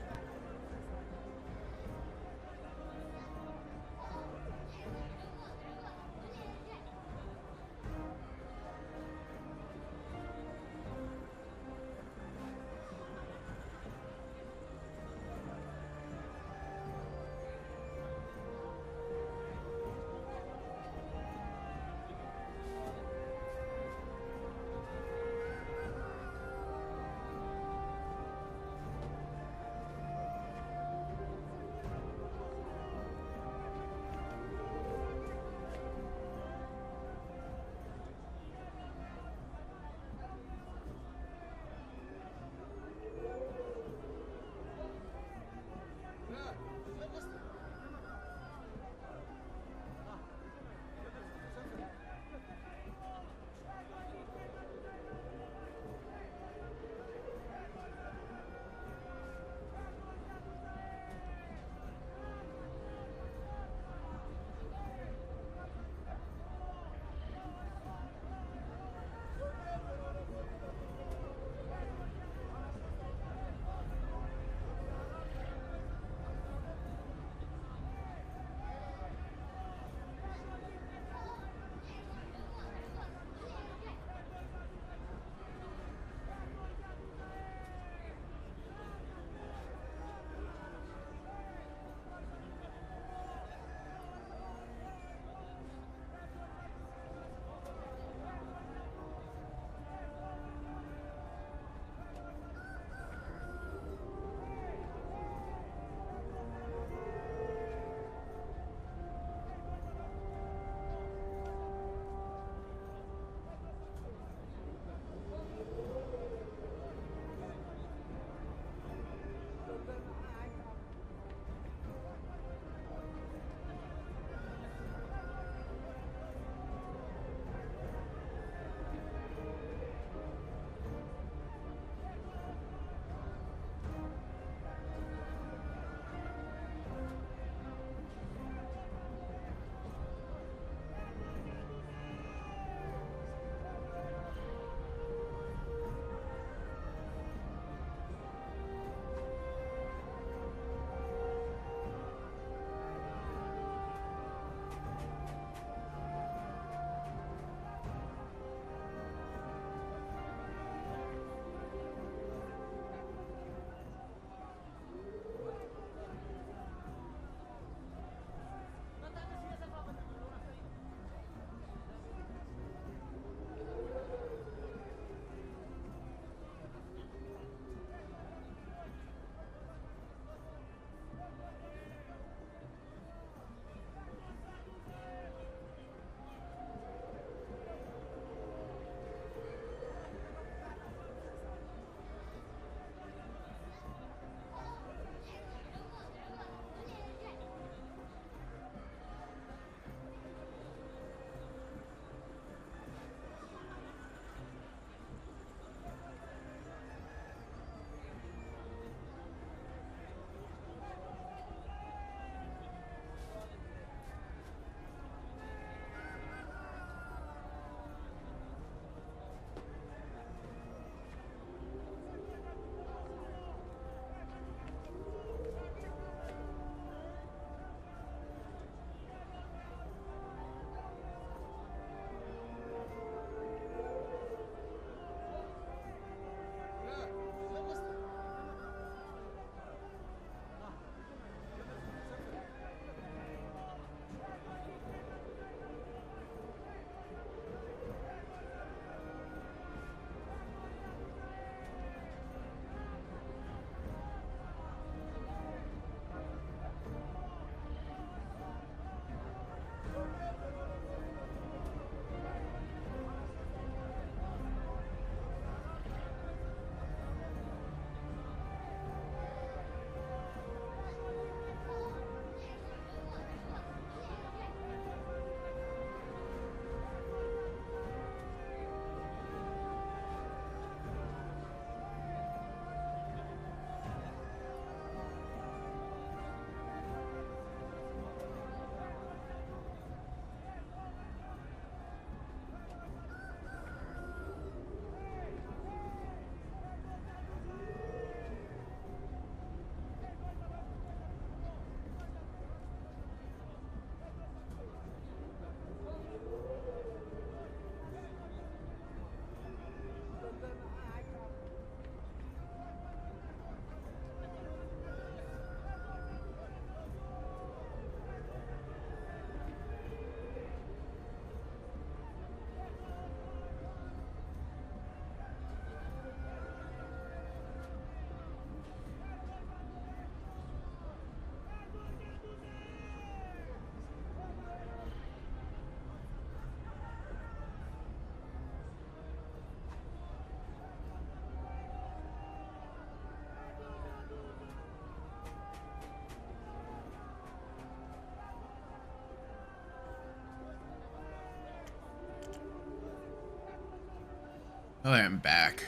I am back.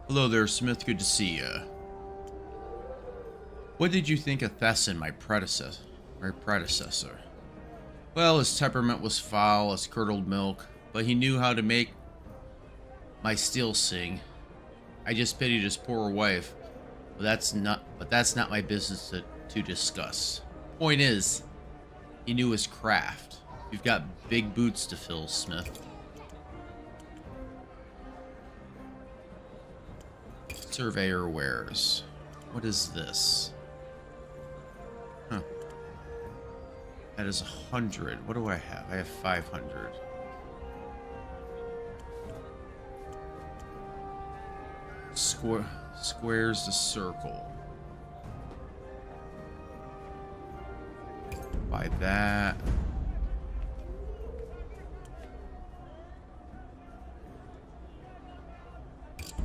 Hello there, Smith. Good to see you. What did you think of Thesson, my predecessor? Well, his temperament was foul as curdled milk, but he knew how to make my steel sing. I just pitied his poor wife, but that's not my business to discuss. Point is, he knew his craft. You've got big boots to fill, Smith. Surveyor wares. What is this? Huh. That is 100. What do I have? I have 500. Squares the circle. Buy that.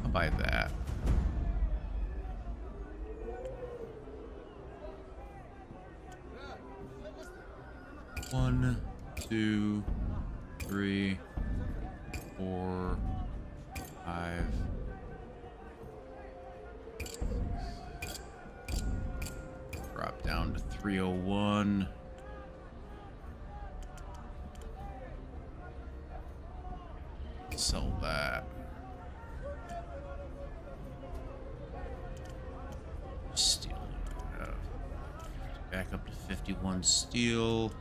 I'll buy that. One, two, three, four, five. Drop down to 301. Sell that. Steel. Back up to 51 steel.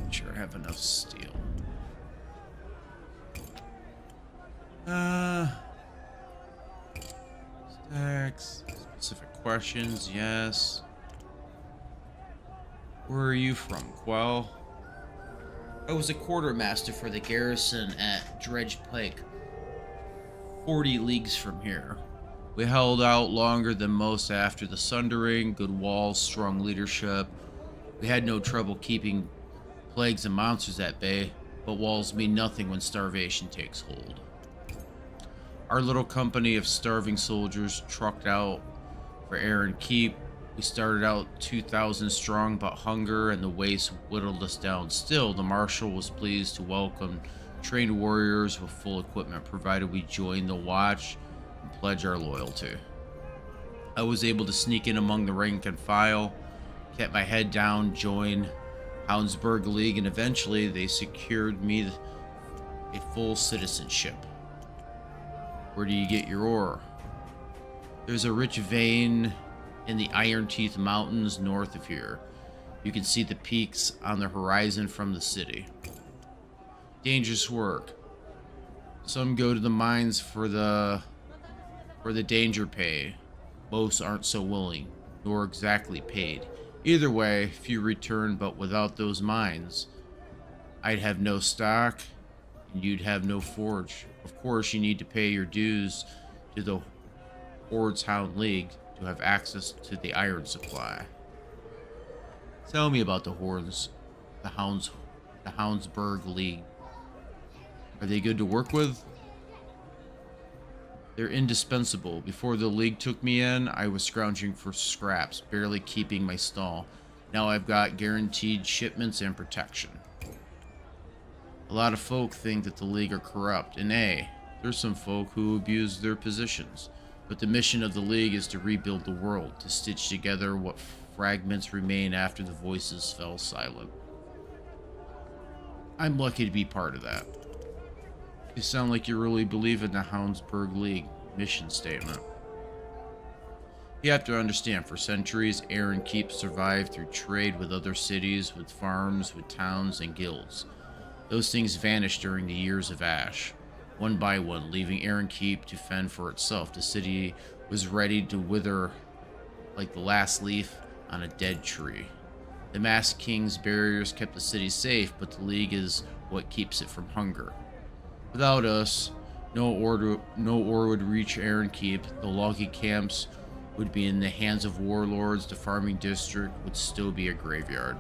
Sure, I have enough steel. Stacks. Specific questions, yes. Where are you from, Quell? I was a quartermaster for the garrison at Dredge Pike, 40 leagues from here. We held out longer than most after the sundering, good walls, strong leadership. We had no trouble keeping plagues and monsters at bay, but walls mean nothing when starvation takes hold. Our little company of starving soldiers trucked out for Aaron Keep. We started out 2,000 strong, but hunger and the waste whittled us down. Still, the marshal was pleased to welcome trained warriors with full equipment, provided we joined the watch and pledge our loyalty. I was able to sneak in among the rank and file, kept my head down, joined Houndsburg League, and eventually they secured me a full citizenship. Where do you get your ore? There's a rich vein in the Iron Teeth Mountains north of here. You can see the peaks on the horizon from the city. Dangerous work. Some go to the mines for the danger pay. Most aren't so willing, nor exactly paid. Either way, few return, but without those mines, I'd have no stock, and you'd have no forge. Of course, you need to pay your dues to the Horde's Hound League to have access to the iron supply. Tell me about the Hordes, the Houndsburg League. Are they good to work with? They're indispensable. Before the League took me in, I was scrounging for scraps, barely keeping my stall. Now I've got guaranteed shipments and protection. A lot of folk think that the League are corrupt, and there's some folk who abuse their positions. But the mission of the League is to rebuild the world, to stitch together what fragments remain after the voices fell silent. I'm lucky to be part of that. You sound like you really believe in the Houndsburg League mission statement. You have to understand, for centuries, Aaron Keep survived through trade with other cities, with farms, with towns, and guilds. Those things vanished during the years of Ash, one by one, leaving Aaron Keep to fend for itself. The city was ready to wither like the last leaf on a dead tree. The Masked King's barriers kept the city safe, but the League is what keeps it from hunger. Without us, no ore would reach Aaron Keep. The logging camps would be in the hands of warlords. The farming district would still be a graveyard.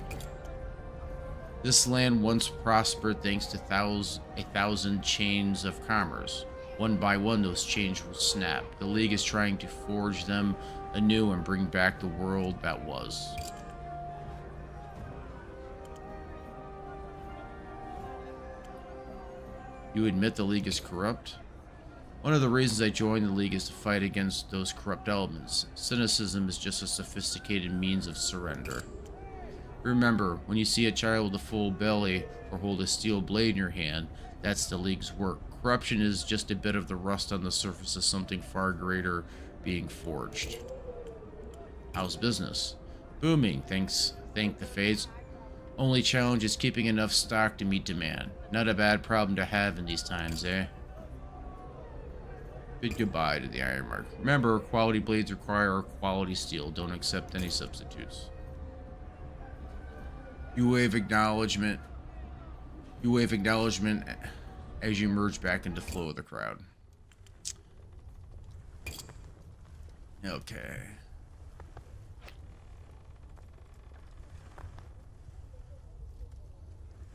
This land once prospered thanks to a thousand chains of commerce. One by one, those chains will snap. The League is trying to forge them anew and bring back the world that was. You admit the League is corrupt? One of the reasons I joined the League is to fight against those corrupt elements. Cynicism is just a sophisticated means of surrender. Remember, when you see a child with a full belly or hold a steel blade in your hand, that's the League's work. Corruption is just a bit of the rust on the surface of something far greater being forged. How's business? Booming, thank the fates. Only challenge is keeping enough stock to meet demand. Not a bad problem to have in these times, eh? Bid goodbye to the Iron Mark. Remember, quality blades require quality steel. Don't accept any substitutes. You wave acknowledgement. As you merge back into flow of the crowd. Okay.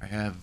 I have,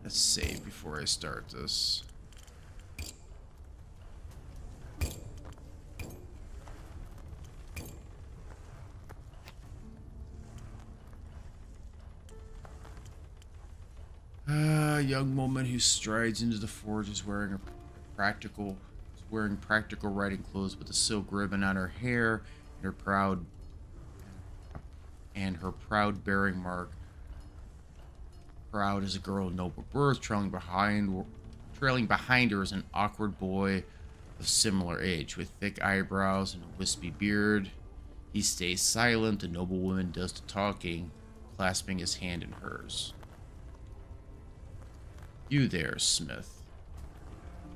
let's save before I start this. A young woman who strides into the forge is wearing practical riding clothes with a silk ribbon on her hair and her proud bearing mark. Proud as a girl of noble birth, trailing behind her is an awkward boy of similar age, with thick eyebrows and a wispy beard. He stays silent, the noble woman does the talking, clasping his hand in hers. You there, Smith.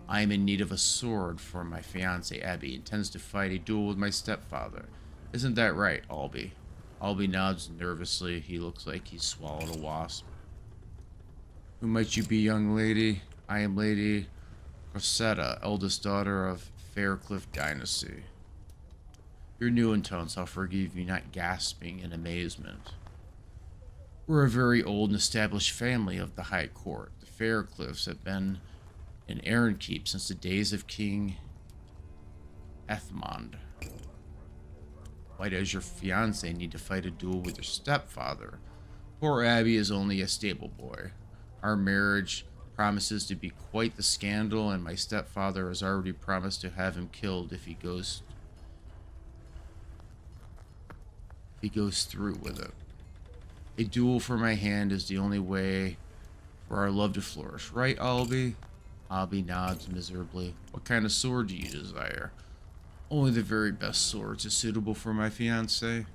I am in need of a sword for my fiancée, Abby. Intends to fight a duel with my stepfather. Isn't that right, Albie? Albie nods nervously. He looks like he's swallowed a wasp. Who might you be, young lady? I am Lady Cressida, eldest daughter of Faircliff dynasty. You're new in town, so I'll forgive you not gasping in amazement. We're a very old and established family of the High Court. The Faircliffs have been an errand keep since the days of King Ethmond. Why does your fiancé need to fight a duel with your stepfather? Poor Abby is only a stable boy. Our marriage promises to be quite the scandal, and my stepfather has already promised to have him killed if he goes through with it. A duel for my hand is the only way for our love to flourish, right, Albie? Albie nods miserably. What kind of sword do you desire? Only the very best swords is suitable for my fiancé.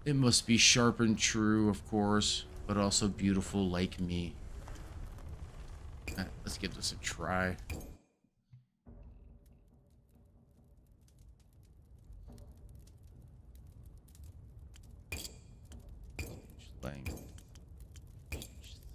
It must be sharp and true, of course, but also beautiful like me. Let's give this a try. Length. Thickness.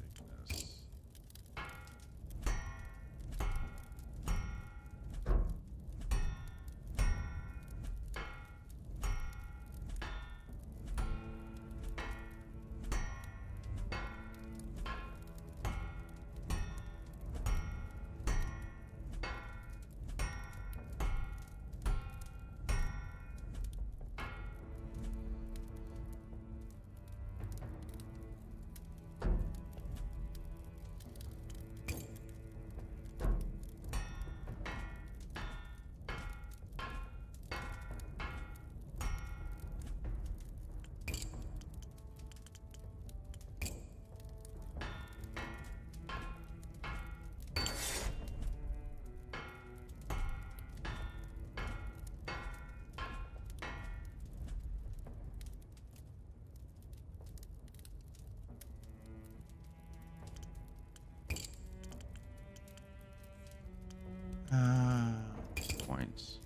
points.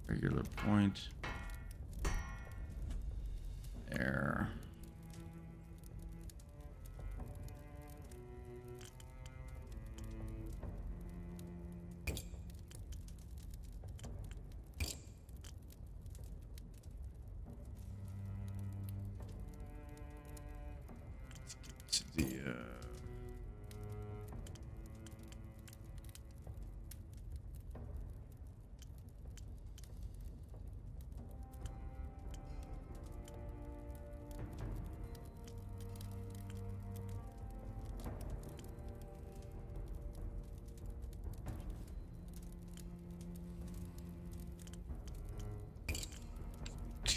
Regular point. There. To the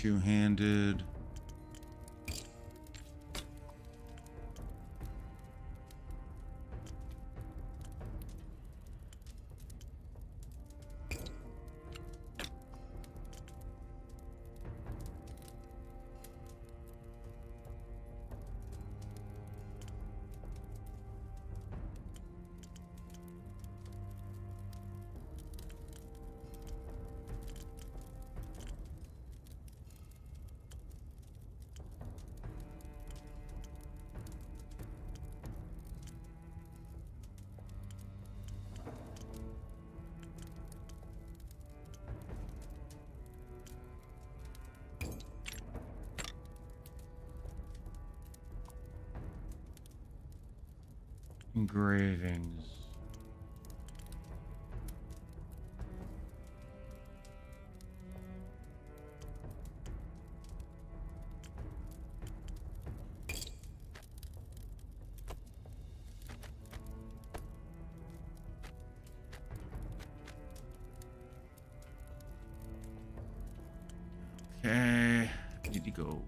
two-handed. Engravings. Okay, need to go.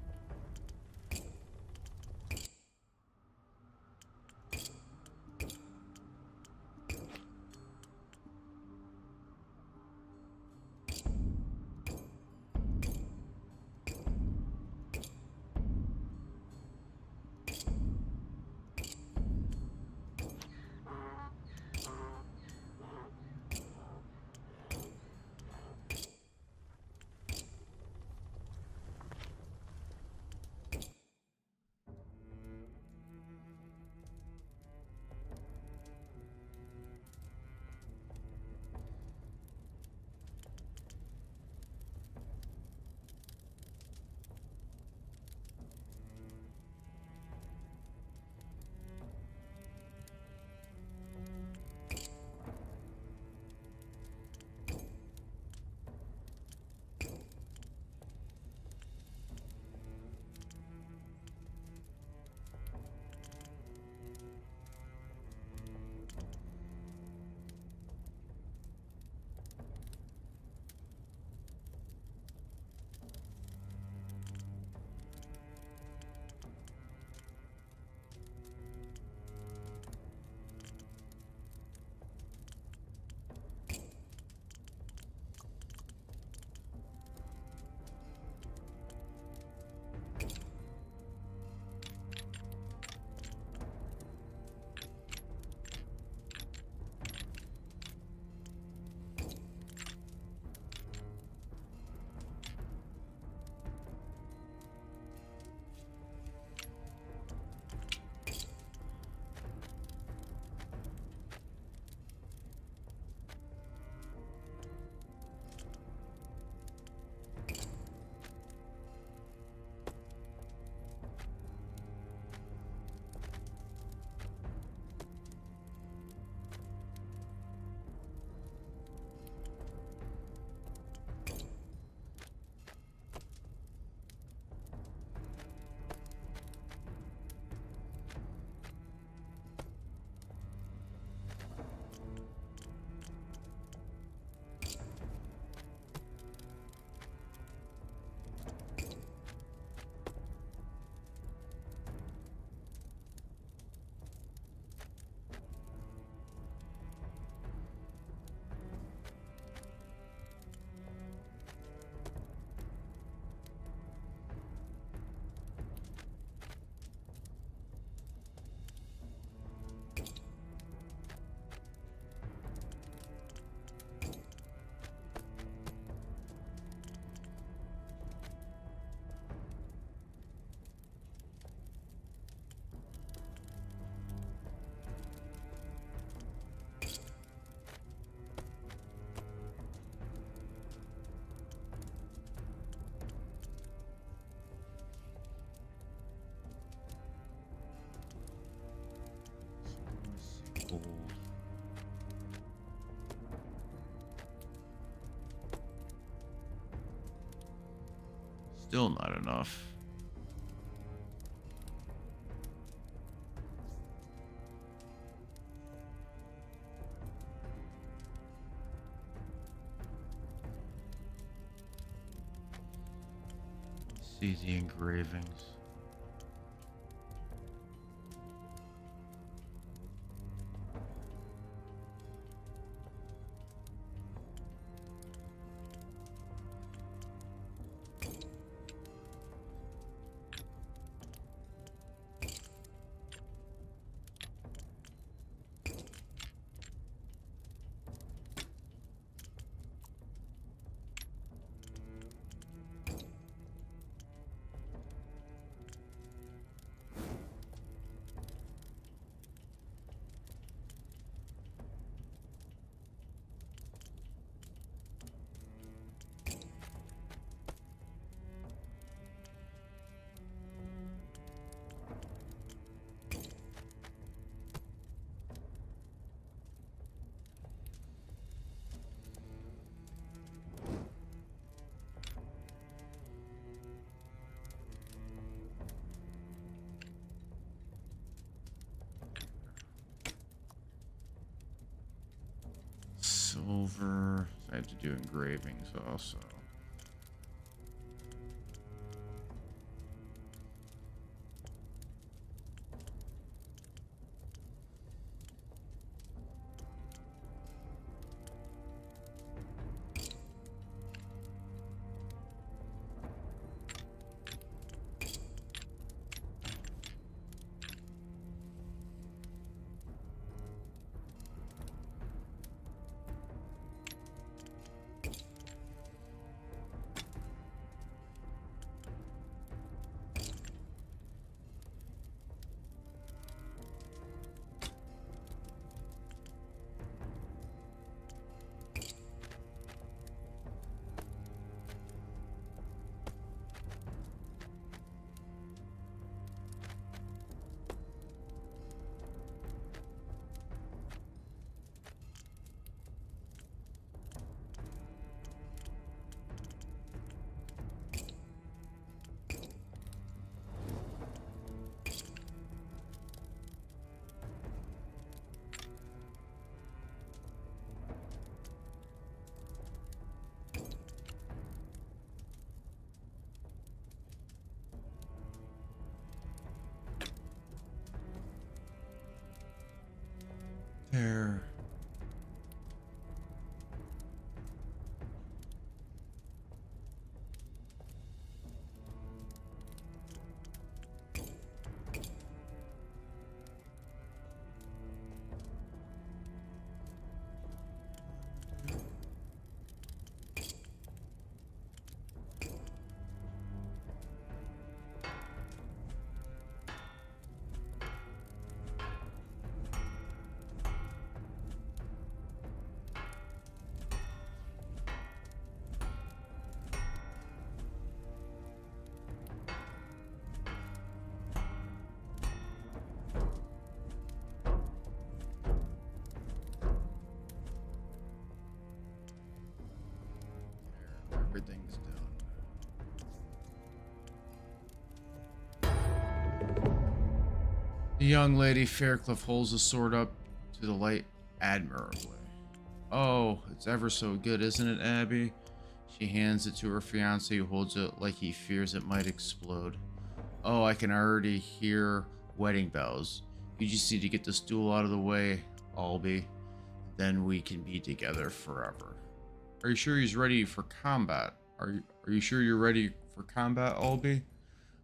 Still not enough. See the engravings. Silver. I have to do engravings also. There. Everything's done. The young lady Faircliff holds the sword up to the light admirably. Oh, it's ever so good, isn't it, Abby? She hands it to her fiancé, who holds it like he fears it might explode. Oh, I can already hear wedding bells. You just need to get this duel out of the way, Albie. Then we can be together forever. Are you sure he's ready for combat? Are you sure you're ready for combat, Albie?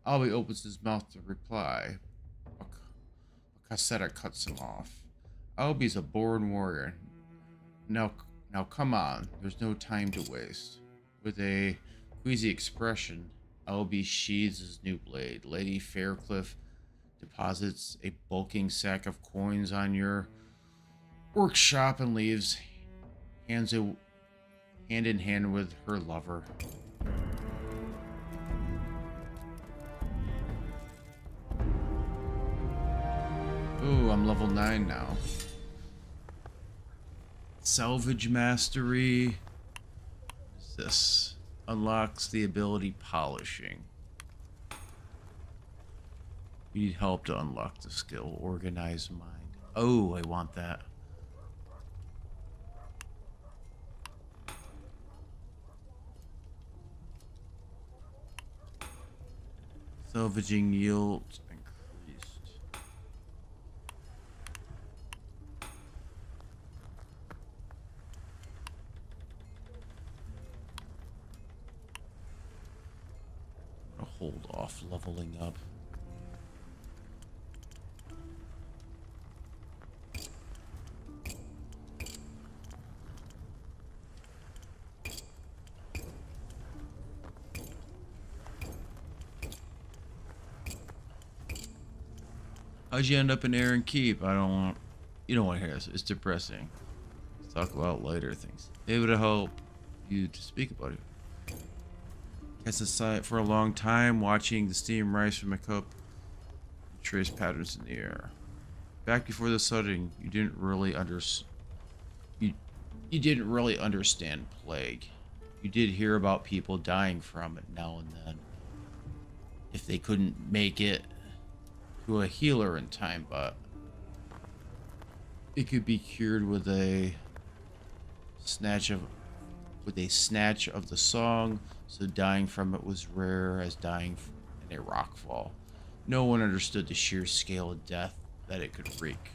Albie opens his mouth to reply. Cassetta cuts him off. Albie's a born warrior. Now come on. There's no time to waste. With a queasy expression, Albie sheathes his new blade. Lady Faircliff deposits a bulking sack of coins on your workshop and leaves, hand in hand with her lover. Ooh, I'm level 9 now. Salvage mastery. What is this? unlocks the ability polishing. You need help to unlock the skill. Organized mind. Oh, I want that. Salvaging yield increased. I'm gonna hold off leveling up. How'd you end up in Aaron Keep? I don't want... You don't want to hear this. It's depressing. Let's talk about lighter things. Able to help you to speak about it. Cast aside for a long time, watching the steam rise from a cup. Trace patterns in the air. Back before the flooding, you didn't really you didn't really understand plague. You did hear about people dying from it now and then. If they couldn't make it to a healer in time, but it could be cured with a snatch of the song, so dying from it was rare as dying in a rockfall. No one understood the sheer scale of death that it could wreak.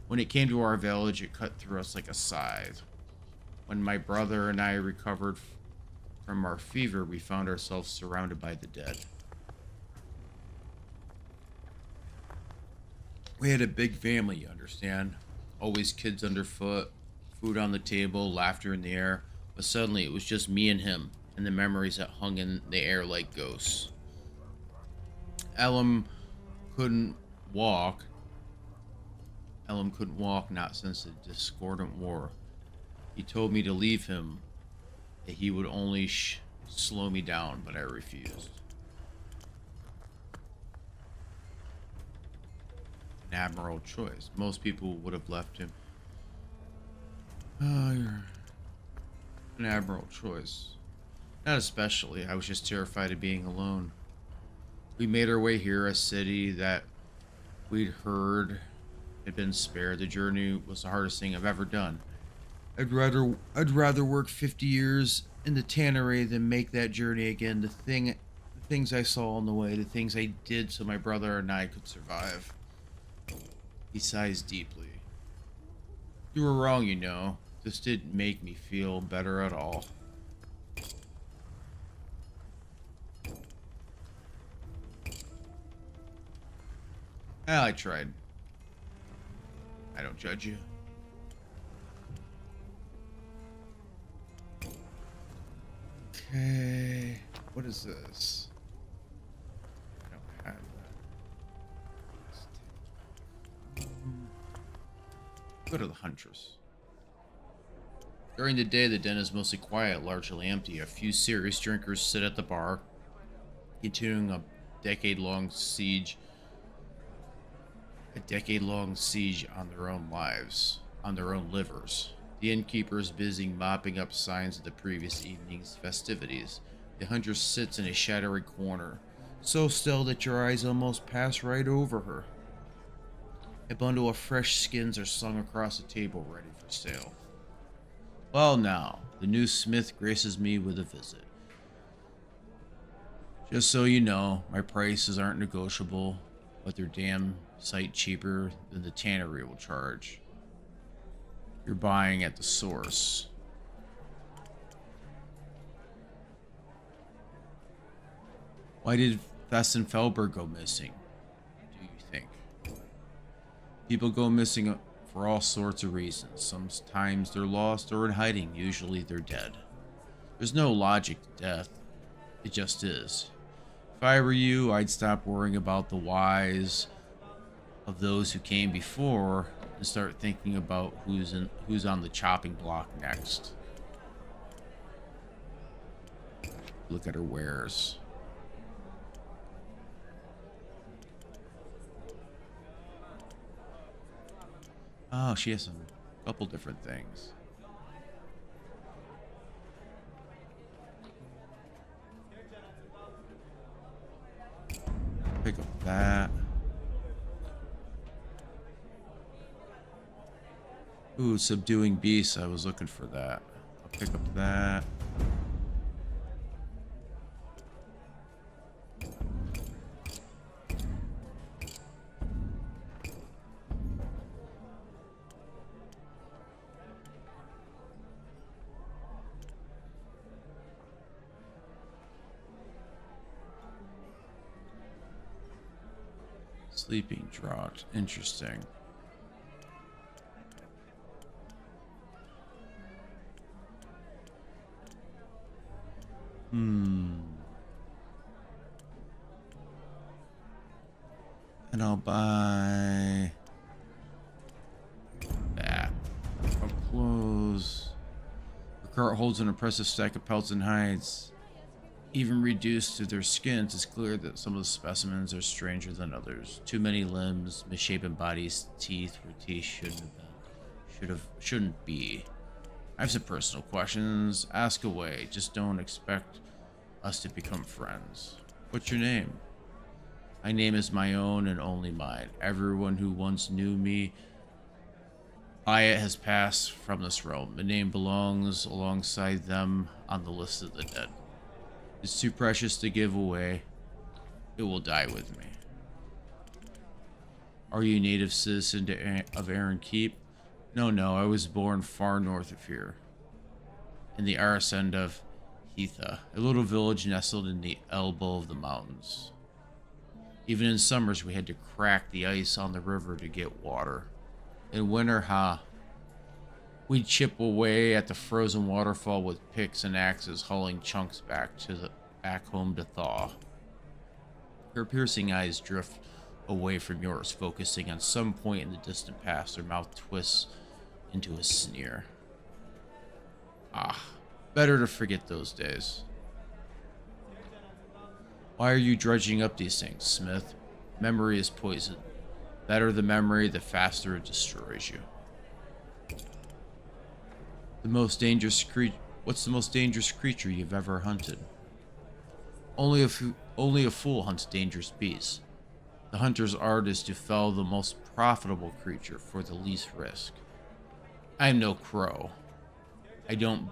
When it came to our village, it cut through us like a scythe. When my brother and I recovered from our fever, we found ourselves surrounded by the dead. We had a big family, you understand? Always kids underfoot, food on the table, laughter in the air. But suddenly it was just me and him, and the memories that hung in the air like ghosts. Elam couldn't walk. Not since the discordant war. He told me to leave him, that he would only slow me down, but I refused. An admirable choice. Most people would have left him. Oh, you're an admirable choice. Not especially. I was just terrified of being alone. We made our way here, a city that we'd heard had been spared. The journey was the hardest thing I've ever done. I'd rather work 50 years in the tannery than make that journey again. The things I saw on the way, the things I did so my brother and I could survive. He sighs deeply. You were wrong, you know. This didn't make me feel better at all. Well, I tried. I don't judge you. Okay. What is this? I don't have that. Go to the Huntress. During the day, the den is mostly quiet, largely empty. A few serious drinkers sit at the bar, continuing a decade-long siege on their own lives, on their own livers. The innkeeper is busy mopping up signs of the previous evening's festivities. The huntress sits in a shadowy corner, so still that your eyes almost pass right over her. A bundle of fresh skins are slung across the table, ready for sale. Well now, the new smith graces me with a visit. Just so you know, my prices aren't negotiable, but they're damn sight cheaper than the tannery will charge. You're buying at the source. Why did Fessenfelberg go missing, do you think? People go missing for all sorts of reasons. Sometimes they're lost or in hiding. Usually they're dead. There's no logic to death. It just is. If I were you, I'd stop worrying about the whys of those who came before and start thinking about who's on the chopping block next. Look at her wares. Oh, she has a couple different things. that. Ooh, subduing beasts. I was looking for that. I'll pick up that. Sleeping draught. Interesting. And I'll buy that. I'll close. The cart holds an impressive stack of pelts and hides. Even reduced to their skins, it's clear that some of the specimens are stranger than others. Too many limbs, misshapen bodies, teeth where teeth shouldn't be. I have some personal questions. Ask away. Just don't expect us to become friends. What's your name? My name is my own and only mine. Everyone who once knew me by it has passed from this realm. The name belongs alongside them on the list of the dead. It's too precious to give away. It will die with me. Are you a native citizen of Aaron Keep? No, I was born far north of here. In the arse end of Heatha, a little village nestled in the elbow of the mountains. Even in summers, we had to crack the ice on the river to get water. In winter, we'd chip away at the frozen waterfall with picks and axes, hauling chunks back home to thaw. Her piercing eyes drift away from yours, focusing on some point in the distant past. Her mouth twists into a sneer. Better to forget those days. Why are you dredging up these things, Smith? Memory is poison. Better the memory, the faster it destroys you. What's the most dangerous creature you've ever hunted? Only a fool hunts dangerous beasts. The hunter's art is to fell the most profitable creature for the least risk. I am no crow. I don't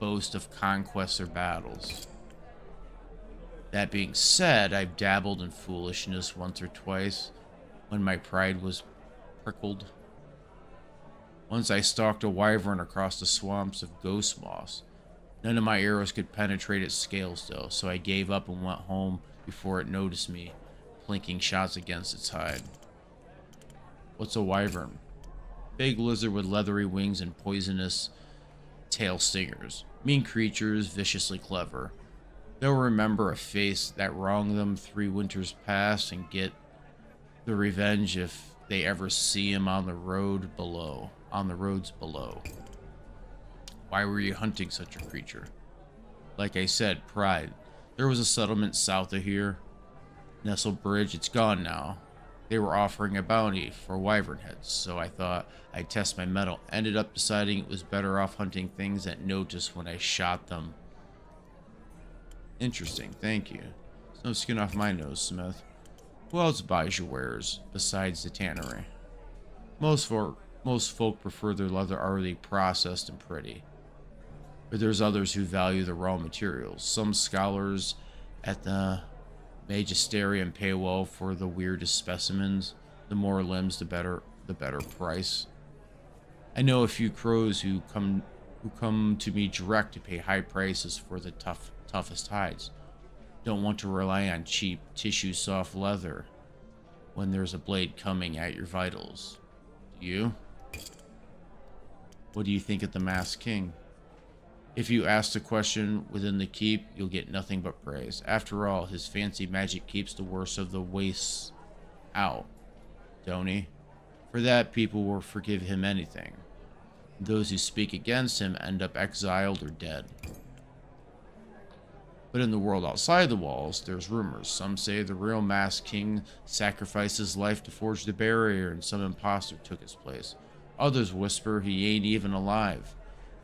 boast of conquests or battles. That being said, I've dabbled in foolishness once or twice when my pride was prickled. Once I stalked a wyvern across the swamps of ghost moss. None of my arrows could penetrate its scales though, so I gave up and went home before it noticed me, plinking shots against its hide. What's a wyvern? Big lizard with leathery wings and poisonous tail stingers. Mean creatures, viciously clever. They'll remember a face that wronged them 3 winters past and get the revenge if they ever see him on the roads below. Why were you hunting such a creature? Like I said, pride. There was a settlement south of here. Nestle Bridge, it's gone now. They were offering a bounty for wyvern heads, so I thought I'd test my mettle. Ended up deciding it was better off hunting things that noticed when I shot them. Interesting, thank you. There's no skin off my nose, Smith. Who else buys your wares, besides the tannery? Most folk prefer their leather already processed and pretty. But there's others who value the raw materials. Some scholars at the Magisterium pay well for the weirdest specimens. The more limbs, the better price. I know a few crows who come to me direct to pay high prices for the toughest hides. Don't want to rely on cheap tissue soft leather when there's a blade coming at your vitals. Do you? What do you think of the Masked King? If you ask the question within the keep, you'll get nothing but praise. After all, his fancy magic keeps the worst of the wastes out, don't he? For that, people will forgive him anything. Those who speak against him end up exiled or dead. But in the world outside the walls, there's rumors. Some say the real Masked King sacrificed his life to forge the barrier and some imposter took his place. Others whisper he ain't even alive.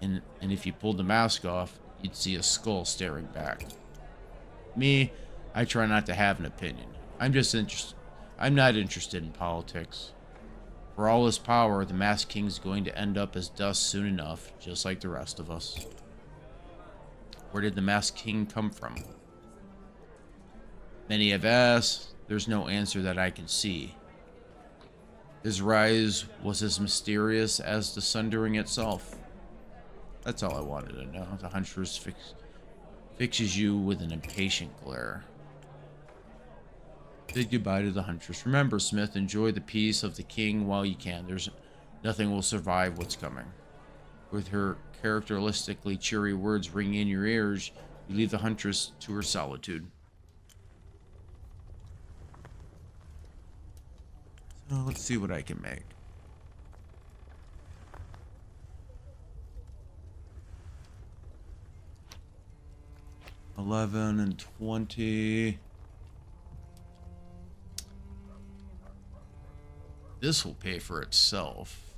And if you pulled the mask off, you'd see a skull staring back. Me, I try not to have an opinion. I'm just I'm not interested in politics. For all his power, the Masked King's going to end up as dust soon enough, just like the rest of us. Where did the Masked King come from? Many have asked. There's no answer that I can see. His rise was as mysterious as the sundering itself. That's all I wanted to know. The Huntress fixes you with an impatient glare. Bid goodbye to the Huntress. Remember, Smith, enjoy the peace of the king while you can. Nothing will survive what's coming. With her characteristically cheery words ringing in your ears, you leave the Huntress to her solitude. So let's see what I can make. $11 and $20. This will pay for itself.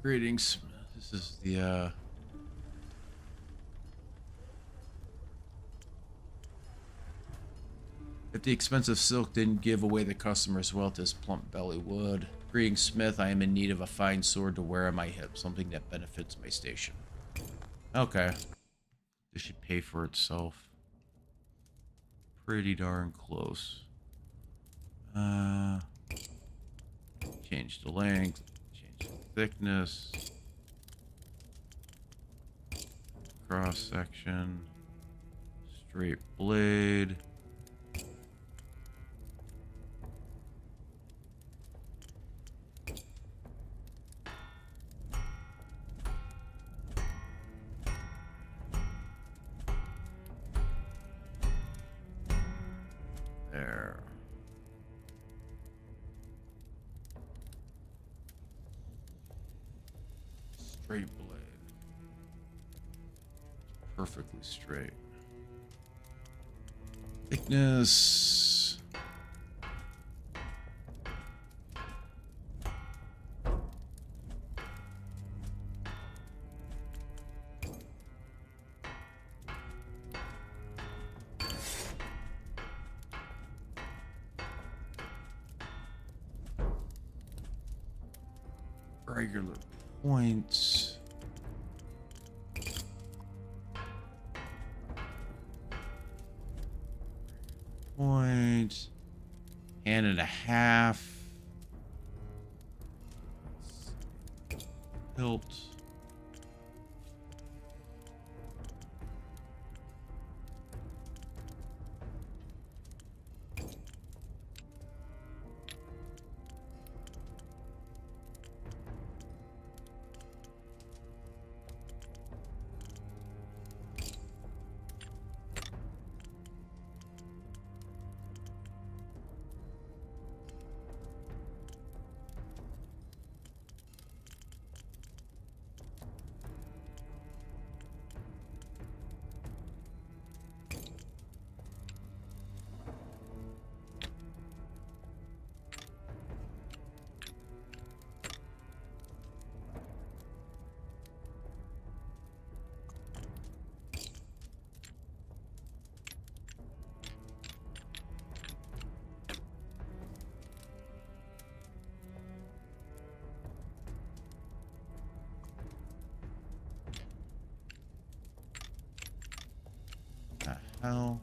Greetings. This is the if the expensive silk didn't give away the customer's wealth, this plump belly would. Greetings, Smith. I am in need of a fine sword to wear on my hip, something that benefits my station. Okay. This should pay for itself. Pretty darn close. Change the length, change the thickness, cross section, straight blade. There. Straight blade. Perfectly straight. Thickness. Regular points. Point. Hand and a half. Hilt. The hell?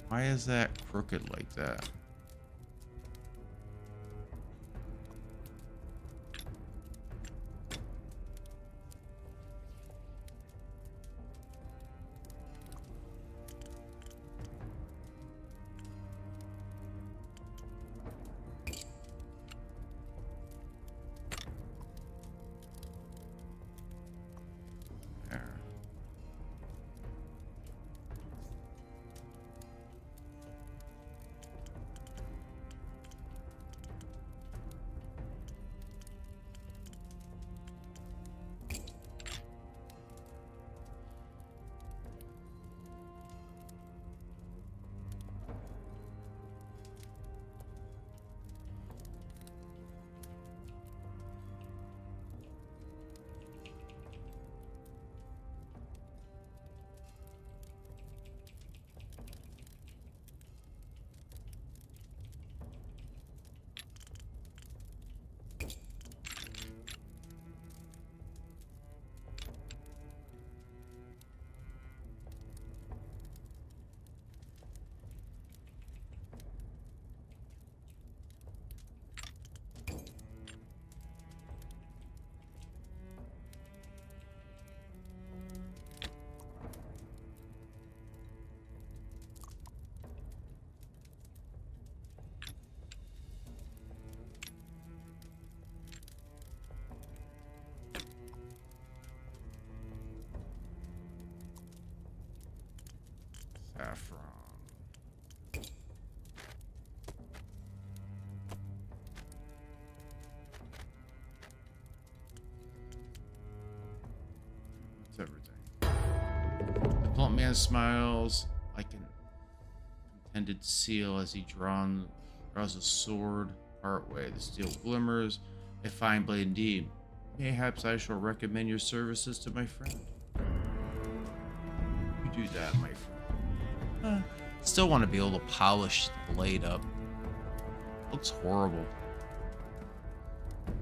Why is that crooked like that? There. from? It's everything. The plump man smiles like an intended seal as he draws a sword partway. The steel glimmers. A fine blade indeed. Mayhaps I shall recommend your services to my friend. You do that, my friend. Still want to be able to polish the blade up. Looks horrible.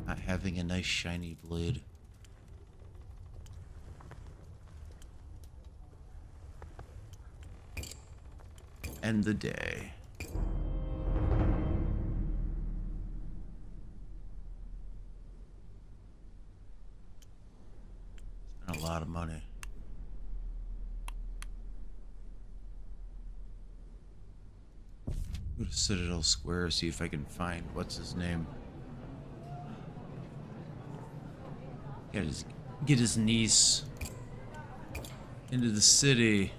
Not having a nice shiny blade. End the day. Spent a lot of money. Go to Citadel Square, see if I can find what's his name. Get his niece into the city.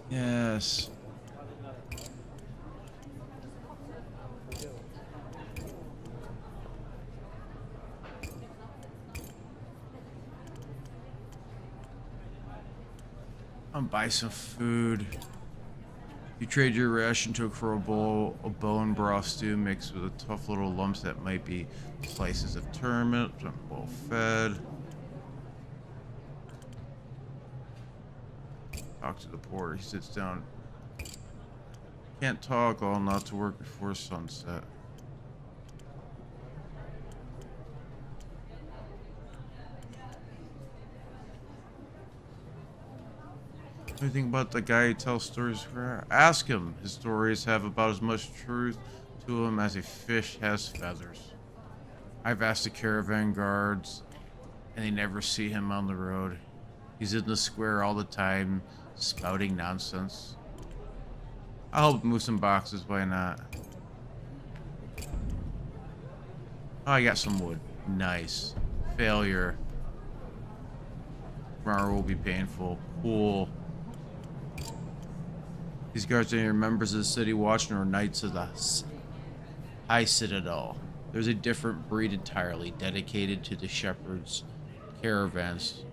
Yes. I'll buy some food. You trade your ration for a bowl of bone broth stew mixed with a tough little lumps that might be slices of turnip. I'm well fed. Talk to the porter. He sits down. Can't talk, all not to work before sunset. Anything about the guy who tells stories? Ask him. His stories have about as much truth to them as a fish has feathers. I've asked the caravan guards, and they never see him on the road. He's in the square all the time, spouting nonsense. I'll help move some boxes, why not? Oh, I got some wood. Nice. Failure. Tomorrow will be painful. Cool. These guards are either members of the city watch or knights of the High Citadel. There's a different breed entirely, dedicated to the shepherd's caravans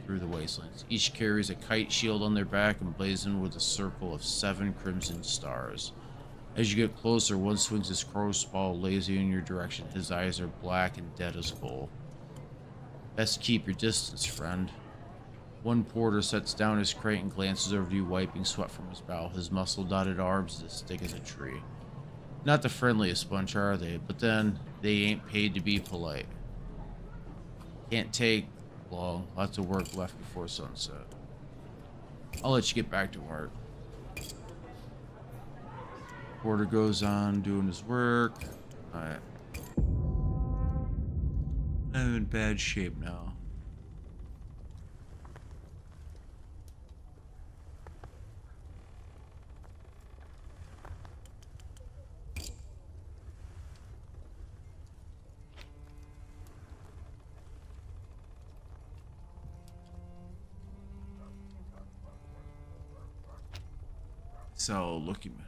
through the wastelands. Each carries a kite shield on their back emblazoned with a circle of 7 crimson stars. As you get closer, one swings his crossbow lazy in your direction. His eyes are black and dead as coal. Best keep your distance, friend. One porter sets down his crate and glances over to you, wiping sweat from his brow. His muscle-dotted arms as thick as a tree. Not the friendliest bunch, are they? But then, they ain't paid to be polite. Can't take long. Lots of work left before sunset. I'll let you get back to work. Porter goes on doing his work. Alright. I'm in bad shape now. So, looky man.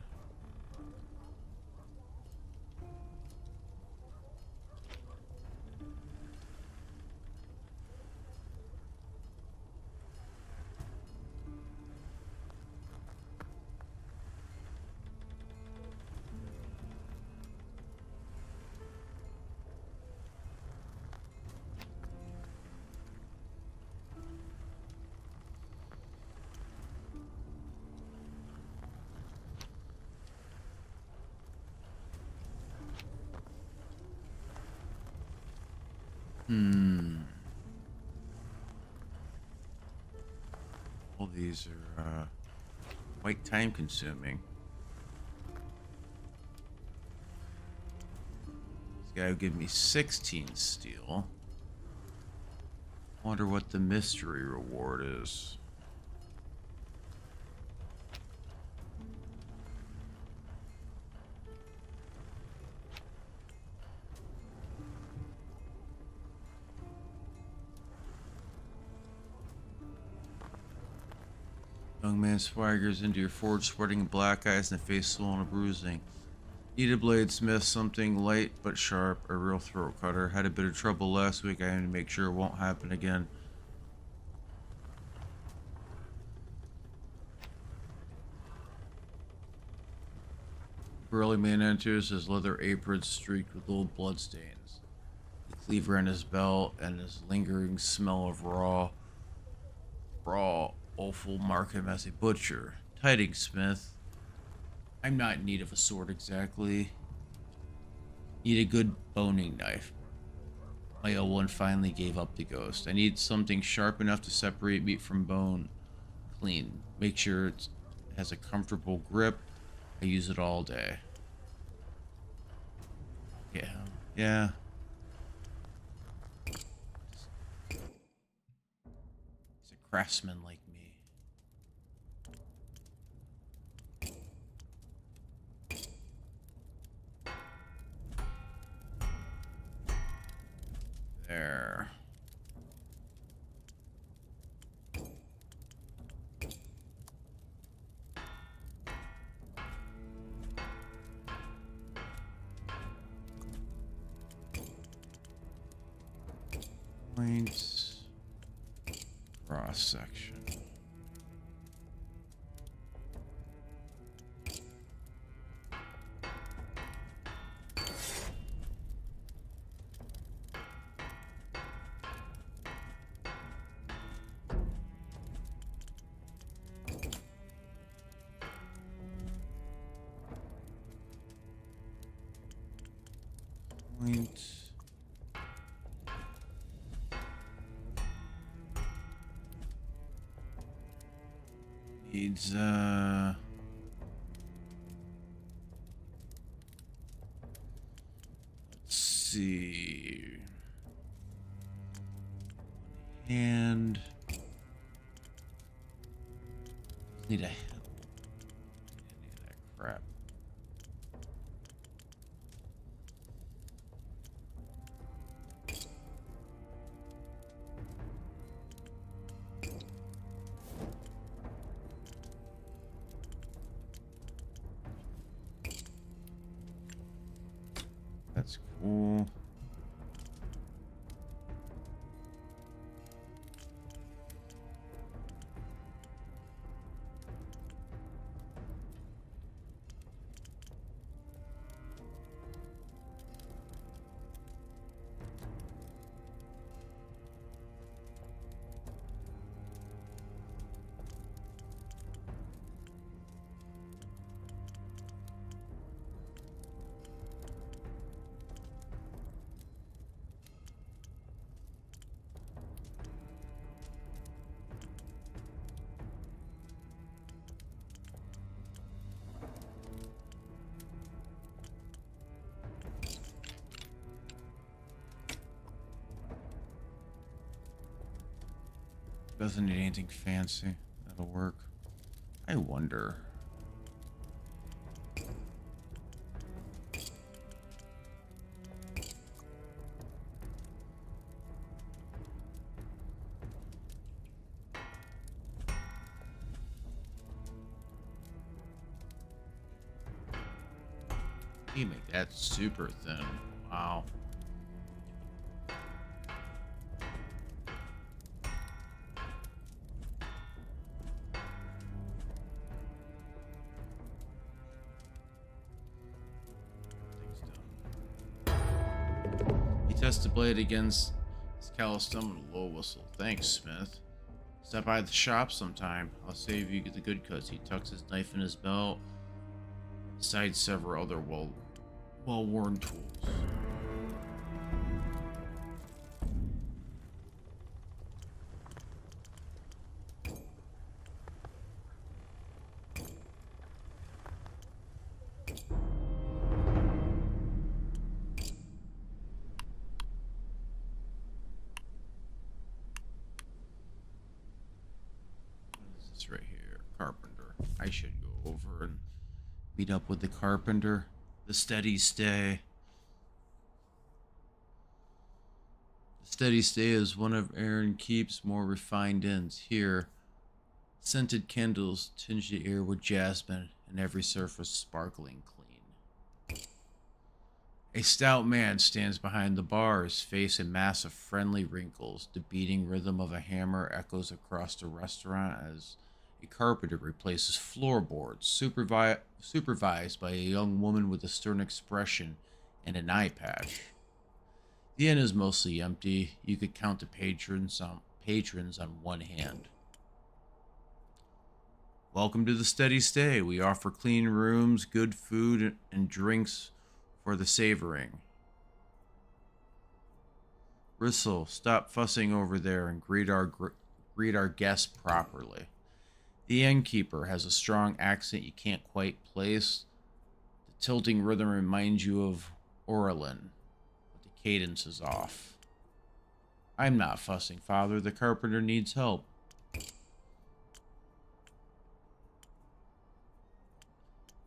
All these are quite time consuming. This guy will give me 16 steel. Wonder what the mystery reward is. Young man swaggers into your forge, sporting black eyes and a face swollen and bruising. Need a bladesmith, something light but sharp, a real throat cutter. Had a bit of trouble last week. I aim to make sure it won't happen again. Burly man enters, his leather apron streaked with old bloodstains. The cleaver on his belt and his lingering smell of raw, offal mark him as a butcher. Tidings, Smith. I'm not in need of a sword exactly. Need a good boning knife. My old one finally gave up the ghost. I need something sharp enough to separate meat from bone clean. Make sure it has a comfortable grip. I use it all day. Yeah. Yeah. He's a craftsman like me. There. Points. Cross section. Point. Needs let's see. And need a handle. Need any of that crap. That's cool. Doesn't need anything fancy. That'll work. I wonder. You make that super thin. Wow. He tests the blade against his calloused thumb and a low whistle. Thanks, Smith. Stop by the shop sometime. I'll save you the good cuts. He tucks his knife in his belt, besides several other well-worn tools. Right here, carpenter. I should go over and meet up with the carpenter. The steady stay. The steady stay is one of Aaron Keep's more refined ends. Here, Scented candles tinge the air with jasmine, and every surface sparkling clean. A stout man stands behind the bar, his face a mass of friendly wrinkles. The beating rhythm of a hammer echoes across the restaurant as a carpenter replaces floorboards, supervised by a young woman with a stern expression and an eye patch. The inn is mostly empty. You could count the patrons on one hand. Welcome to the Steady Stay. We offer clean rooms, good food, and drinks for the savoring. Bristle, stop fussing over there and greet our guests properly. The innkeeper has a strong accent you can't quite place. The tilting rhythm reminds you of Orlin, but the cadence is off. I'm not fussing, Father. The carpenter needs help.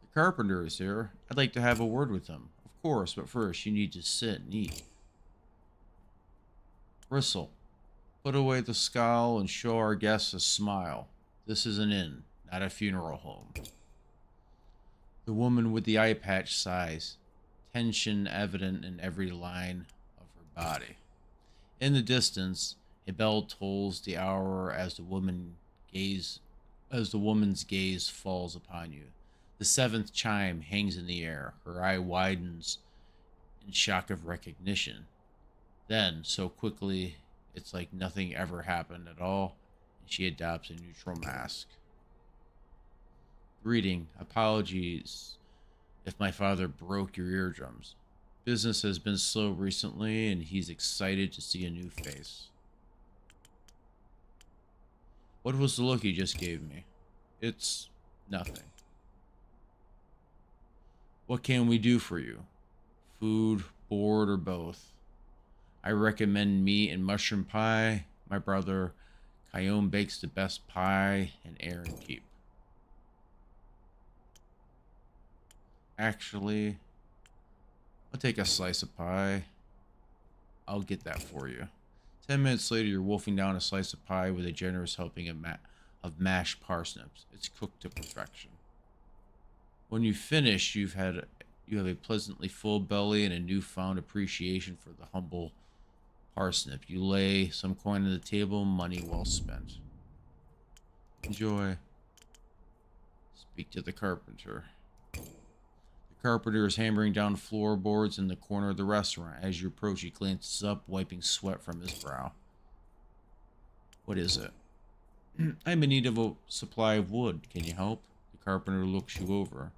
The carpenter is here. I'd like to have a word with him. Of course, but first you need to sit and eat. Bristle, put away the scowl and show our guests a smile. This is an inn, not a funeral home. The woman with the eye patch sighs, tension evident in every line of her body. In the distance, a bell tolls the hour as the woman's gaze falls upon you. The seventh chime hangs in the air. Her eye widens in shock of recognition. Then, so quickly, it's like nothing ever happened at all, and she adopts a neutral mask. Greeting. Apologies if my father broke your eardrums. Business has been slow recently, and he's excited to see a new face. What was the look you just gave me? It's nothing. What can we do for you? Food, board, or both? I recommend meat and mushroom pie. My brother Kyone bakes the best pie in Aaron Keep. Actually, I'll take a slice of pie. I'll get that for you. 10 minutes later, you're wolfing down a slice of pie with a generous helping of mashed parsnips. It's cooked to perfection. When you finish, you have a pleasantly full belly and a newfound appreciation for the humble parsnip. You lay some coin on the table, money well spent. Enjoy. Speak to the carpenter. The carpenter is hammering down floorboards in the corner of the restaurant. As you approach, he glances up, wiping sweat from his brow. What is it? I'm in need of a supply of wood. Can you help? The carpenter looks you over.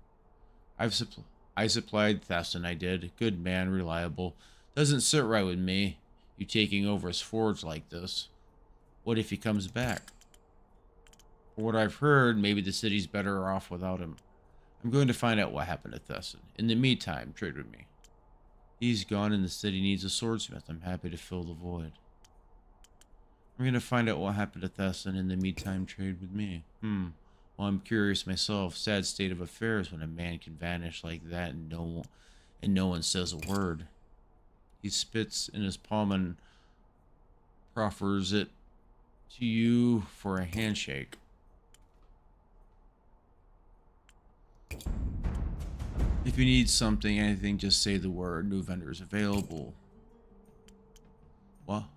I supplied Thesson, I did. Good man, reliable. Doesn't sit right with me, you taking over his forge like this. What if he comes back? From what I've heard, maybe the city's better off without him. I'm going to find out what happened to Thesson. In the meantime, trade with me. He's gone and the city needs a swordsmith. I'm happy to fill the void. I'm going to find out what happened to Thesson. In the meantime, trade with me. Well, I'm curious myself. Sad state of affairs when a man can vanish like that and no one says a word. He spits in his palm and proffers it to you for a handshake. If you need something, anything, just say the word. New vendors available. Well,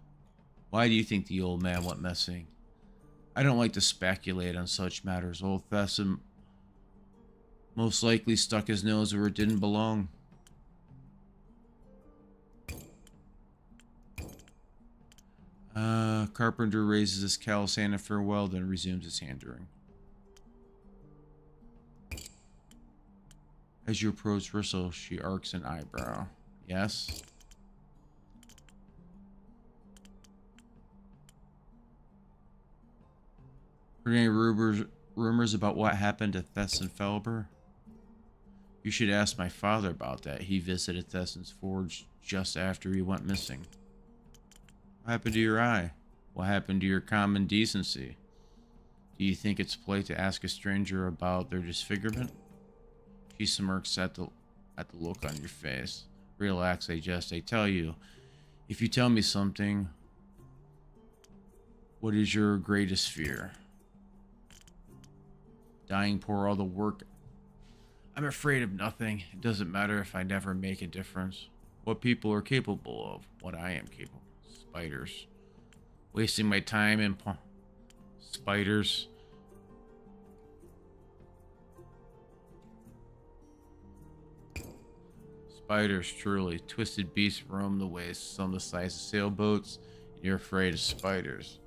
why do you think the old man went missing? I don't like to speculate on such matters. Old Thesson most likely stuck his nose where it didn't belong. Carpenter raises his callous hand in farewell, then resumes his hammering. As you approach Bristle, she arcs an eyebrow. Yes? Heard any rumors about what happened to Thesson Felber? You should ask my father about that. He visited Thesson's forge just after he went missing. What happened to your eye? What happened to your common decency? Do you think it's polite to ask a stranger about their disfigurement? She smirks at the look on your face. Relax, I tell you, if you tell me something, what is your greatest fear? Dying pour all the work. I'm afraid of nothing. It doesn't matter if I never make a difference. What people are capable of, what I am capable of. Spiders. Wasting my time in spiders. Spiders, truly. Twisted beasts roam the waves, some the size of sailboats, and you're afraid of spiders.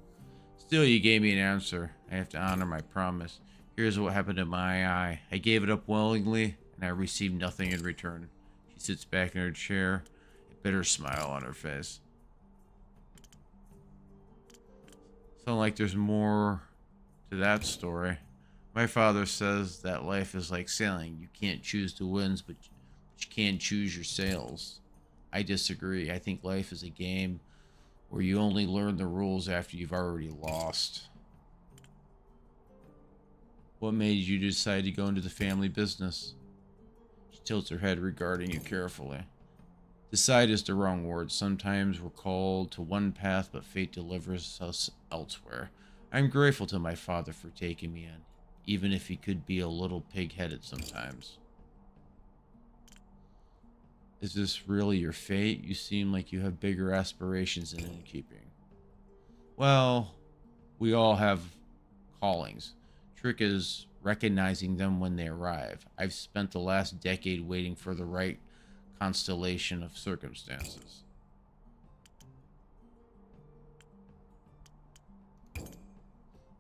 Still, you gave me an answer. I have to honor my promise. Here's what happened to my eye. I gave it up willingly, and I received nothing in return. She sits back in her chair, a bitter smile on her face. Sounds like there's more to that story. My father says that life is like sailing. You can't choose the winds, but you can choose your sails. I disagree. I think life is a game where you only learn the rules after you've already lost. What made you decide to go into the family business? She tilts her head regarding you carefully. Decide is the wrong word. Sometimes we're called to one path, but fate delivers us elsewhere. I'm grateful to my father for taking me in, even if he could be a little pig-headed sometimes. Is this really your fate? You seem like you have bigger aspirations than innkeeping. Well, we all have callings. Trick is recognizing them when they arrive. I've spent the last decade waiting for the right constellation of circumstances.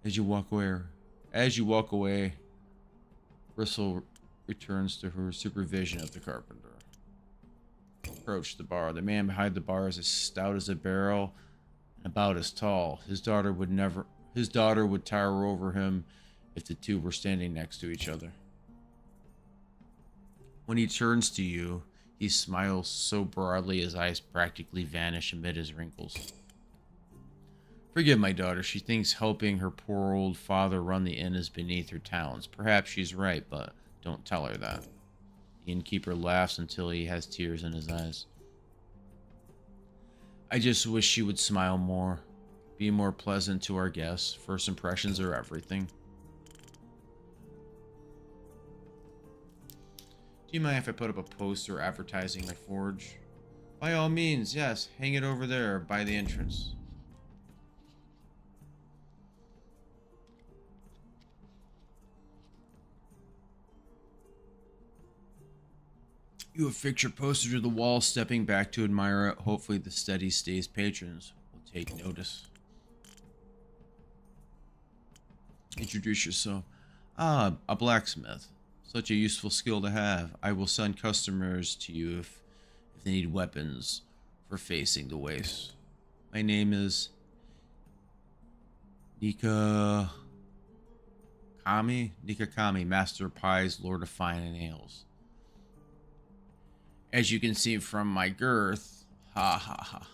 As you walk away, Bristle returns to her supervision of the carpenter. Approach the bar. The man behind the bar is as stout as a barrel and about as tall. His daughter would tower over him if the two were standing next to each other. When he turns to you, he smiles so broadly his eyes practically vanish amid his wrinkles. Forgive my daughter. She thinks helping her poor old father run the inn is beneath her talents. Perhaps she's right, but don't tell her that. The innkeeper laughs until he has tears in his eyes. I just wish she would smile more. Be more pleasant to our guests. First impressions are everything. Do you mind if I put up a poster advertising my forge? By all means, yes. Hang it over there by the entrance. You affix your poster to the wall, stepping back to admire it. Hopefully the steady stays patrons will take notice. Introduce yourself. Ah, a blacksmith. Such a useful skill to have. I will send customers to you if they need weapons for facing the waste. My name is Nika Kami, Master of Pies, Lord of Fine and Ales. As you can see from my girth, ha ha ha.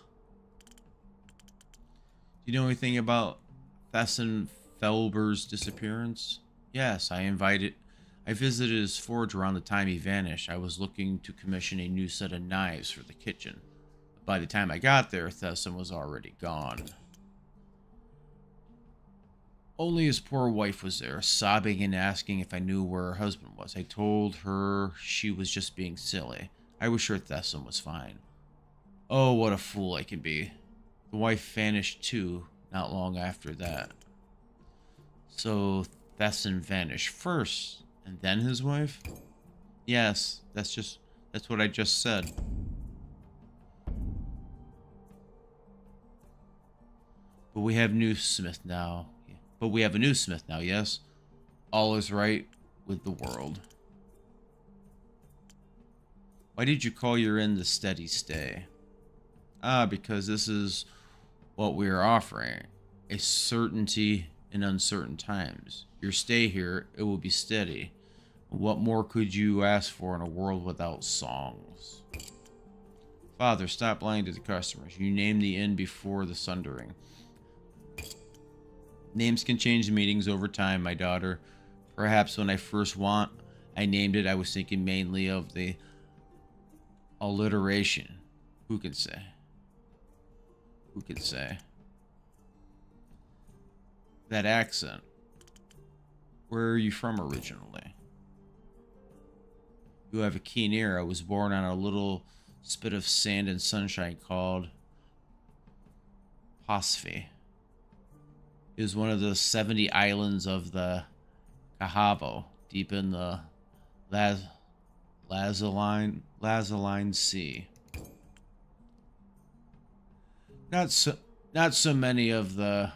Do you know anything about Thesson Felber's disappearance? Yes, I visited his forge around the time he vanished. I was looking to commission a new set of knives for the kitchen. By the time I got there, Thesson was already gone. Only his poor wife was there, sobbing and asking if I knew where her husband was. I told her she was just being silly. I was sure Thesson was fine. Oh, what a fool I can be. The wife vanished too, not long after that. So Thesson vanished first, and then his wife? Yes, that's what I just said. But we have a new smith now, yes? All is right with the world. Why did you call your inn the Steady Stay? Ah, because this is what we are offering. A certainty in uncertain times. Your stay here, it will be steady. What more could you ask for in a world without songs? Father, stop lying to the customers. You named the inn before the sundering. Names can change meanings over time, my daughter. Perhaps when I named it, I was thinking mainly of the alliteration. Who can say? Who can say? That accent. Where are you from originally? You have a keen ear. I was born on a little spit of sand and sunshine called Pasfi. It was one of the 70 islands of the Cahavo, deep in the Lazaline Sea. Not so many of the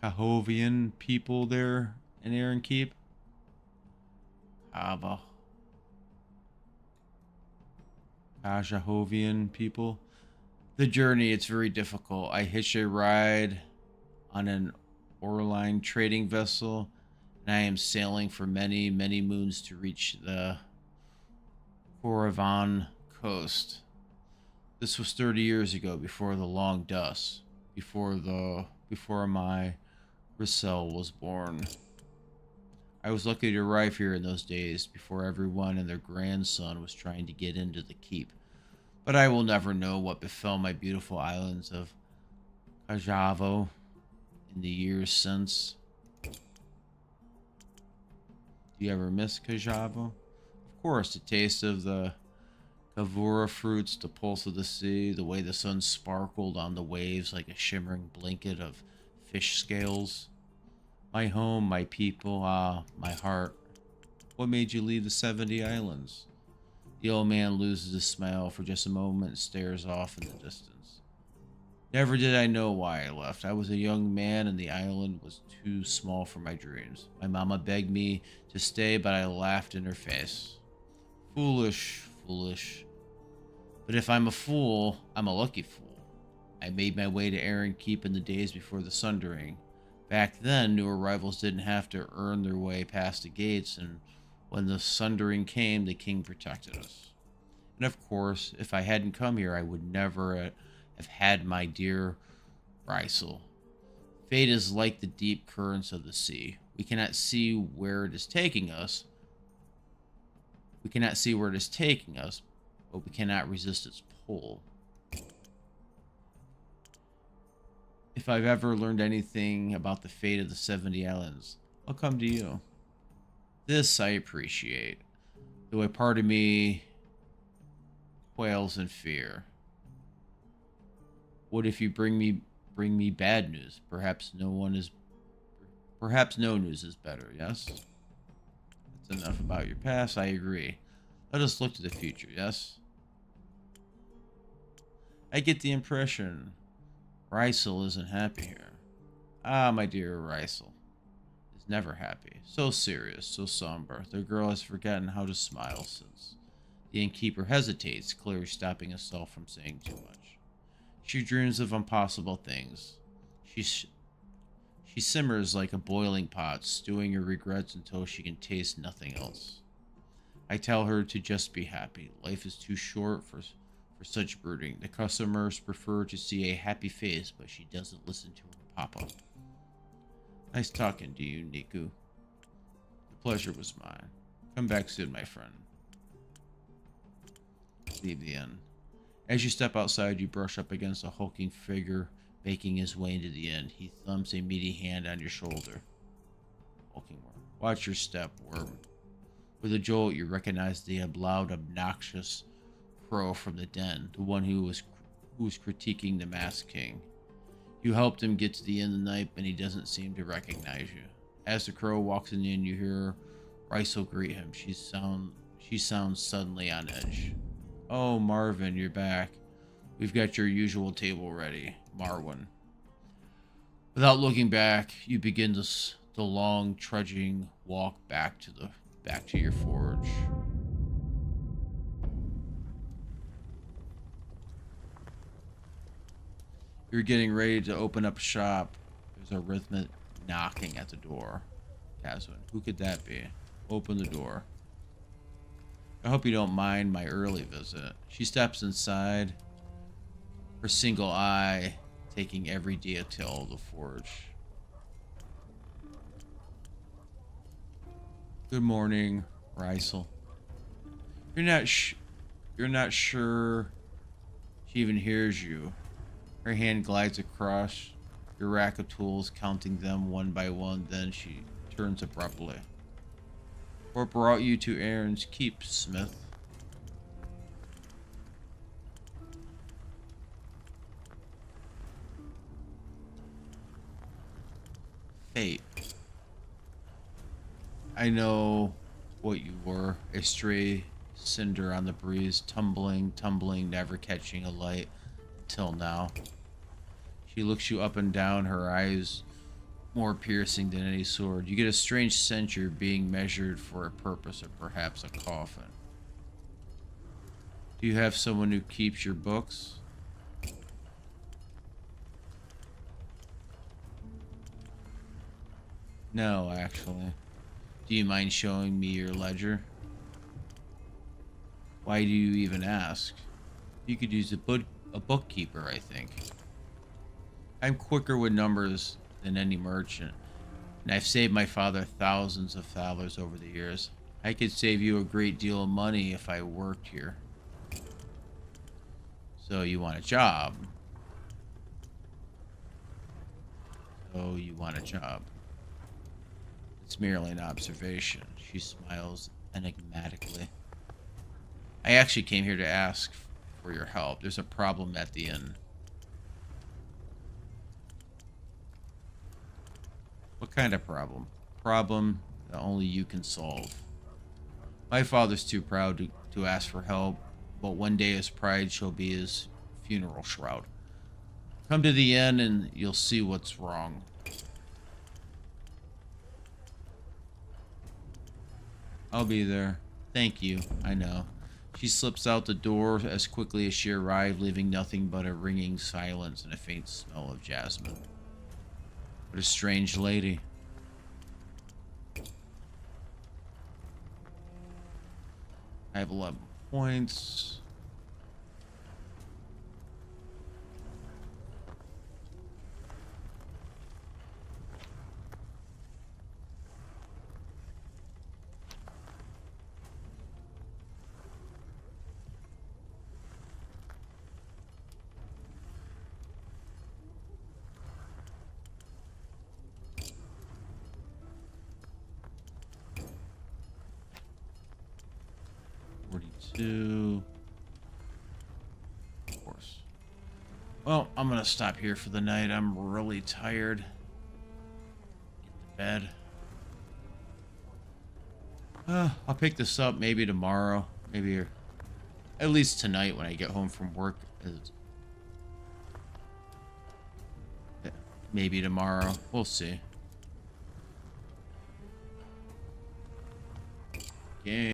Cahovian people there in Aaron Keep. Cahovian people. The journey, it's very difficult. I hitch a ride on an Orline trading vessel, and I am sailing for many, many moons to reach the Coravan coast. This was 30 years ago, before the long dust, before my Rissel was born. I was lucky to arrive here in those days, before everyone and their grandson was trying to get into the keep. But I will never know what befell my beautiful islands of Cajavo in the years since. Do you ever miss Cajavo? Of course, the taste of the Kavura fruits, the pulse of the sea, the way the sun sparkled on the waves like a shimmering blanket of fish scales. My home, my people, my heart. What made you leave the 70 islands? The old man loses his smile for just a moment and stares off in the distance. Never did I know why I left. I was a young man and the island was too small for my dreams. My mama begged me to stay, but I laughed in her face. Foolish, foolish. But if I'm a fool, I'm a lucky fool. I made my way to Aaron Keep in the days before the sundering. Back then, new arrivals didn't have to earn their way past the gates, and when the sundering came, the king protected us. And of course, if I hadn't come here, I would never have had my dear Rysel. Fate is like the deep currents of the sea. We cannot see where it is taking us. But we cannot resist its pull. If I've ever learned anything about the fate of the 70 islands, I'll come to you. This I appreciate, though a part of me quails in fear. What if you bring me bad news? Perhaps no news is better, yes? That's enough about your past, I agree. Let us look to the future, yes? I get the impression Rysel isn't happy here. Ah, my dear Rysel is never happy. So serious, so somber. The girl has forgotten how to smile since. The innkeeper hesitates, clearly stopping himself from saying too much. She dreams of impossible things. She simmers like a boiling pot, stewing her regrets until she can taste nothing else. I tell her to just be happy. Life is too short for such brooding. The customers prefer to see a happy face, but she doesn't listen to her papa. Nice talking to you, Niku. The pleasure was mine. Come back soon, my friend. Leave the inn. As you step outside, you brush up against a hulking figure making his way into the inn. He thumps a meaty hand on your shoulder. Hulking worm. Watch your step, worm. With a jolt, you recognize the loud, obnoxious crow from the den, the one who was critiquing the Masked King. You helped him get to the inn the night, but he doesn't seem to recognize you. As the crow walks in, you hear Rysel greet him. She sounds suddenly on edge. Oh, Marvin, you're back. We've got your usual table ready, Marwin. Without looking back, you begin the long, trudging walk back to your forge. You're getting ready to open up shop. There's a rhythmic knocking at the door. Caswin, who could that be? Open the door. I hope you don't mind my early visit. She steps inside, her single eye taking every detail of the forge. Good morning, Rysel. You're not sure she even hears you. Her hand glides across your rack of tools, counting them one by one. Then she turns abruptly. What brought you to Aaron's Keep, Smith? Fate. I know what you were. A stray cinder on the breeze, tumbling, tumbling, never catching a light until now. She looks you up and down, her eyes more piercing than any sword. You get a strange sense you're being measured for a purpose, or perhaps a coffin. Do you have someone who keeps your books? No, actually. Do you mind showing me your ledger? Why do you even ask? You could use a bookkeeper, I think. I'm quicker with numbers than any merchant, and I've saved my father thousands of thalers over the years. I could save you a great deal of money if I worked here. So you want a job? So you want a job? It's merely an observation. She smiles enigmatically. I actually came here to ask for your help. There's a problem at the inn. What kind of problem? Problem that only you can solve. My father's too proud to ask for help, but one day his pride shall be his funeral shroud. Come to the inn and you'll see what's wrong. I'll be there. Thank you. I know. She slips out the door as quickly as she arrived, leaving nothing but a ringing silence and a faint smell of jasmine. What a strange lady. I have 11 points. Of course. Well, I'm gonna stop here for the night. I'm really tired. Get to bed. I'll pick this up maybe tomorrow. Maybe at least tonight when I get home from work. Maybe tomorrow. We'll see. Game.